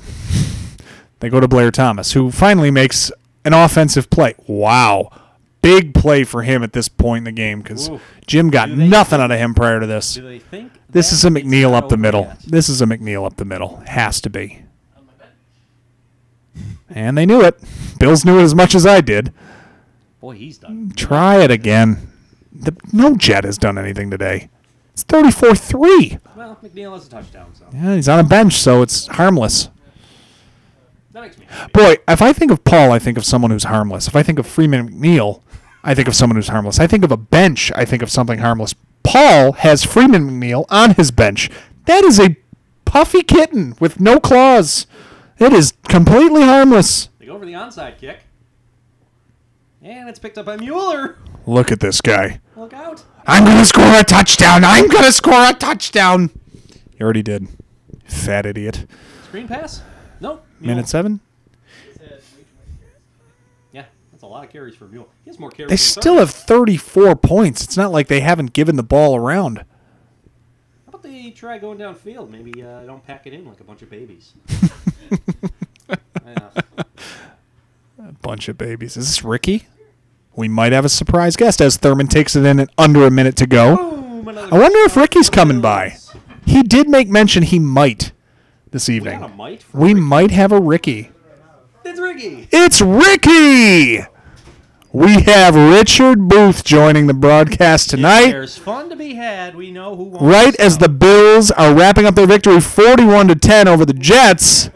They go to Blair Thomas, who finally makes an offensive play. Wow. Big play for him at this point in the game because
Ooh.
Jim got
Do they
nothing
think-
out of him prior to this.
Do they think
This is a
that it's
McNeil
not
up the
over
middle.
yet?
This is a McNeil up the middle. Has to be.
On my bed.
And they knew it. Bills knew it as much as I did.
Boy, he's done.
Try it again. No Jet has done anything today. It's 34-3.
Well, McNeil has a touchdown, so
Yeah, he's on a bench, so it's harmless.
that makes me happy.
Boy, if I think of Paul, I think of someone who's harmless. If I think of Freeman McNeil, I think of someone who's harmless. I think of a bench, I think of something harmless. Paul has Freeman McNeil on his bench. That is a puffy kitten with no claws. It is completely harmless.
They go for the onside kick. And it's picked up by Mueller.
Look at this guy.
Look out.
I'm going to score a touchdown. I'm going to score a touchdown. You already did. Fat idiot.
Screen pass? Nope. Mueller.
Minute 7?
He's had way too many carries.
Yeah, that's a lot of carries for Mueller. He has more carries
They
than
still
Sargent.
have 34 points. It's not like they haven't given the ball around.
How about they try going downfield? Maybe don't pack it in like a bunch of babies. Yeah.
A bunch of babies. Is this Ricky? We might have a surprise guest as Thurman takes it in at under a minute to go.
Boom, another
I wonder if
touchdown
Ricky's
for
coming
the
by.
Bills.
He did make mention he might this
We
evening.
got a mite for
We
Ricky.
might have a Ricky.
It's Ricky.
It's Ricky! We have Richard Booth joining the broadcast
If
tonight.
there's fun to be had. We know who wants
Right
to
as the
go.
Bills are wrapping up their victory 41-10 over the Jets.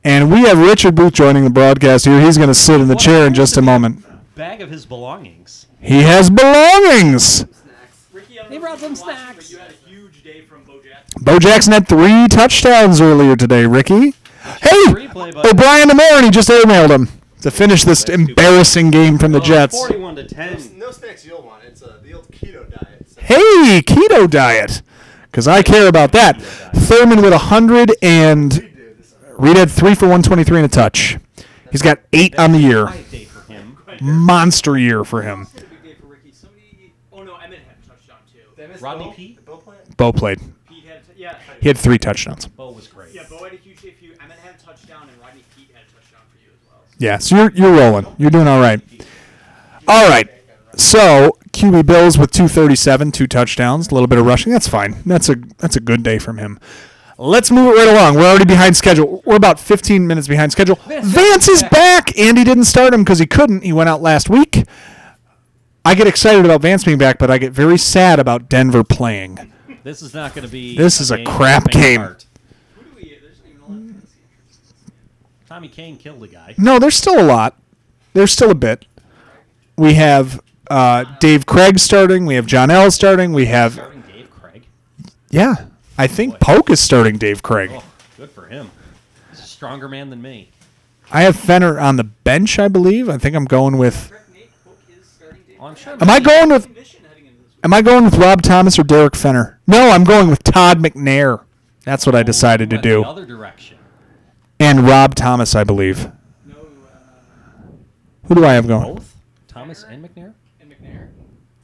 And we have Richard Booth joining the broadcast here. He's going to sit in the
What
chair in
happened
just
to
a
the
moment.
Bag of his belongings.
He has belongings.
Snacks. Ricky, I don't
He
know
brought
if you've
some
been watching,
snacks.
but you had a huge day from Bo Jackson.
Bo Jackson had 3 touchdowns earlier today, Ricky. Hey,
Replay, but
O'Brien to Moore, and he just airmailed him to finish this
That's too
embarrassing game from the Jets.
41-10.
No snacks you'll want. It's the old keto diet. So
Hey, keto diet, because I care about that. Thurman with 100 and Reed had 3 for 123 and a touch. He's got 8 on the year.
Quiet day for him.
Monster year for him.
It's a big day for Ricky. Somebody. Oh no, Emmett had a touchdown too.
Did I miss
Rodney
Bo?
P?
Did Bo play it?
Bo played.
Pete had. Yeah.
He had 3 touchdowns.
Bo was great.
Yeah, Bo had a huge day for you. Emmett had a touchdown, and Rodney Pete had a touchdown for you as well.
Yeah, so you're rolling. You're doing all right. All right. So QB Bills with 237, 2 touchdowns, a little bit of rushing. That's fine. That's a good day from him. Let's move it right along. We're already behind schedule. We're about 15 minutes behind schedule. Vance is back. Andy didn't start him because he couldn't. He went out last week. I get excited about Vance being back, but I get very sad about Denver playing.
This is not going to be.
This is a
game
crap
of faint
game.
heart.
Who do we? There's not even a lot of fantasy interest.
Tommy Kane killed a guy.
No, there's still a lot. There's still a bit. We have Dave Craig starting. We have John L. starting. We have,
Starting Dave Craig.
yeah, I think Polk is starting Dave Craig.
Oh, good for him. He's a stronger man than me.
I have Fenner on the bench, I believe. I think I'm going with.
Correct, Nate. Cook is starting Dave.
Oh, I'm sure.
Am I going with?
Mission heading into this week.
Am I going with Rob Thomas or Derek Fenner? No, I'm going with Todd McNair. That's what I decided to
Went
do.
The other direction.
And Rob Thomas, I believe.
No,
Who do I have going?
Both? Thomas and McNair?
and McNair.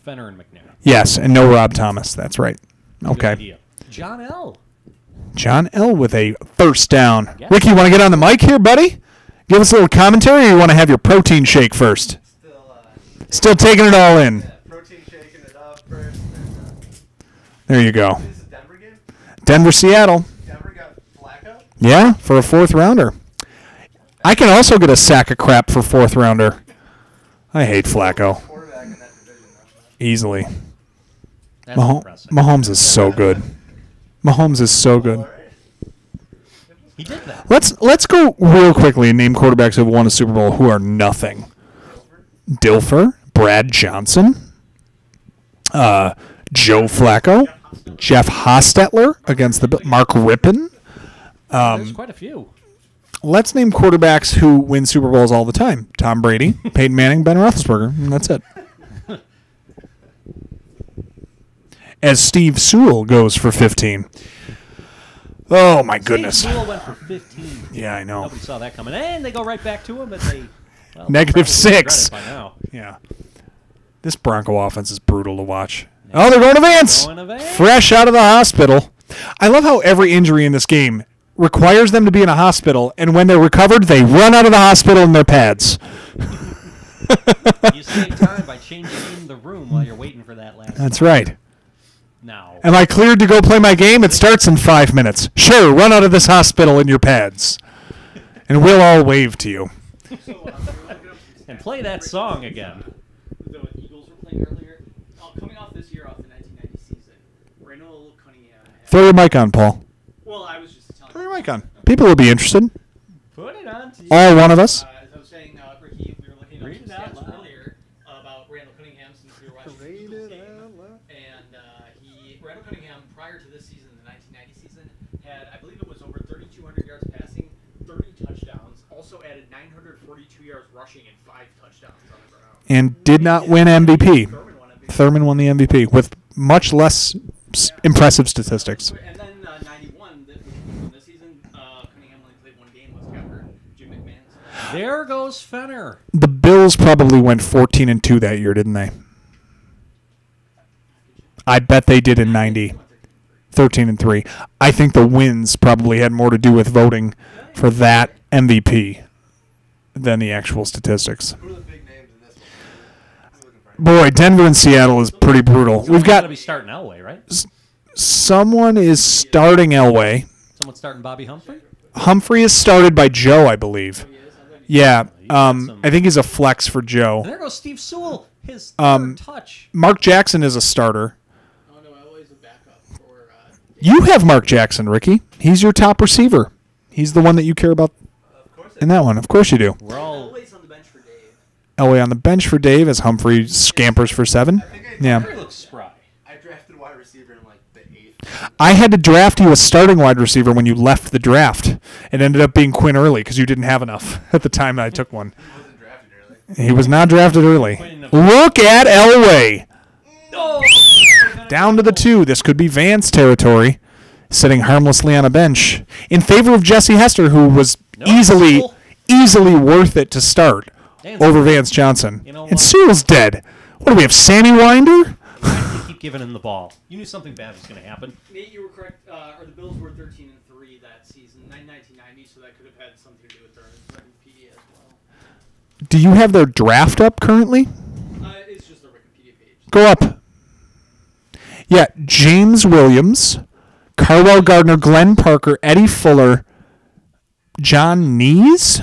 Fenner and McNair.
Yes, and no Rob Thomas. That's right.
Good
Okay.
idea. John L.
John L. with a first down.
Yeah.
Ricky, you want to get on the mic here, buddy? Give us a little commentary, or you want to have your protein shake first? Still taking it all in.
Protein shaking it up first.
There you go.
This is a Denver game.
Denver, Seattle.
Denver got Flacco.
Yeah, for a 4th rounder. I can also get a sack of crap for 4th rounder. I hate Flacco.
Quarterback in that division.
Easily.
That's impressive.
Mahomes is so good. Mahomes is so good.
All right.
He did that.
Let's go real quickly and name quarterbacks who have won a Super Bowl who are nothing. Dilfer, Brad Johnson, Joe Flacco, Jeff Hostetler against the Mark Rippon.
There's quite a few.
Let's name quarterbacks who win Super Bowls all the time. Tom Brady, Peyton Manning, Ben Roethlisberger, and that's it. As Steve Sewell goes for 15. Oh, my goodness.
Steve Sewell went for 15.
Yeah, I know.
Nobody saw that coming. And they go right back to him, but they... Well,
Negative
probably
6.
regret it by now.
Yeah. This Bronco offense is brutal to watch. Oh, they're going to Vance.
Going to Vance.
Fresh out of the hospital. I love how every injury in this game requires them to be in a hospital, and when they're recovered, they run out of the hospital in their pads.
You save time by changing the room while you're waiting for that last.
That's right.
Now,
Am I cleared to go play my game? It starts in 5 minutes. Sure, run out of this hospital in your pads. And we'll all wave to you.
and play that song again.
The Eagles were playing earlier. Coming off this year, off the 1990 season, Randall Cunningham.
Throw your mic on, Paul.
Well, I was just telling
Throw your mic on. People will be interested.
Put it on TV.
All one of us.
As I was saying, Ricky, we were looking
Read
at
it out
some stats
loud.
earlier about Randall Cunningham since we were watching the Eagles game. And Randall Cunningham, prior to this season, the 1990 season, had, I believe it was over 3,200 yards passing, 30 touchdowns, also added 942 yards rushing and 5 touchdowns on the ground.
And did not win MVP. Thurman won the MVP with much less impressive statistics.
And then 91, this season, Cunningham only played one game, was covered Jim McMahon's.
There goes Fenner.
The Bills probably went 14-2 that year, didn't they? I bet they did in 90. 13-3. I think the wins probably had more to do with voting for that MVP than the actual statistics.
Who are the big names in this one? Who's looking for
Boy, Denver and Seattle is pretty brutal. We've
Someone's
got
to be starting Elway, right?
someone is starting Elway.
Someone's starting Bobby Humphrey.
Humphrey is started by Joe, I believe. Yeah,
some-
I think he's a flex for Joe.
And there goes Steve Sewell. His third touch.
Mark Jackson is a starter.
Oh, no, always a backup for.
You have Mark Jackson, Ricky. He's your top receiver. He's the one that you care about in that one. Of course you do.
We're all
Always on the bench for Dave.
Elway on the bench for Dave as Humphrey scampers for 7. Yeah.
Humphrey looks spry.
I drafted wide receiver in like the 8th.
I had to draft you a starting wide receiver when you left the draft. It ended up being Quinn Early because you didn't have enough at the time that I took one.
He wasn't drafted early.
He was not drafted early. Look at Elway.
Oh!
Down to the 2. This could be Vance territory. Sitting harmlessly on a bench. In favor of Jesse Hester, who was easily worth it to start
And
over Vance Johnson.
You know
And
what?
Sewell's dead. What do we have, Sammy Winder?
You keep giving him the ball. You knew something bad was going to happen.
Nate, you were correct. Or the Bills were 13-3 that season, 1990, so that could have had something to do with their MVP as well.
Do you have their draft up currently?
It's just the Wikipedia page.
Go up. Yeah, James Williams, Carwell Gardner, Glenn Parker, Eddie Fuller, John Nees,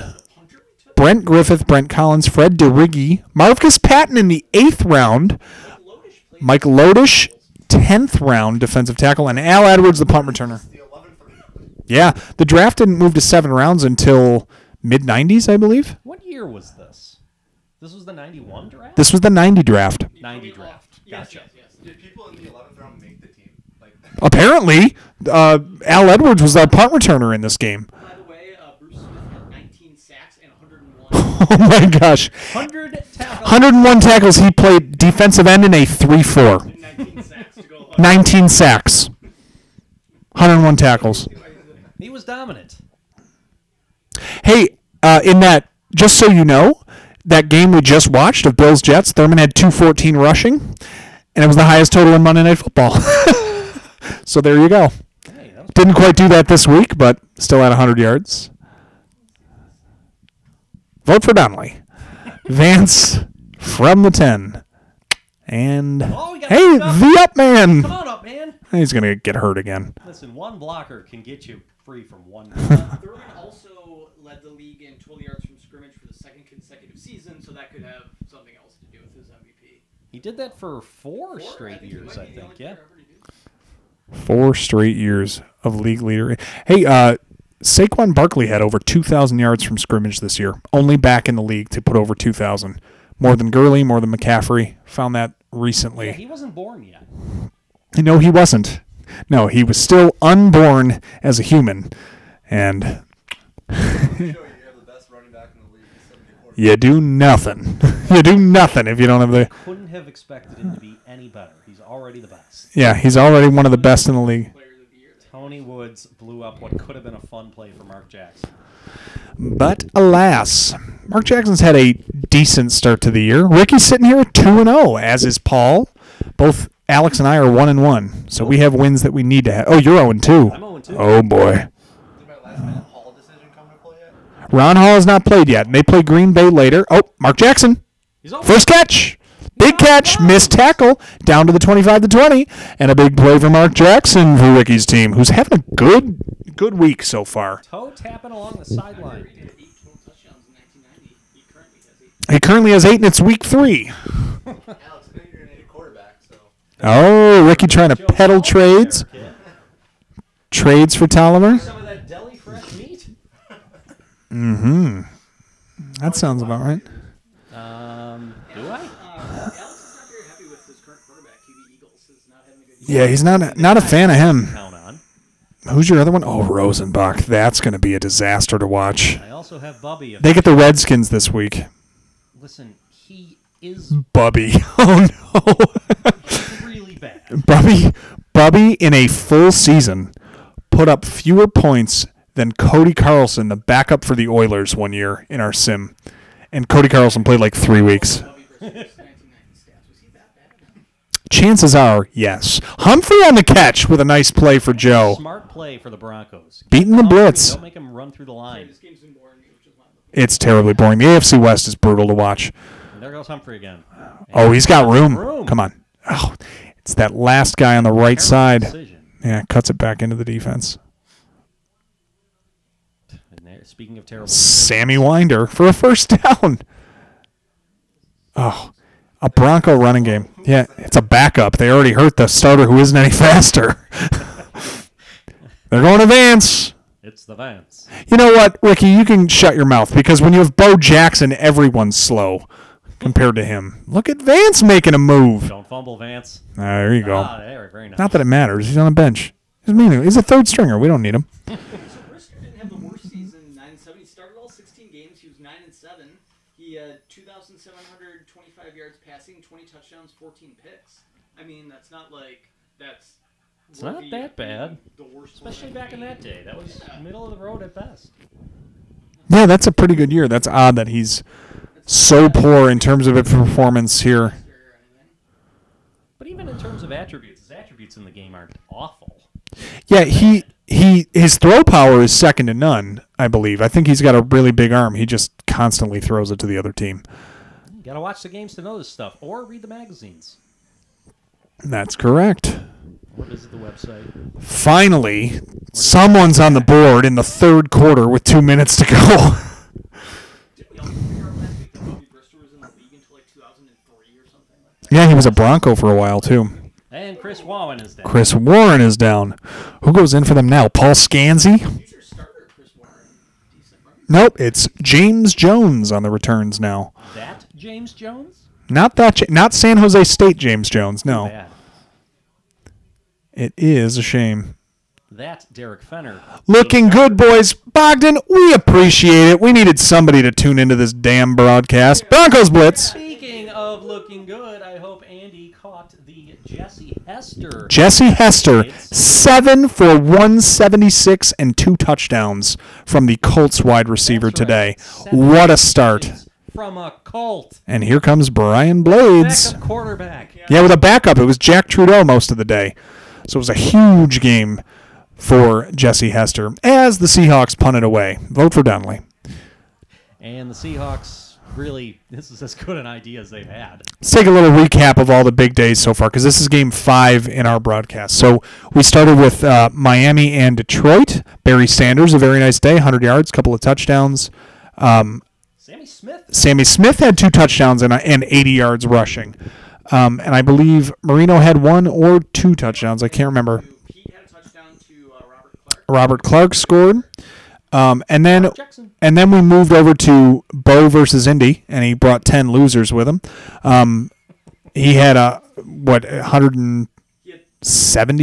Brent Griffith, Brent Collins, Fred DeRiggi, Marcus Patton in the 8th round, Mike Lodish, 10th round defensive tackle, and Al Edwards, the punt returner.
The 11th round.
Yeah, the draft didn't move to 7 rounds until mid-90s, I believe.
What year was this? This was the 91 draft?
This was the 90 draft.
90 draft.
Yes,
Gotcha.
yes.
Did people in the 11th round make the team? Like,
Apparently, Al Edwards was the punt returner in this game.
By the way, Bruce Smith had 19 sacks and 101.
Oh, my gosh.
100 tackles.
101 tackles. He played defensive end in a 3-4.
19 sacks to go.
19 sacks. 101 tackles.
He was dominant.
Hey, in that, just so you know, that game we just watched of Bills Jets, Thurman had 214 rushing, and it was the highest total in Monday Night Football. So there you go.
Hey, that was
Didn't quite do that this week, but still at 100 yards. Vote for Donnelly. Vance from the 10. And,
Oh, we got
hey,
the up.
the up man.
Come on up, man.
He's going to get hurt again.
Listen, one blocker can get you free from one.
Thurman also led the league in total yards from scrimmage for the second consecutive season, so that could have something else to do with his MVP.
He did that for four straight
he
years,
might
I
be the
think.
only
Yeah.
player ever to do that.
4 straight years of league leader. Hey, Saquon Barkley had over 2,000 yards from scrimmage this year. Only back in the league to put over 2,000. More than Gurley, more than McCaffrey. Found that recently.
Yeah, he wasn't born yet.
No, he wasn't. No, he was still unborn as a human. And
Show you have the best running back in the league.
you do nothing. You do nothing if you don't have the...
Couldn't have expected him to be any better. He's already the best.
Yeah, he's already one of the best in the league.
Tony Woods blew up what could have been a fun play for Mark Jackson.
But alas, Mark Jackson's had a decent start to the year. Ricky's sitting here at 2-0, as is Paul. Both Alex and I are 1-1, so we have wins that we need to have. Oh, you're 0-2.
I'm 0-2.
Oh boy.
Did my last minute Hall decision come to play yet?
Ron Hall has not played yet. They play Green Bay later. Oh, Mark Jackson.
He's over.
First catch. Big catch, missed tackle, down to the 25-20, and a big play for Mark Jackson for Ricky's team, who's having a good week so far.
Toe tapping along the sideline.
He had 8 total touchdowns in 1990. He currently has 8.
He currently has 8, and it's week 3.
Alex, I think you're going to need a quarterback, so.
Oh, Ricky trying to
Joe
peddle
Tolliver
trades.
there, kid.
Trades for Tolliver.
Some of that deli fresh meat.
Mm-hmm. That sounds about right.
Do I?
Alex is not very happy with his current quarterback, QB Eagles. Is not having a good
Yeah, he's not a fan of him.
Count on.
Who's your other one? Oh, Rosenbach. That's going to be a disaster to watch.
I also have Bubby.
They get the Redskins this week.
Listen, he is
Bubby. Oh, no.
really bad.
Bubby in a full season put up fewer points than Cody Carlson, the backup for the Oilers one year in our sim. And Cody Carlson played like 3 weeks.
Bobby versus 1990 stats. Was he that bad?
Chances are, yes. Humphrey on the catch with a nice play for Joe.
Smart play for the Broncos.
Beating the
Humphrey,
blitz.
Don't make him run through the line.
This game's been boring me, which is not the
It's terribly boring. The AFC West is brutal to watch.
And there goes Humphrey again.
Oh, he's got room. Come on. Oh, it's that last guy on the right
Terrible
side.
decision.
Yeah, cuts it back into the defense.
And there, speaking of terrible,
Sammy Winder for a first down. Oh, a Bronco running game. Yeah, it's a backup. They already hurt the starter who isn't any faster. They're going to Vance.
it's the Vance.
You know what, Ricky? You can shut your mouth because when you have Bo Jackson, everyone's slow compared to him. Look at Vance making a move.
Don't fumble, Vance.
There you go.
Ah, there, very nice.
Not that it matters. He's on the bench. He's a third stringer. We don't need him.
So Brisker didn't have the worst season in 9-7. He started all 16 games. He was 9-7. He had 2,725 yards passing, 20 touchdowns, 14 picks. I mean, that's not like that's.
It's not
worthy
that
of
bad.
being The worst,
Especially back in that day. That was middle of the road at best.
Yeah, that's a pretty good year. That's odd that he's so poor in terms of his performance here.
But even in terms of attributes, his attributes in the game aren't awful.
Yeah, his throw power is second to none, I believe. I think he's got a really big arm. He just constantly throws it to the other team.
You gotta watch the games to know this stuff, or read the magazines,
That's correct.
or visit the website.
Finally, someone's on the board in the third quarter with 2 minutes to go.
Did we also figure out last week that Bobby Brister was in the league until like 2003 or something like that?
Yeah, he was a Bronco for a while, too.
And Chris Warren is down.
Chris Warren is down. Who goes in for them now? Paul Scansey?
Who's your starter, Chris Warren? Decent, right?
Nope, it's James Jones on the returns now.
That James Jones?
Not San Jose State James Jones, no.
Bad.
It is a shame.
That Derek Fenner.
Looking good, boys. Bogdan, we appreciate it. We needed somebody to tune into this damn broadcast. Broncos Blitz.
Speaking of looking good, I hope Andy caught the Jesse Hester.
Jesse Hester, 7 for 176 and 2 touchdowns from the Colts wide receiver
That's right.
today.
7
What a start.
From a Colt.
And here comes Brian Blades.
Backup quarterback.
Yeah, with a backup. It was Jack Trudeau most of the day. So it was a huge game for Jesse Hester as the Seahawks punted away. Vote for Dunley.
And the Seahawks, really, this is as good an idea as they've had.
Let's take a little recap of all the big days so far because this is game 5 in our broadcast. So we started with Miami and Detroit. Barry Sanders, a very nice day, 100 yards, couple of touchdowns. Sammy Smith had 2 touchdowns and 80 yards rushing. And I believe Marino had 1 or 2 touchdowns. I can't remember.
Pete had a touchdown to Robert Clark.
Robert Clark scored.
Jackson.
And then we moved over to Bo versus Indy, and he brought 10 losers with him. He had 170.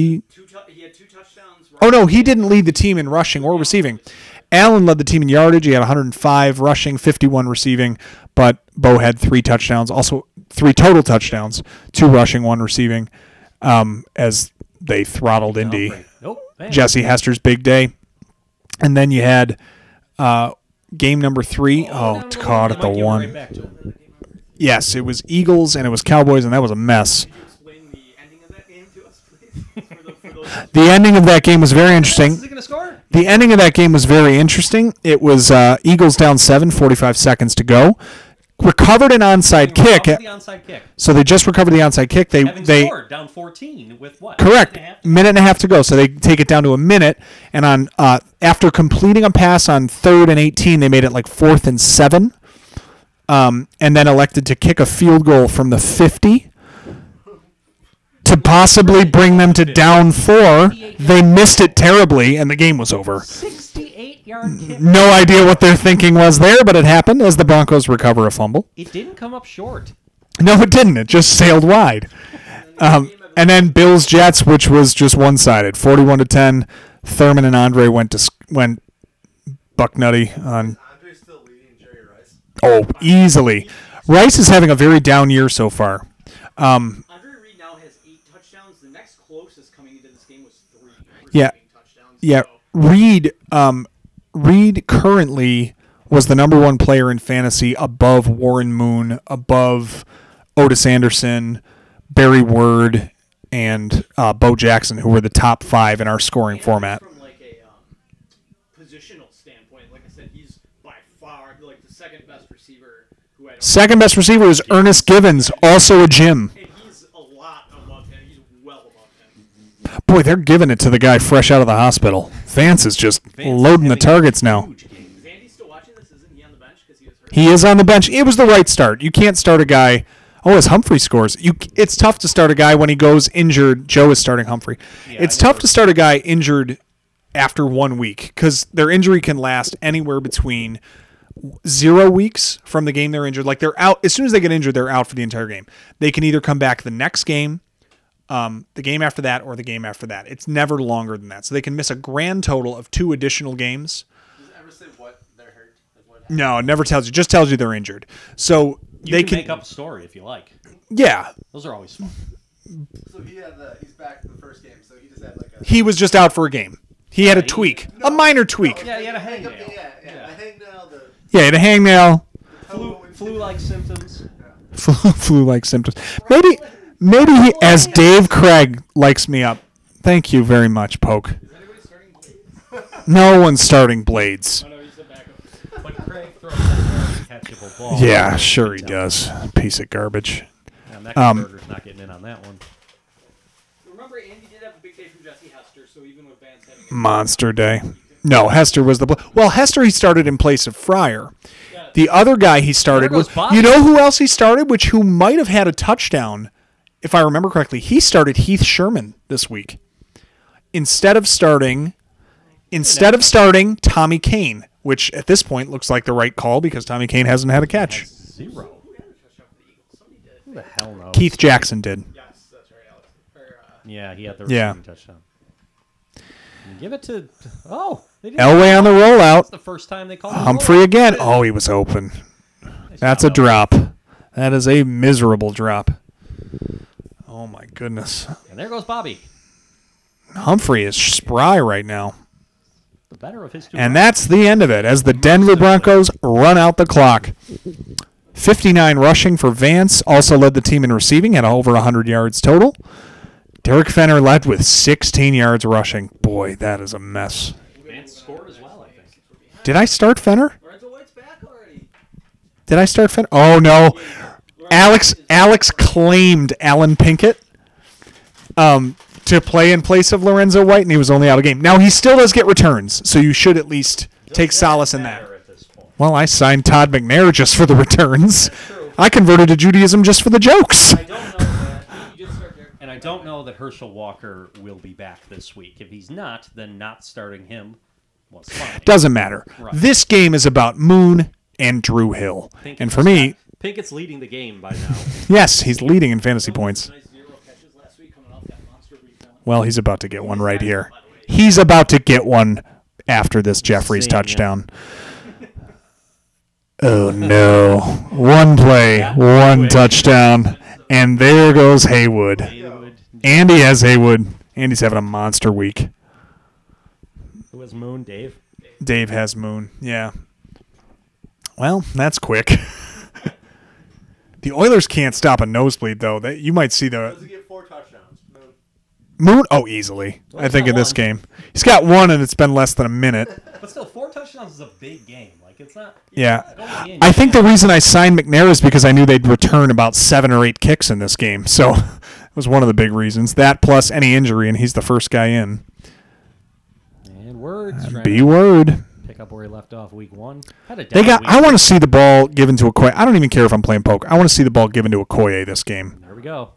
He had 2 touchdowns.
Oh no, he didn't lead the team in rushing or receiving. Allen led the team in yardage. He had 105 rushing, 51 receiving, but Bo had 3 touchdowns, also 3 total touchdowns, 2 rushing, 1 receiving, as they throttled Indy. Jesse Hester's big day. And then you had game number 3. Caught at the 1. Yes, it was Eagles and it was Cowboys, and that was a mess.
Can you explain the ending of that game to us, please?
The ending of that game was very interesting.
Is he going to score?
The ending of that game was very interesting. It was Eagles down 7, 45 seconds to go. Recovered an onside kick.
The onside kick.
So they just recovered the onside kick. They
scored down 14 with what?
Correct. Minute and a half to go. So they take it down to a minute. And on after completing a pass on 3rd and 18, they made it like 4th and 7. And then elected to kick a field goal from the 50 to possibly bring them to down 4. They missed it terribly, and the game was over.
68-yard kick.
No idea what their thinking was there, but it happened as the Broncos recover a fumble.
It didn't come up short.
No, it didn't. It just sailed wide. And then Bills Jets, which was just one-sided, 41-10. Thurman and Andre went buck nutty on.
Andre's still leading Jerry Rice.
Oh, easily. Rice is having a very down year so far.
Andre Reed now has 8 touchdowns. The next closest coming into this game was 3 touchdowns.
Yeah. Reed currently was the number 1 player in fantasy above Warren Moon, above Otis Anderson, Barry Word, and Bo Jackson, who were the top 5 in our scoring format.
From like a positional standpoint, like I said, he's by far like the second best receiver.
Second best receiver is Ernest Givens, also a Jim.
And he's a lot above him. He's well above him.
Boy, they're giving it to the guy fresh out of the hospital. Vance is just loading the targets now.
Is Andy still watching this? Isn't he on the bench because he was hurt?
He is on the bench. It was the right start. You can't start a guy. Oh, as Humphrey scores, it's tough to start a guy when he goes injured. Joe is starting Humphrey. It's tough to start a guy injured after 1 week because their injury can last anywhere between 0 weeks from the game they're injured. Like they're out as soon as they get injured, they're out for the entire game. They can either come back the next game, the game after that, or the game after that. It's never longer than that. So they can miss a grand total of 2 additional games.
Does it ever say what they're hurt? Like what
No, it never tells you. It just tells you they're injured. So
You can make up a story if you like.
Yeah.
Those are always fun.
So he's back the first game, so he just had like a...
He was just out for a game. He had a tweak. A minor tweak.
Yeah, he had a hangnail.
Yeah. The hangnail,
Yeah, he had a hangnail.
Flu-like symptoms.
Flu-like symptoms. Maybe he, as Dave Craig likes me up. Thank you very much, Poke.
Is anybody starting Blades?
No one's starting Blades.
Oh, no, he's the backup.
But Craig throws a catchable ball.
Yeah, sure he does. Piece of garbage.
And Mecklenburger's not getting in on that one.
Remember, Andy did have a big day from Jesse Hester, so even with Vance having
Monster day. No, Hester was well, Hester he started in place of Fryer. The other guy he started
There goes
was,
Bobby.
you know who else he started, who might have had a touchdown, if I remember correctly. He started Heath Sherman this week instead of starting Tommy Kane, which at this point looks like the right call because Tommy Kane hasn't had a catch.
0.
Who had a touchdown for the Eagles? Somebody did.
Who the hell knows?
Keith Jackson did.
Yes, that's right, Alex.
Yeah, he had the
Yeah.
receiving touchdown. And give it to... Oh! They did
Elway on the rollout.
That's the first time they called him
Humphrey again. Oh, he was open. That's a drop. That is a miserable drop. Oh, my goodness.
And there goes Bobby.
Humphrey is spry right now.
The better of his 2.
And that's the end of it as the Denver Broncos run out the clock. 59 rushing for Vance. Also led the team in receiving at over 100 yards total. Derek Fenner led with 16 yards rushing. Boy, that is a mess.
Vance scored as well, I think.
Did I start Fenner?
Lorenzo White's back already.
Did I start Fenner? Oh, no. Alex claimed Alan Pinkett to play in place of Lorenzo White, and he was only out of game. Now, he still does get returns, so you should at least take solace in that.
At this point.
Well, I signed Todd McNair just for the returns. I converted to Judaism just for the jokes.
I don't know that. You did start there.
And I don't know that Herschel Walker will be back this week. If he's not, then not starting him Well, it's fine.
Doesn't matter.
Right.
This game is about Moon and Drew Hill. And for me,
Pinkett's leading the game by now.
yes, he's leading in fantasy points.
Nice 0 catches last week coming off that monster rebound.
Well, he's about to get one right here. He's about to get one after this Jeffries
Same,
touchdown. Oh, no. One play, one touchdown. And there goes Haywood. Andy has Haywood. Andy's having a monster week.
Who has Moon? Dave?
Dave has Moon. Yeah. Well, that's quick. The Oilers can't stop a nosebleed, though. You might see the...
Does he get 4 touchdowns?
Moon? Oh, easily.
Well,
I think
he's
in
got
this
one.
game. He's got one, and it's been less than a minute.
But still, 4 touchdowns is a big game. Like, it's not...
Yeah. I think the reason I signed McNair is because I knew they'd return about 7 or 8 kicks in this game. So it was one of the big reasons. That plus any injury, and he's the first guy in.
And Words.
B word.
Pick up where he left off week 1. Had a
They
down
got.
week.
I want to see the ball given to Okoye. I don't even care if I'm playing poker. I want to see the ball given to Okoye this game,
There we go.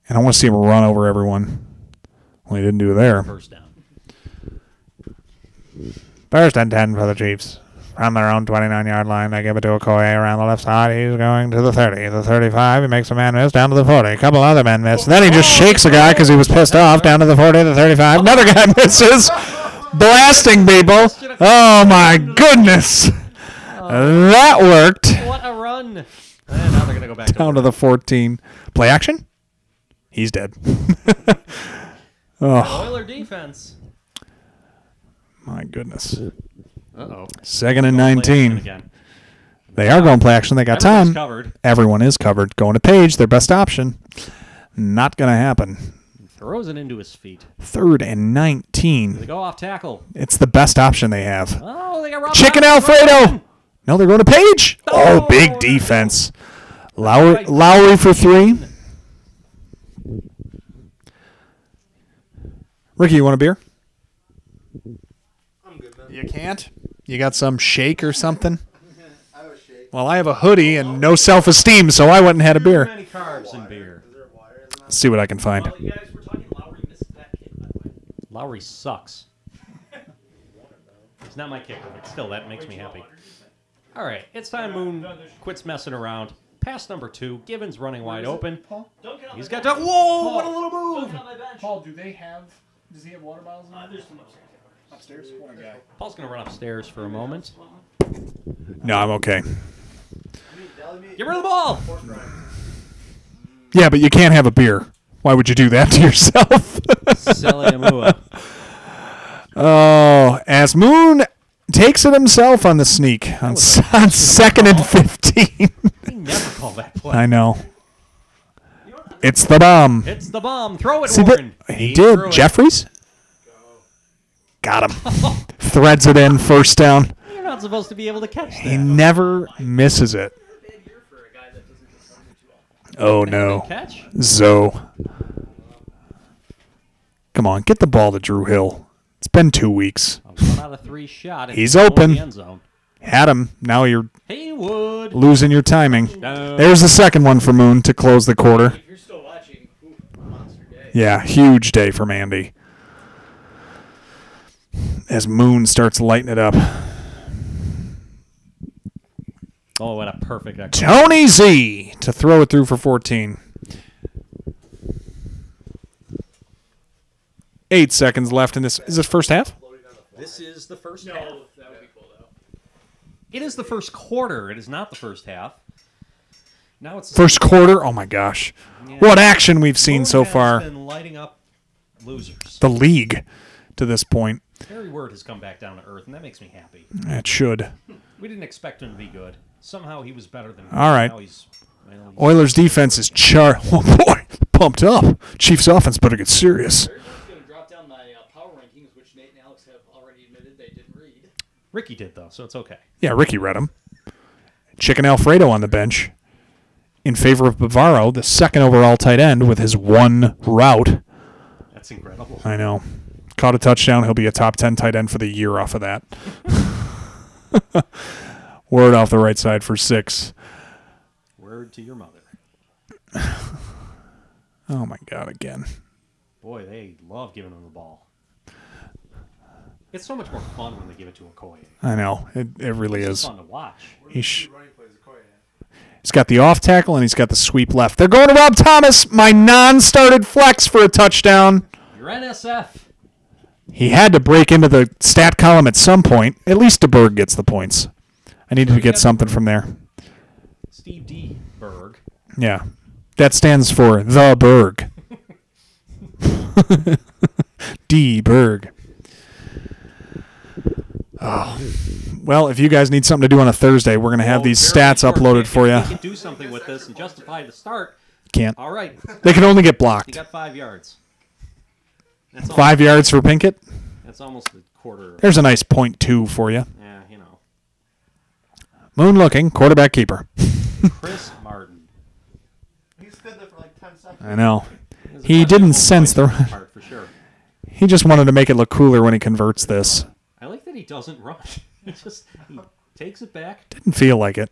and I want to see him run over everyone. Well, he didn't do it there.
First down.
First and 10 for the Chiefs. From their own 29-yard line, they give it to Okoye around the left side. He's going to the 30, the 35. He makes a man miss down to the 40. A couple other men miss. Then he just shakes a guy because he was pissed off down to the 40, the 35. Another guy misses. Blasting people. Oh, my goodness. That worked.
What a run. And now they're going to go back
Down to the 14. Play action? He's dead. Oh,
Oiler defense.
my goodness.
Uh-oh.
Second and
Play action
19.
again.
They are going play action. They got
Everyone's
time.
covered.
Everyone is covered. Going to Page, their best option. Not going to happen.
Throws it into his feet.
Third and
They
19.
go off tackle.
It's the best option they have.
Oh, they got Rob
Chicken
Johnson.
Alfredo. No, they're going to Page. Oh, big defense. Lowry for 3. Ricky, you want a beer?
I'm good, man.
You can't? You got some shake or something?
I have a shake.
Well, I have a hoodie and no self-esteem, so I went and had a
Too
beer.
many carbs in beer.
Is there a wire in that?
Let's see what I can find.
Well, you guys were talking Lowry missed that kick, by the way.
Lowry sucks. He's not my kicker, but still, that makes me happy. All right, it's time Moon quits messing around. Pass number 2. Gibbons running wide open.
Don't get on
He's
my
got
bench.
to... Whoa, what a little
Don't
move.
get on my bench.
Paul, does he have water bottles in
There's some upstairs.
upstairs? What a guy.
Paul's going to run upstairs for a moment.
No, I'm okay.
Get rid of the ball.
Yeah, but you can't have a beer. Why would you do that to yourself?
Silly Amua.
Oh, as Moon takes it himself on the sneak on second and 15.
He never called that play.
I know. It's the bomb.
It's the bomb. Throw it,
See,
Warren.
he
threw
did.
it.
Jeffries? Got him. Threads it in, first down.
You're not supposed to be able to catch
He
that.
never misses it.
Bad year for a guy that doesn't get run too often.
Oh, no.
Catch?
Zoe. Come on, get the ball to Drew Hill. It's been 2 weeks.
A 1 out of 3 shot.
He's
going
open.
in the end zone.
Had him. Now you're
Haywood.
losing your timing.
No.
There's the second one for Moon to close the quarter.
If you're still watching, monster day.
Yeah, huge day for Mandy. As Moon starts lighting it up.
Oh, what a perfect execution.
Tony Z to throw it through for 14. 8 seconds left in this. Is this first half?
This is the first half.
No, that would be cool though.
It is the first quarter. It is not the first half. Now it's the
First quarter? Oh my gosh. What action we've seen
Moon
so
has
far.
been lighting up losers.
The league to this point.
Harry Word has come back down to earth, and that makes me happy.
It should.
We didn't expect him to be good. Somehow he was better than.
All right.
Now he's
Oilers defense is oh boy, pumped up. Chiefs offense better get serious.
Very much going to drop down my power rankings, which Nate and Alex have already admitted they didn't read.
Ricky did though, so it's okay.
Yeah, Ricky read him. Chicken Alfredo on the bench in favor of Bavaro, the second overall tight end with his 1 route.
That's incredible.
I know. Caught a touchdown. He'll be a top 10 tight end for the year off of that. Word off the right side for 6.
Word to your mother.
Oh, my God, again.
Boy, they love giving him the ball. It's so much more fun when they give it to Okoye.
I know. It really
It's
is.
fun to watch.
He's got the off tackle and he's got the sweep left. They're going to Rob Thomas, my non-started flex for a touchdown.
Your NSF.
He had to break into the stat column at some point. At least DeBerg gets the points. I needed to get something from there.
Steve D. Berg.
Yeah. That stands for The Berg. D. Berg. Oh. Well, if you guys need something to do on a Thursday, we're going to have these stats uploaded for you.
We can do something with this and justify the start.
Can't.
All right.
They can only get
You
blocked.
got 5 yards. That's
5 yards for Pinkett.
That's almost a quarter.
There's a nice .2 for you.
Yeah, you know.
Moon looking, quarterback keeper.
Chris Martin.
He stood there for like 10 seconds.
I know.
There's a
He didn't
questionable
sense the.
play part for sure.
He just wanted to make it look cooler when he converts this.
I like that he doesn't run. He takes it back.
Didn't feel like it.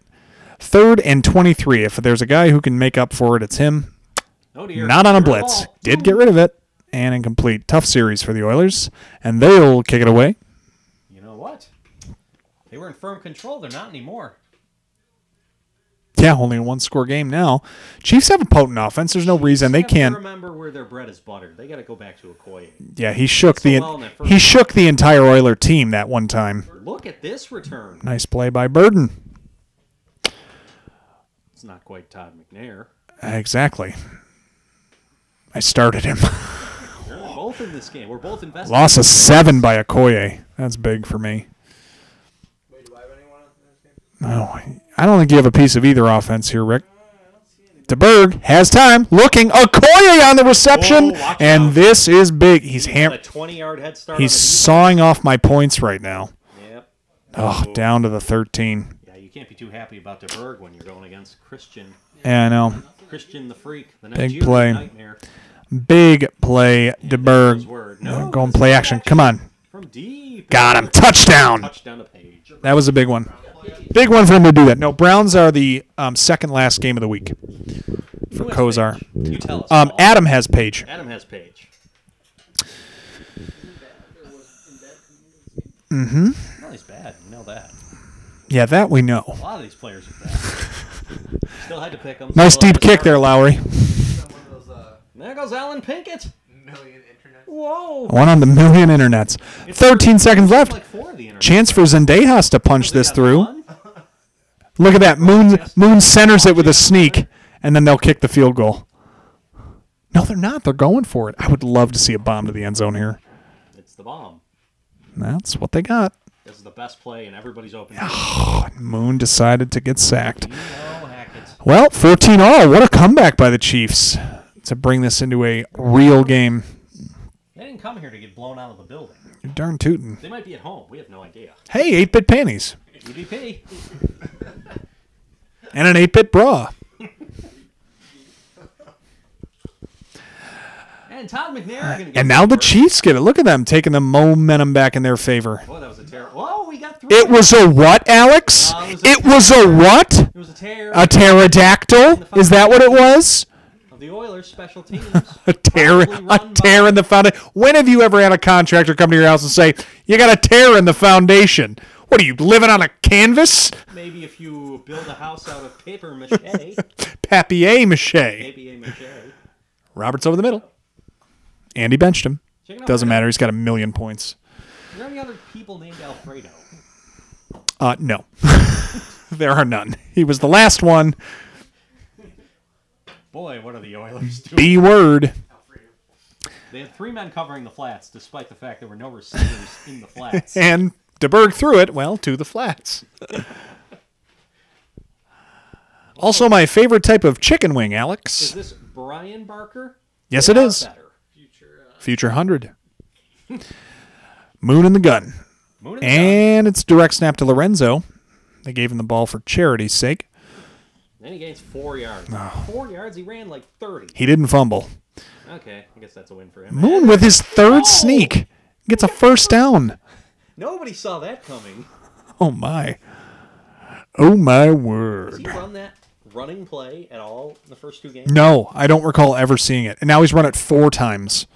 3rd and 23. If there's a guy who can make up for it, it's him.
Oh dear.
Not on a
Third
blitz.
ball.
Did get rid of it. And incomplete. Tough series for the Oilers. And they'll kick it away.
You know what? They were in firm control. They're not anymore.
Yeah, only a 1-score game now. Chiefs have a potent offense. There's no reason they
have to
can't.
remember where their bread is buttered. They got to go back to Okoye.
Yeah, he shook
So
the
well in that first
he shook the entire Oiler team that one time.
Look at this return.
Nice play by Burden.
It's not quite Todd McNair.
Exactly. I started him.
We're both in this game. We're both invested.
Loss of 7 by Okoye. That's big for me.
Wait, do I have anyone in this game?
No, I don't think you have a piece of either offense here, Rick. DeBerg has time. Looking. Okoye on the reception.
Whoa, watch
And
out.
this is big. He's
A
ham.
20-yard head start.
He's
on the
sawing off my points right now.
defense. Yep.
Oh, down to the 13.
Yeah, you can't be too happy about DeBerg when you're going against Christian.
Yeah, I know.
Christian the Freak. The
Big
Nigerian
play.
nightmare.
Big play,
His
DeBerg.
word.
Go and play action. Come on.
From deep.
Got him. Touchdown.
Touchdown to Page.
That was a big one. Big one for him to do that. No, Browns are the second last game of the week for
Who has
Kozar.
Page? You tell us. Paul.
Adam has Page.
Adam has Page.
Mm-hmm.
Well, he's bad. You know that.
Yeah, that we know.
A lot of these players are bad. Still had to pick them.
Nice deep kick there, Lowry.
One of those
There goes Alan Pinkett.
million internet.
Whoa.
One on the million internets. 13 seconds left.
Like 4 of the internet.
Chance for Zendejas to punch
They
this
got
through.
one.
Look at that. Moon centers it with a sneak, and then they'll kick the field goal. No, they're not. They're going for it. I would love to see a bomb to the end zone here.
It's the bomb.
That's what they got.
This is the best play, and everybody's open.
Moon decided to get sacked.
You know, Hackett.
Well, 14-all. What a comeback by the Chiefs to bring this into a real game.
They didn't come here to get blown out of the building.
You're darn tootin'.
They might be at home. We have no idea.
Hey, 8-bit panties.
EDP.
And an 8-bit bra.
And Todd McNair are going to get
And now the
over.
Chiefs get it. Look at them taking the momentum back in their favor.
Boy, that was a terrible. Whoa, we got 3.
It was a what, Alex?
It
It was
was a
a what?
It was a tear.
A pterodactyl? Is that what it was?
Of the Oilers special teams.
A tear,
Probably
a
run
tear
by-
in the foundation. When have you ever had a contractor come to your house and say, you got a tear in the foundation? What are you, living on a canvas?
Maybe if you build a house out of paper mache.
Papier-mâché.
Papier mache.
Roberts over the middle. Andy benched him.
Check it out.
Doesn't matter. He's got 1,000,000 points.
Are there any other people named Alfredo?
No. There are none. He was the last one.
Boy, what are the Oilers doing?
B word.
They had 3 men covering the flats, despite the fact there were no receivers in the flats.
And DeBerg threw it, well, to the flats. Also, my favorite type of chicken wing,
Is
Alex.
this Brian Barker?
Yes, it
Or
is.
better?
Future 100. Moon in the gun.
Moon in the
And it's direct snap to Lorenzo. They gave him the ball for charity's sake.
Then he gains 4 yards. 4 yards? He ran like 30.
He didn't fumble.
Okay, I guess that's a win for him.
Moon with his third sneak gets a first down.
Nobody saw that coming.
Oh, my. Oh, my
Does
word.
he run that running play at all in the first 2 games?
No, I don't recall ever seeing it. And now he's run it 4 times.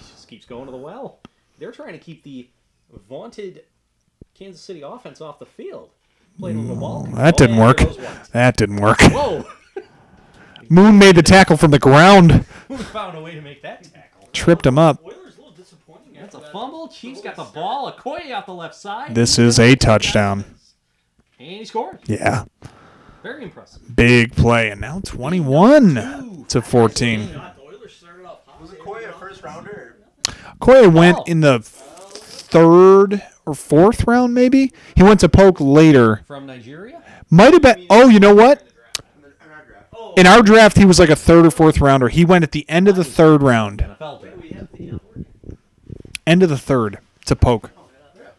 He just keeps going to the well. They're trying to keep the vaunted Kansas City offense off the field. Played a little ball.
That didn't
yeah,
work.
there goes one.
That didn't work.
Whoa!
Moon made the tackle from the ground.
Who found a way to make that tackle?
Tripped him up.
Oilers a little disappointing.
That's a fumble. Chiefs got the ball. Okoye out the left side.
This is a touchdown.
And he scored.
Yeah.
Very impressive.
Big play. And now 21 to 14.
The Oilers started off hot.
Was it Koye a first rounder?
Koye went in the third or fourth round, maybe. He went to Polk later.
From Nigeria?
Might have been. Oh, you know what?
In our draft.
Oh,
In our draft, he was like a third or fourth rounder. He went at the end of the third round.
NFL draft.
we have the
End of the third to Polk.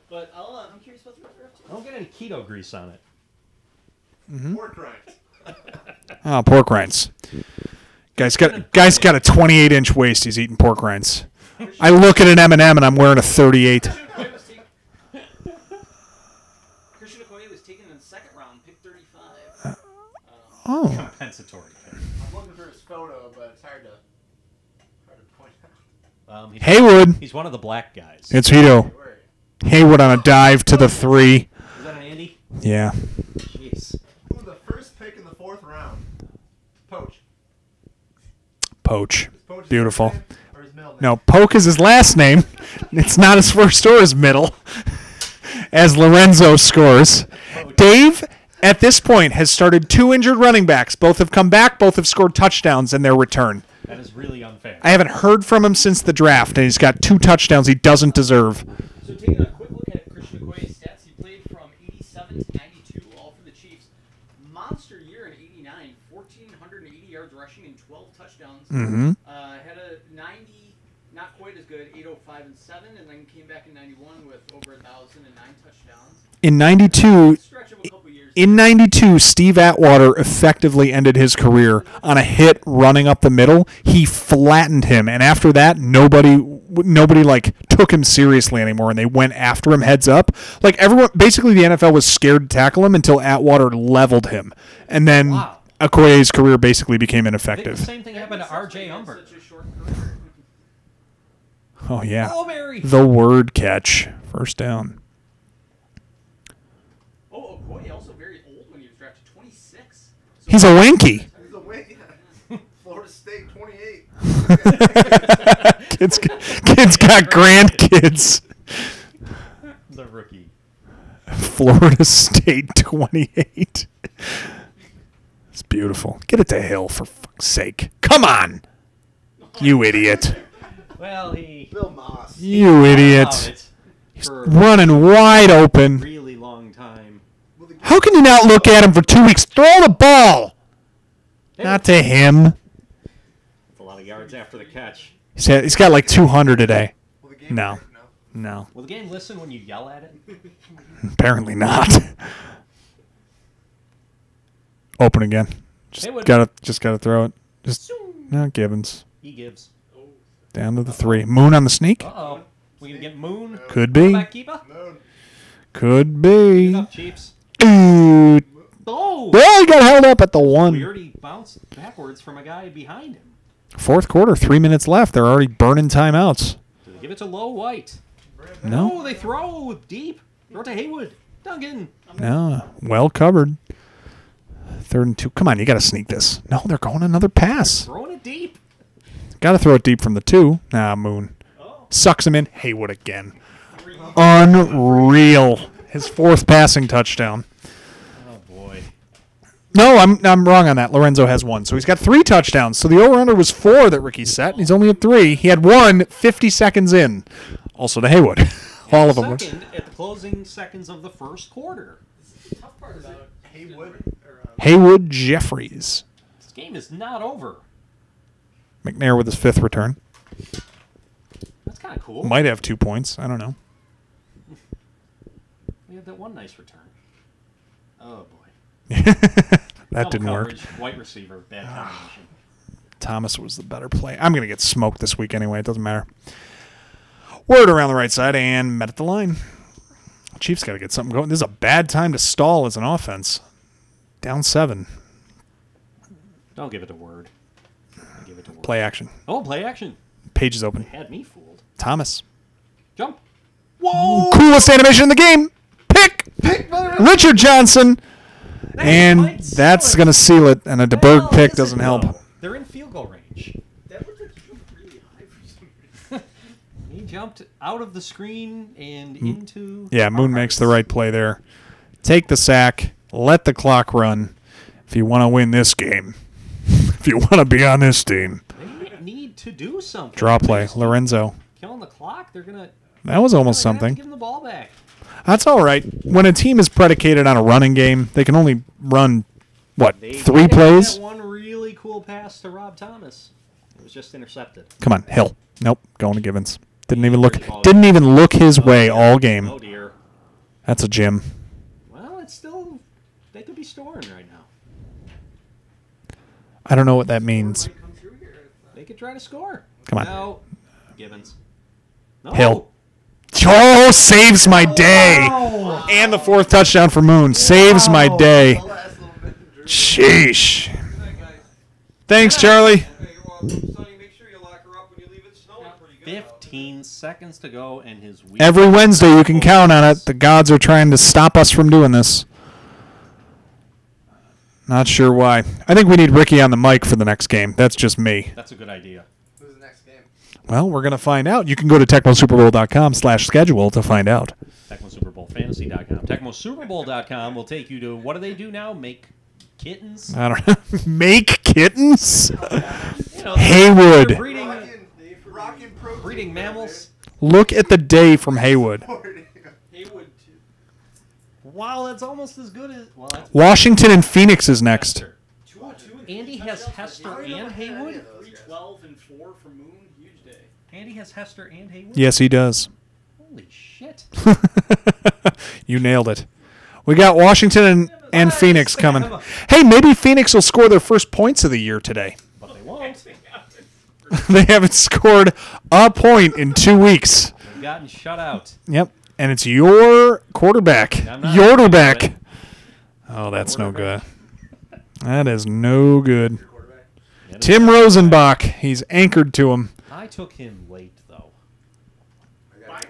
But I'm curious about the draft.
I don't get any keto grease on it.
Pork rinds.
Oh, pork rinds. Guy's got a 28-inch waist. He's eating pork rinds. I look at an M&M and I'm wearing a 38.
Christian Okoye was taken in the second round, pick 35.
Oh,
Compensatory.
I'm looking for his photo, but it's hard to point out.
Haywood.
He's one of the black guys.
It's Hito.
Where?
Haywood on a dive to the 3.
Is that an Andy?
Yeah.
Jeez.
Who was the first pick in the 4th round? Poach.
Poach.
Is Poach his
Beautiful.
first name or his middle name?
No, Polk is his last name. It's not his first or his middle. As Lorenzo scores. Dave, at this point, has started 2 injured running backs. Both have come back. Both have scored touchdowns in their return.
That is really unfair.
I haven't heard from him since the draft, and he's got 2 touchdowns he doesn't deserve.
So taking a quick look at Christian Okoye's stats, he played from 87 to 92, all for the Chiefs. Monster year in 89, 1,480 yards rushing and 12 touchdowns.
Mm-hmm.
Had a 90, not quite as good, 805 and 7, and then came back in 91 with over 1,000 and 9 touchdowns.
In 92,
Stretch of a couple years.
in 92, Steve Atwater effectively ended his career on a hit running up the middle. He flattened him, and after that, nobody like took him seriously anymore, and they went after him heads up. Like everyone, basically, the NFL was scared to tackle him until Atwater leveled him, and then
Wow.
Okoye's career basically became
I think the
ineffective.
same thing happened to R.J. Umber.
Such a short career.
Oh yeah,
Oh, Mary.
the word catch, first down.
Oh, Okoye also very old when he was drafted, 26. So
He's a winky.
He's a wing. Florida State 28.
Kids got grandkids.
The rookie.
Florida State 28. It's beautiful. Get it to Hill, for fuck's sake. Come on. You idiot.
Well, he
Bill Moss.
You idiot.
allowed it for a
Running wide open.
really long time.
How can you not look at him for 2 weeks? Throw the ball. Not to him.
That's a lot of yards after the catch.
He's got like 200 today.
Will the game
No.
break? No.
No,
Will the game listen when you yell at it?
apparently not. Open again.
Haywood.
Just gotta throw it. Just no Gibbons.
He gives.
Down to the 3. Moon on the sneak?
Uh-oh. We can get Moon.
Could be.
Back keeper.
Moon.
Could
Good
be.
up, Chiefs.
Ooh.
Oh!
Well, he got held up at the 1.
We already bounced backwards from a guy behind him.
Fourth quarter, 3 minutes left. They're already burning timeouts.
Do they give it to Low White?
No.
Oh, they throw deep. Throw it to Haywood. Duncan.
No. Well covered. 3rd and 2. Come on, you got to sneak this. No, they're going another pass.
Throwing it deep.
Got to throw it deep from the 2. Nah, Moon.
Oh.
Sucks him in. Haywood again. Unreal. His 4th passing touchdown.
Oh, boy.
No, I'm wrong on that. Lorenzo has 1. So he's got 3 touchdowns. So the over-under was 4 that Ricky set. And he's only at 3. He had 1 50 seconds in. Also to Haywood. All of them were.
Second at the closing seconds of the first quarter.
the tough part about
Haywood.
Haywood Jeffries.
This game is not over.
McNair with his 5th return.
That's kind of cool.
Might have 2 points. I don't know.
We had that one nice return. Oh, boy.
That
Double
didn't work.
coverage, White receiver. Bad combination.
Thomas was the better play. I'm going to get smoked this week anyway. It doesn't matter. Word around the right side and met at the line. Chiefs got to get something going. This is a bad time to stall as an offense. Down 7.
Don't give it a word. Give it a word.
Play action.
Oh, play action.
Page is open.
Had me fooled.
Thomas.
Jump.
Whoa! Coolest animation in the game. Pick Richard Johnson. And that's going to seal it. And a DeBerg pick doesn't help.
They're in field goal range.
That looked like he jumped really high for some reason.
He jumped out of the screen and into...
Yeah, Moon makes the right play there. Take the sack. Let the clock run. If you want to win this game. If you want to be on this team.
They need to do something.
Draw play. Lorenzo.
Killing the clock. They're going to...
That was almost something.
Give them the ball back.
That's all right. When a team is predicated on a running game, they can only run, what,
They
3
had
plays?
That one really cool pass to Rob Thomas. It was just intercepted.
Come on, Hill. Nope, going to Givens. Didn't even look his way all game.
Oh dear.
That's a Jim.
Well, it's still... They could be scoring right now.
I don't know what that means.
They could try to score.
Come on.
No. Givens. No.
Hill. Oh, saves my day. And the 4th touchdown for Moon. Saves my day. Sheesh. Thanks, Charlie.
15 seconds to go and his week.
Every Wednesday you can count on it. The gods are trying to stop us from doing this. Not sure why. I think we need Ricky on the mic for the next game. That's just me.
That's a good idea.
Who's the next game?
Well, we're going to find out. You can go to TecmoSuperBowl.com/schedule to find out.
TecmoSuperBowlFantasy.com. TecmoSuperBowl.com will take you to, what do they do now? Make kittens?
I don't know. Make kittens?
You know,
Haywood.
they're breeding mammals.
Look at the day from Haywood.
Haywood too.
Wow, that's almost as good as... Well, that's
Washington and Phoenix is next.
Hester.
202.
Andy has Hester and Haywood?
312 and 4 for Moon. Huge day.
Andy has Hester and Haywood?
Yes, he does.
Holy shit.
You nailed it. We got Washington and Phoenix coming. Hey, maybe Phoenix will score their first points of the year today.
But they won't.
They haven't scored a point in 2 weeks.
They've gotten shut out.
Yep. And it's your quarterback.
I'm not
Yorderback. Oh, that's no good. That is no good. Tim Rosenbach. He's anchored to him.
I took him late, though.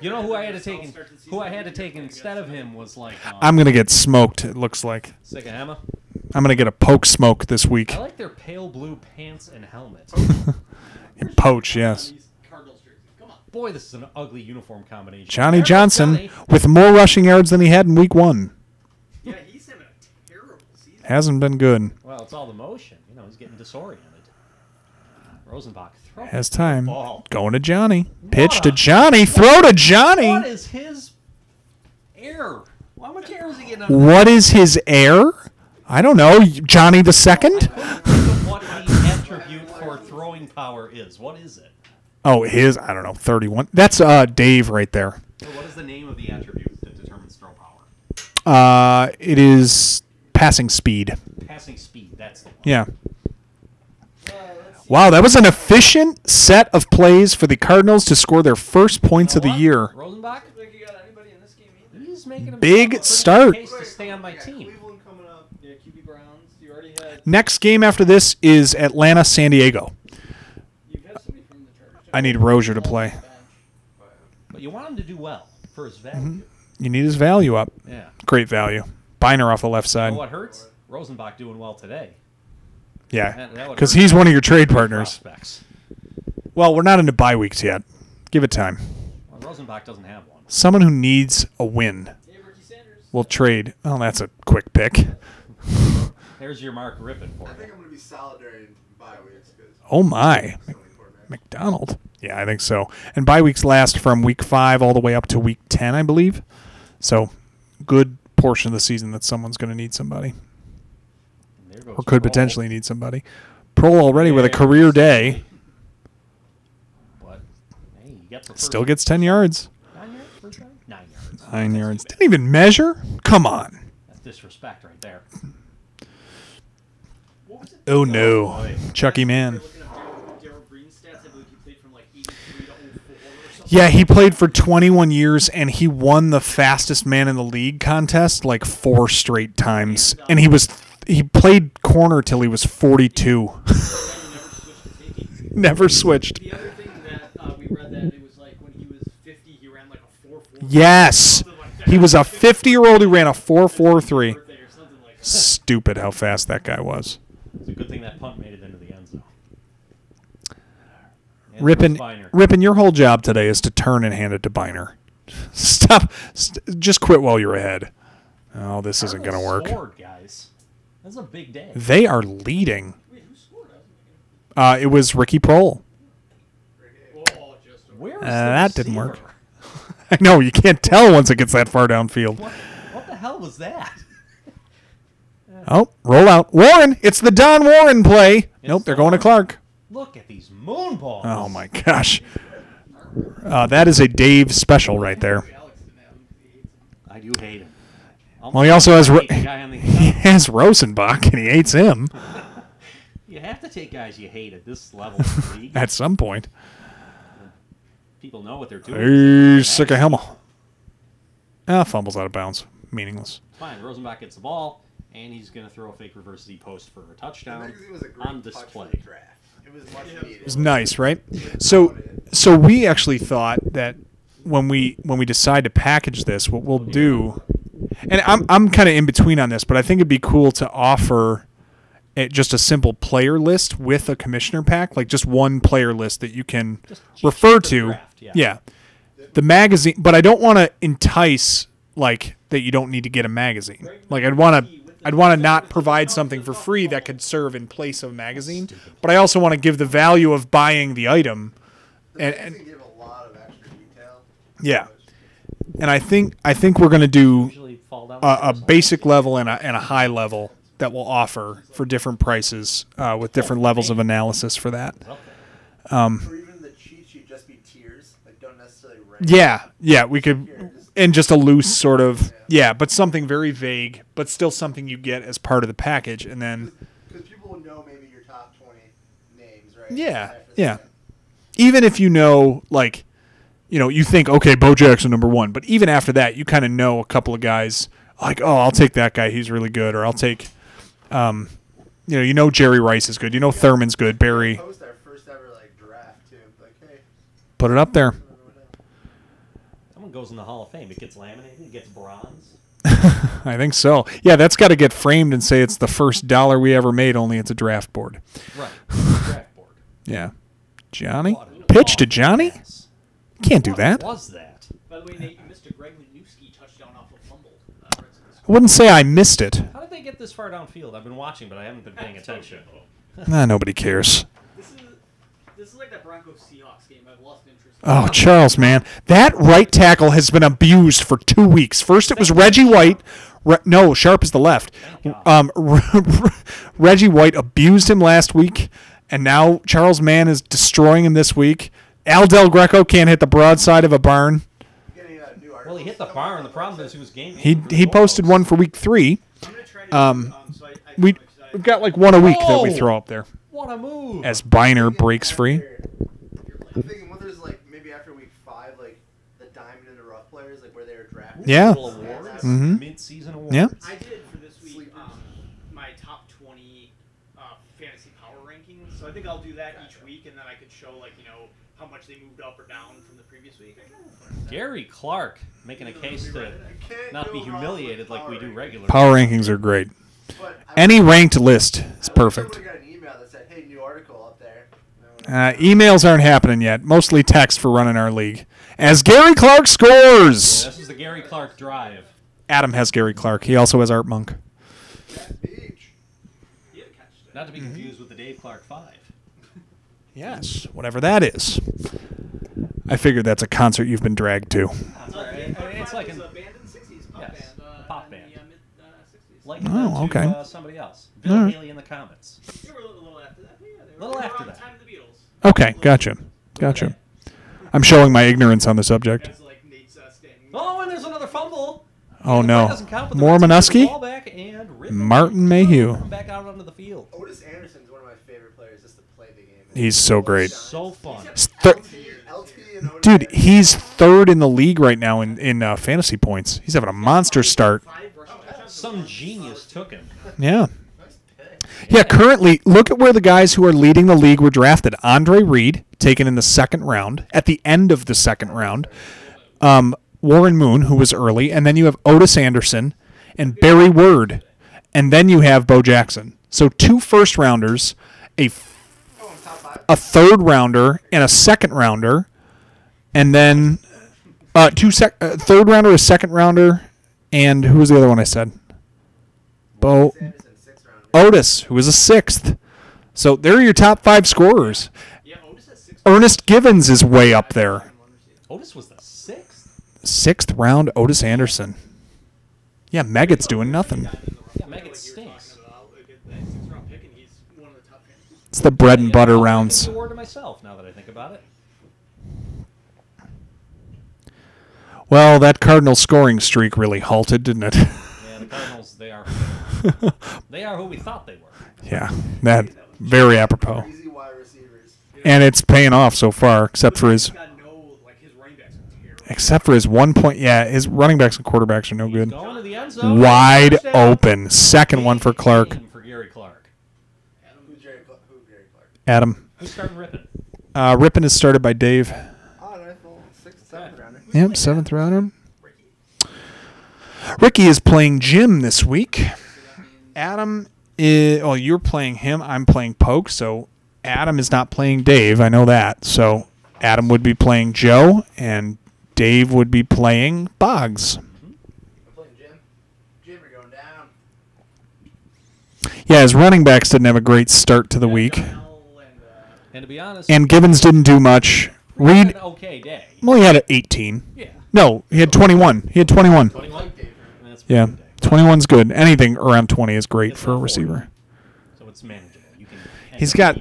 You know who I had to take? Who I had to take instead of him was like.
I'm going to get smoked, it looks like.
Sikahema.
I'm going to get a poke smoke this week.
I like their pale blue pants and helmet.
Poach, yes.
Cardinals jersey. Come on.
Boy, this is an ugly uniform combination.
Johnny
There goes
Johnson
Johnny.
with more rushing yards than he had in week 1.
Yeah, he's having a terrible season.
Hasn't been good.
Well, it's all the motion. You know, he's getting disoriented. Rosenbach throw.
Has time.
Ball.
Going to Johnny. Pitch to Johnny. Throw to Johnny.
What is his error? How much error is he getting on?
What is his heir? I don't know. Johnny the second?
What the attribute for throwing power is? What is it?
Oh, his, I don't know, 31. That's Dave right there.
So what is the name of the attribute that determines throw power?
It is passing speed.
Passing speed. That's the one.
Yeah. Wow, that was an efficient set of plays for the Cardinals to score their first points of the year.
Rosenbach?
Think you got anybody in this game either?
He's making a
Big
pretty
start.
Case to stay on my team.
Cleveland coming up.
Yeah, QB Browns. You already had.
Next game after this is Atlanta, San Diego.
You've had somebody from the Chargers.
I need Rozier to play.
But you want him to do well for his value.
You need his value up.
Yeah.
Great value. Biner off the left
You
side.
know what hurts? Rosenbach doing well today.
Yeah,
That would
because
hurt
he's one of your trade partners.
prospects.
Well, we're not into bye weeks yet. Give it time.
Well, Rosenbach doesn't have one.
Someone who needs a win
Hey, Ricky Sanders.
will trade. Oh, that's a quick pick.
There's your Mark Rippon for
I
you.
think I'm going to be solid during bye weeks because
Oh, my. McDonald. Yeah, I think so. And bye weeks last from week 5 all the way up to week 10, I believe. So, good portion of the season that someone's going to need somebody.
There goes
Or could
Kroll.
potentially need somebody. Pearl already with a career day.
But, hey, he gets the
Still gets 10 yards.
9 yards first time? 9 yards.
9 yards. Didn't even measure? Come on.
That's disrespect right there.
What was it?
Oh, no.
boy.
Chucky Man.
Looking at Darryl Green's stats. I believe he played from like 83 to 04 or something.
Yeah, he played for 21 years, and he won the fastest man in the league contest like 4 straight times. And he played corner till he was 42. Never switched.
The other thing that we read that it was like when he was 50, he ran like a 4.40.
Yes. He was a 50-year-old who ran a 4.43. Stupid how fast that guy was.
It's a good thing that punt made it into the end zone. And
Rippin, your whole job today is to turn and hand it to Biner. Stop. Just quit while you're ahead. Oh, this isn't going to work.
Scored, guys. That's a big day.
They are leading. It was Ricky Prohl.
Where is the
That didn't
receiver?
work. I know, you can't tell once it gets that far downfield.
What the hell was that?
Oh, roll out. Warren! It's the Don Warren play. Nope, they're going to Clark.
Look at these moon balls.
Oh, my gosh. That is a Dave special right there.
I do hate him.
Well, he also has
Hate the guy on the
he has Rosenbach, and he hates him
You have to take guys you hate at this level of the league.
at some point.
People know what they're doing.
Hey, sick of Hemmel. Fumbles out of bounds. Meaningless.
Fine. Rosenbach gets the ball, and he's going to throw a fake reverse Z post for a
The
touchdown
magazine was a great
on
touch for
display.
the draft. It was much needed.
It was nice, right? So we actually thought that when we decide to package this, what we'll do, and I'm kind of in between on this, but I think it'd be cool to offer just a simple player list with a commissioner pack, like just one player list that you can
Just cheat
refer
sheet for the
to.
draft, yeah.
Yeah. The magazine, but I don't want to entice like that you don't need to get a magazine. Like I'd want to not provide something for free that could serve in place of a magazine, but I also want to give the value of buying the item.
The
And
magazine gave a lot of extra detail.
yeah. And I think we're going to do
Usually fall down.
a basic level and a high level that we'll offer for different prices with different levels of analysis for that.
Or even the cheat sheet just be tiers, like don't necessarily rank.
Yeah, we could, and just a loose sort of, but something very vague, but still something you get as part of the package, and then,
Because people will know maybe your top 20 names, right?
yeah,
After the
yeah.
second.
Even if you know, like, you think, okay, Bo Jackson #1, but even after that, you kind of know a couple of guys, like, oh, I'll take that guy, he's really good, or I'll take, Jerry Rice is good, Thurman's good, Barry,
Post our first ever draft too. Like, hey,
put it up there.
Someone goes in the Hall of Fame. It gets laminated. It gets bronze.
I think so. Yeah, that's got to get framed and say it's the first dollar we ever made, only it's a draft board.
Right. Draft board.
Yeah. Johnny?
What a
Pitch to Johnny?
pass.
Can't do
What
that.
was that?
By the way, Nate, you missed a Greg Winewski touchdown off a fumble.
I wouldn't say I missed it.
How did they get this far downfield? I've been watching, but I haven't been paying attention.
Nobody cares.
This is like that Broncos Seahawks game. I've lost interest.
Oh, Charles, man. That right tackle has been abused for 2 weeks. First it was Reggie White. No, Sharp is the left. Reggie White abused him last week, and now Charles Mann is destroying him this week. Al Del Greco can't hit the broadside of a barn.
getting new
Well,
articles.
he hit the barn. The problem is he was game.
He posted one for week 3.
I'm gonna try to.
We've got like one a week that we
Oh!
throw up there
What a move!
as Biner breaks free.
I'm thinking what there's maybe after week 5, the diamond in the rough players, where they were drafted.
Yeah.
Little awards,
Mhm.
mid-season awards.
Yeah.
I did for this week my top 20 fantasy power rankings. So I think I'll do that each week, and then I could show how much they moved up or down from the previous week.
Gary Clark making a case to not be humiliated like we do regularly.
Power rankings are great.
But
Any ranked list is perfect.
I got an email that said, "Hey, new article up there."
Emails aren't happening yet. Mostly text for running our league. As Gary Clark scores!
This is the Gary Clark drive.
Adam has Gary Clark. He also has Art Monk.
Beach.
Not to be confused with the Dave Clark 5.
Yes, whatever that is. I figured that's a concert you've been dragged to.
It's like
a
an
band in the 60s, pop
Yes,
band.
a pop
in
band.
the mid-60s.
like
Oh,
to
okay.
somebody else. Bill
All right.
Haley in the comments.
They were a little after that, but yeah, they
Little
were
after
around
that.
the time of the Beatles.
Okay, gotcha. I'm showing my ignorance on the subject.
As Nate's standing.
Oh, and there's another fumble.
Oh,
The play
no.
doesn't count, but the
More
Reds get the
Minuski?
ball back and rip it.
Martin Mayhew.
Come back out onto the field.
Otis Anderson's one of my favorite players just to play the game.
He's so great.
So fun.
LT and Otis
Dude,
Anderson.
he's third in the league right now in fantasy points. He's having a monster start.
5 rushing touchdowns.
Some genius took him.
Yeah. Yeah, currently, look at where the guys who are leading the league were drafted. Andre Reed, taken in the second round, at the end of the second round. Warren Moon, who was early, and then you have Otis Anderson and Barry Word, and then you have Bo Jackson. So 2 first-rounders, a third-rounder, and a second-rounder, and then third-rounder, a second-rounder, and who was the other one I said? Otis, who was a 6th. So there are your top 5 scorers.
Yeah, Otis at 6.
Ernest Givens is way up there.
Otis was the 6th?
6th round, Otis Anderson. Yeah, Meggett's doing nothing.
Yeah, Megan stinks.
It's the bread and butter rounds.
I'll give the award to myself now that I think about it.
Well, that Cardinal scoring streak really halted, didn't it?
Yeah, the Cardinals, they are who we thought they were.
Yeah, that very apropos.
Easy wide receivers.
And it's paying off so far, except for his 1 point. Yeah, his running backs and quarterbacks are no good.
Going to the end zone.
Wide
Touchdown.
open. Second one for Clark.
Game for Gary Clark.
Who's Gary Clark?
Adam.
Who's starting Rippon?
Rippon is started by Dave.
Oh, nice little 6th, 7th rounder.
Yep, 7th rounder. Ricky is playing Jim this week. Adam is, you're playing him. I'm playing Poke, so Adam is not playing Dave. I know that. So Adam would be playing Joe, and Dave would be playing Boggs.
I'm playing Jim. Jim, you're going down.
Yeah, his running backs didn't have a great start to the week.
And to be honest,
And Givens didn't do much.
Reed had
Reed,
an okay day.
well, he had an 18.
Yeah.
No, he had 21. He had 21.
21? That's
Yeah,
pretty good day.
21's good. Anything around 20 is great
It's
for a
not 40.
receiver.
So it's manageable. You can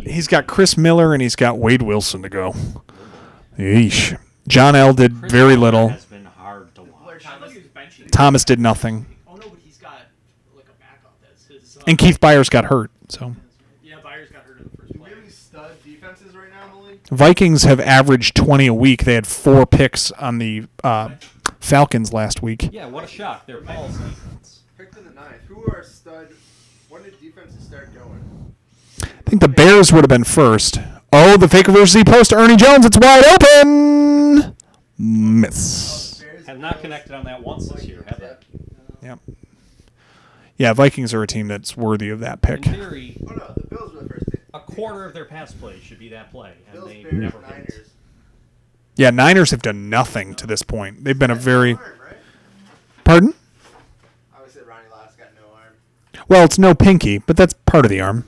He's got Chris Miller and he's got Wade Wilson to go. Yeesh. John L. did
Chris
very
Miller
little.
has been hard to watch.
Thomas did nothing.
Oh no, but he's got like a backup that's his.
And Keith Byers got hurt. So
Yeah, Byers got hurt in the first
Do we
play.
have any stud defenses right now in the league?
Vikings have averaged 20 a week. They had 4 picks on the Falcons last week.
Yeah, what a shock. They're Paul's defense.
Picked in the 9th. Who are stud? When did defenses start going?
I think the Bears would have been first. Oh, the fake reverse Z post to Ernie Jones. It's wide open. Miss.
Bears,
Have not connected on that once this year, have they?
Yep. Yeah, Vikings are a team that's worthy of that pick.
In theory,
Oh no, the Bills were the first team.
a quarter of their pass plays should be that play, and
Bills,
they
Bears,
never hit.
Niners.
Yeah, Niners have done nothing to this point. They've been a very...
No arm, right?
Pardon?
I would say Ronnie Lott got no arm.
Well, it's no pinky, but that's part of the arm.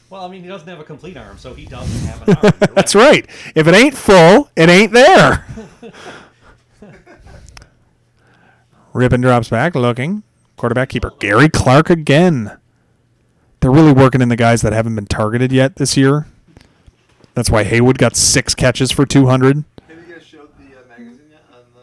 Well, I mean, he doesn't have a complete arm, so he doesn't have an arm. You're
That's right. If it ain't full, it ain't there. Ribbon drops back, looking. Quarterback keeper. Gary Clark again. They're really working in the guys that haven't been targeted yet this year. That's why Haywood got 6 catches for 200.
Have you guys showed the magazine yet on the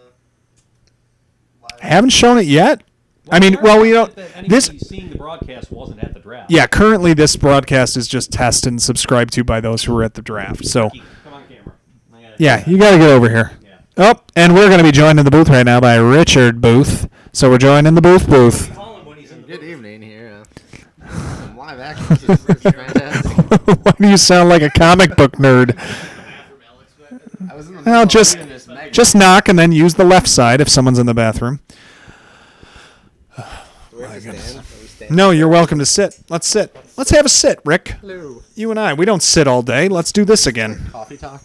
live?
I haven't shown it yet. I mean, well, you know, this...
seeing the broadcast wasn't at the draft.
Yeah, currently this broadcast is just tested and subscribed to by those who were at the draft. So,
Come on, camera. I gotta-
yeah, you got to get over here.
Yeah.
Oh, and we're going to be joined in the booth right now by Richard Booth. So we're joined in the booth.
Call him when he's in the
Good
booth.
evening here. Some live action. This is fantastic.
Why do you sound like a comic book nerd?
I was in the
Well,
middle of reading this magazine.
just knock and then use the left side if someone's in the bathroom.
Do we have to stand? Are we standing?
No, you're welcome to sit. Let's sit. Let's have a sit, Rick.
Hello.
You and I, we don't sit all day. Let's do this again.
Coffee talk.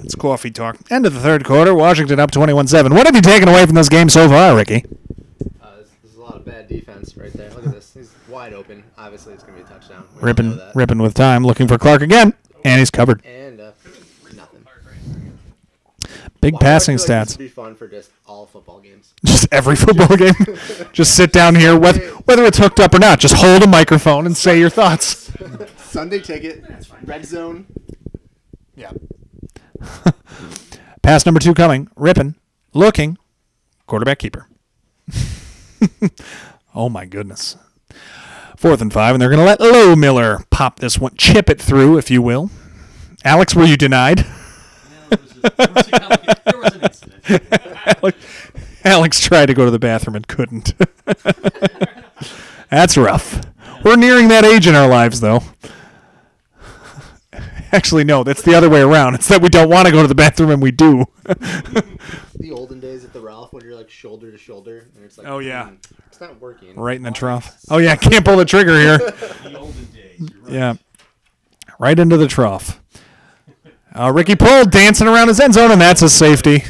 It's coffee talk. End of the third quarter. Washington up 21-7. What have you taken away from this game so far, Ricky?
This is a lot of bad defense right there. Look at this. He's wide open. Obviously, it's going to be a touchdown. We all know that.
Ripping with time. Looking for Clark again. And he's covered.
And nothing.
Big
Why do I
passing
feel like this
stats.
would be fun for just all football games.
Just every football game. Just sit down here, whether it's hooked up or not. Just hold a microphone and say your thoughts.
Sunday ticket, red zone.
Yeah. Pass number 2 coming. Ripping. Looking. Quarterback keeper. Oh, my goodness. 4th and 5, and they're going to let Low Miller pop this one. Chip it through, if you will. Alex, were you denied?
There was an incident.
Alex tried to go to the bathroom and couldn't. That's rough. We're nearing that age in our lives, though. Actually, no, that's the other way around. It's that we don't want to go to the bathroom and we do.
The olden days at the tough when you're like shoulder to shoulder, and it's like,
Oh, yeah.
it's not working.
Right in the trough. Oh, yeah, can't pull the trigger here.
The olden days. You're right.
Yeah. Right into the trough. Ricky Pohl dancing around his end zone, and that's a safety.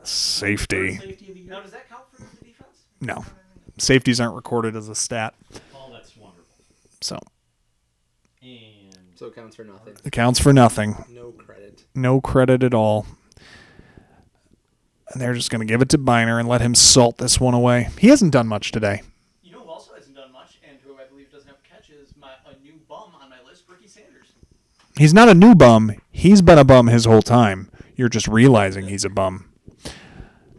Safety.
Safety of the year.
Now, does that count for the defense?
No. Safeties aren't recorded as a stat.
Oh, that's wonderful.
So
And
So it counts for nothing.
it counts for nothing.
No credit.
No credit at all. And they're just going to give it to Biner and let him salt this one away. He hasn't done much today.
You know who also hasn't done much, and who I believe doesn't have a catch, is a new bum on my list, Ricky Sanders.
He's not a new bum. He's been a bum his whole time. You're just realizing he's a bum.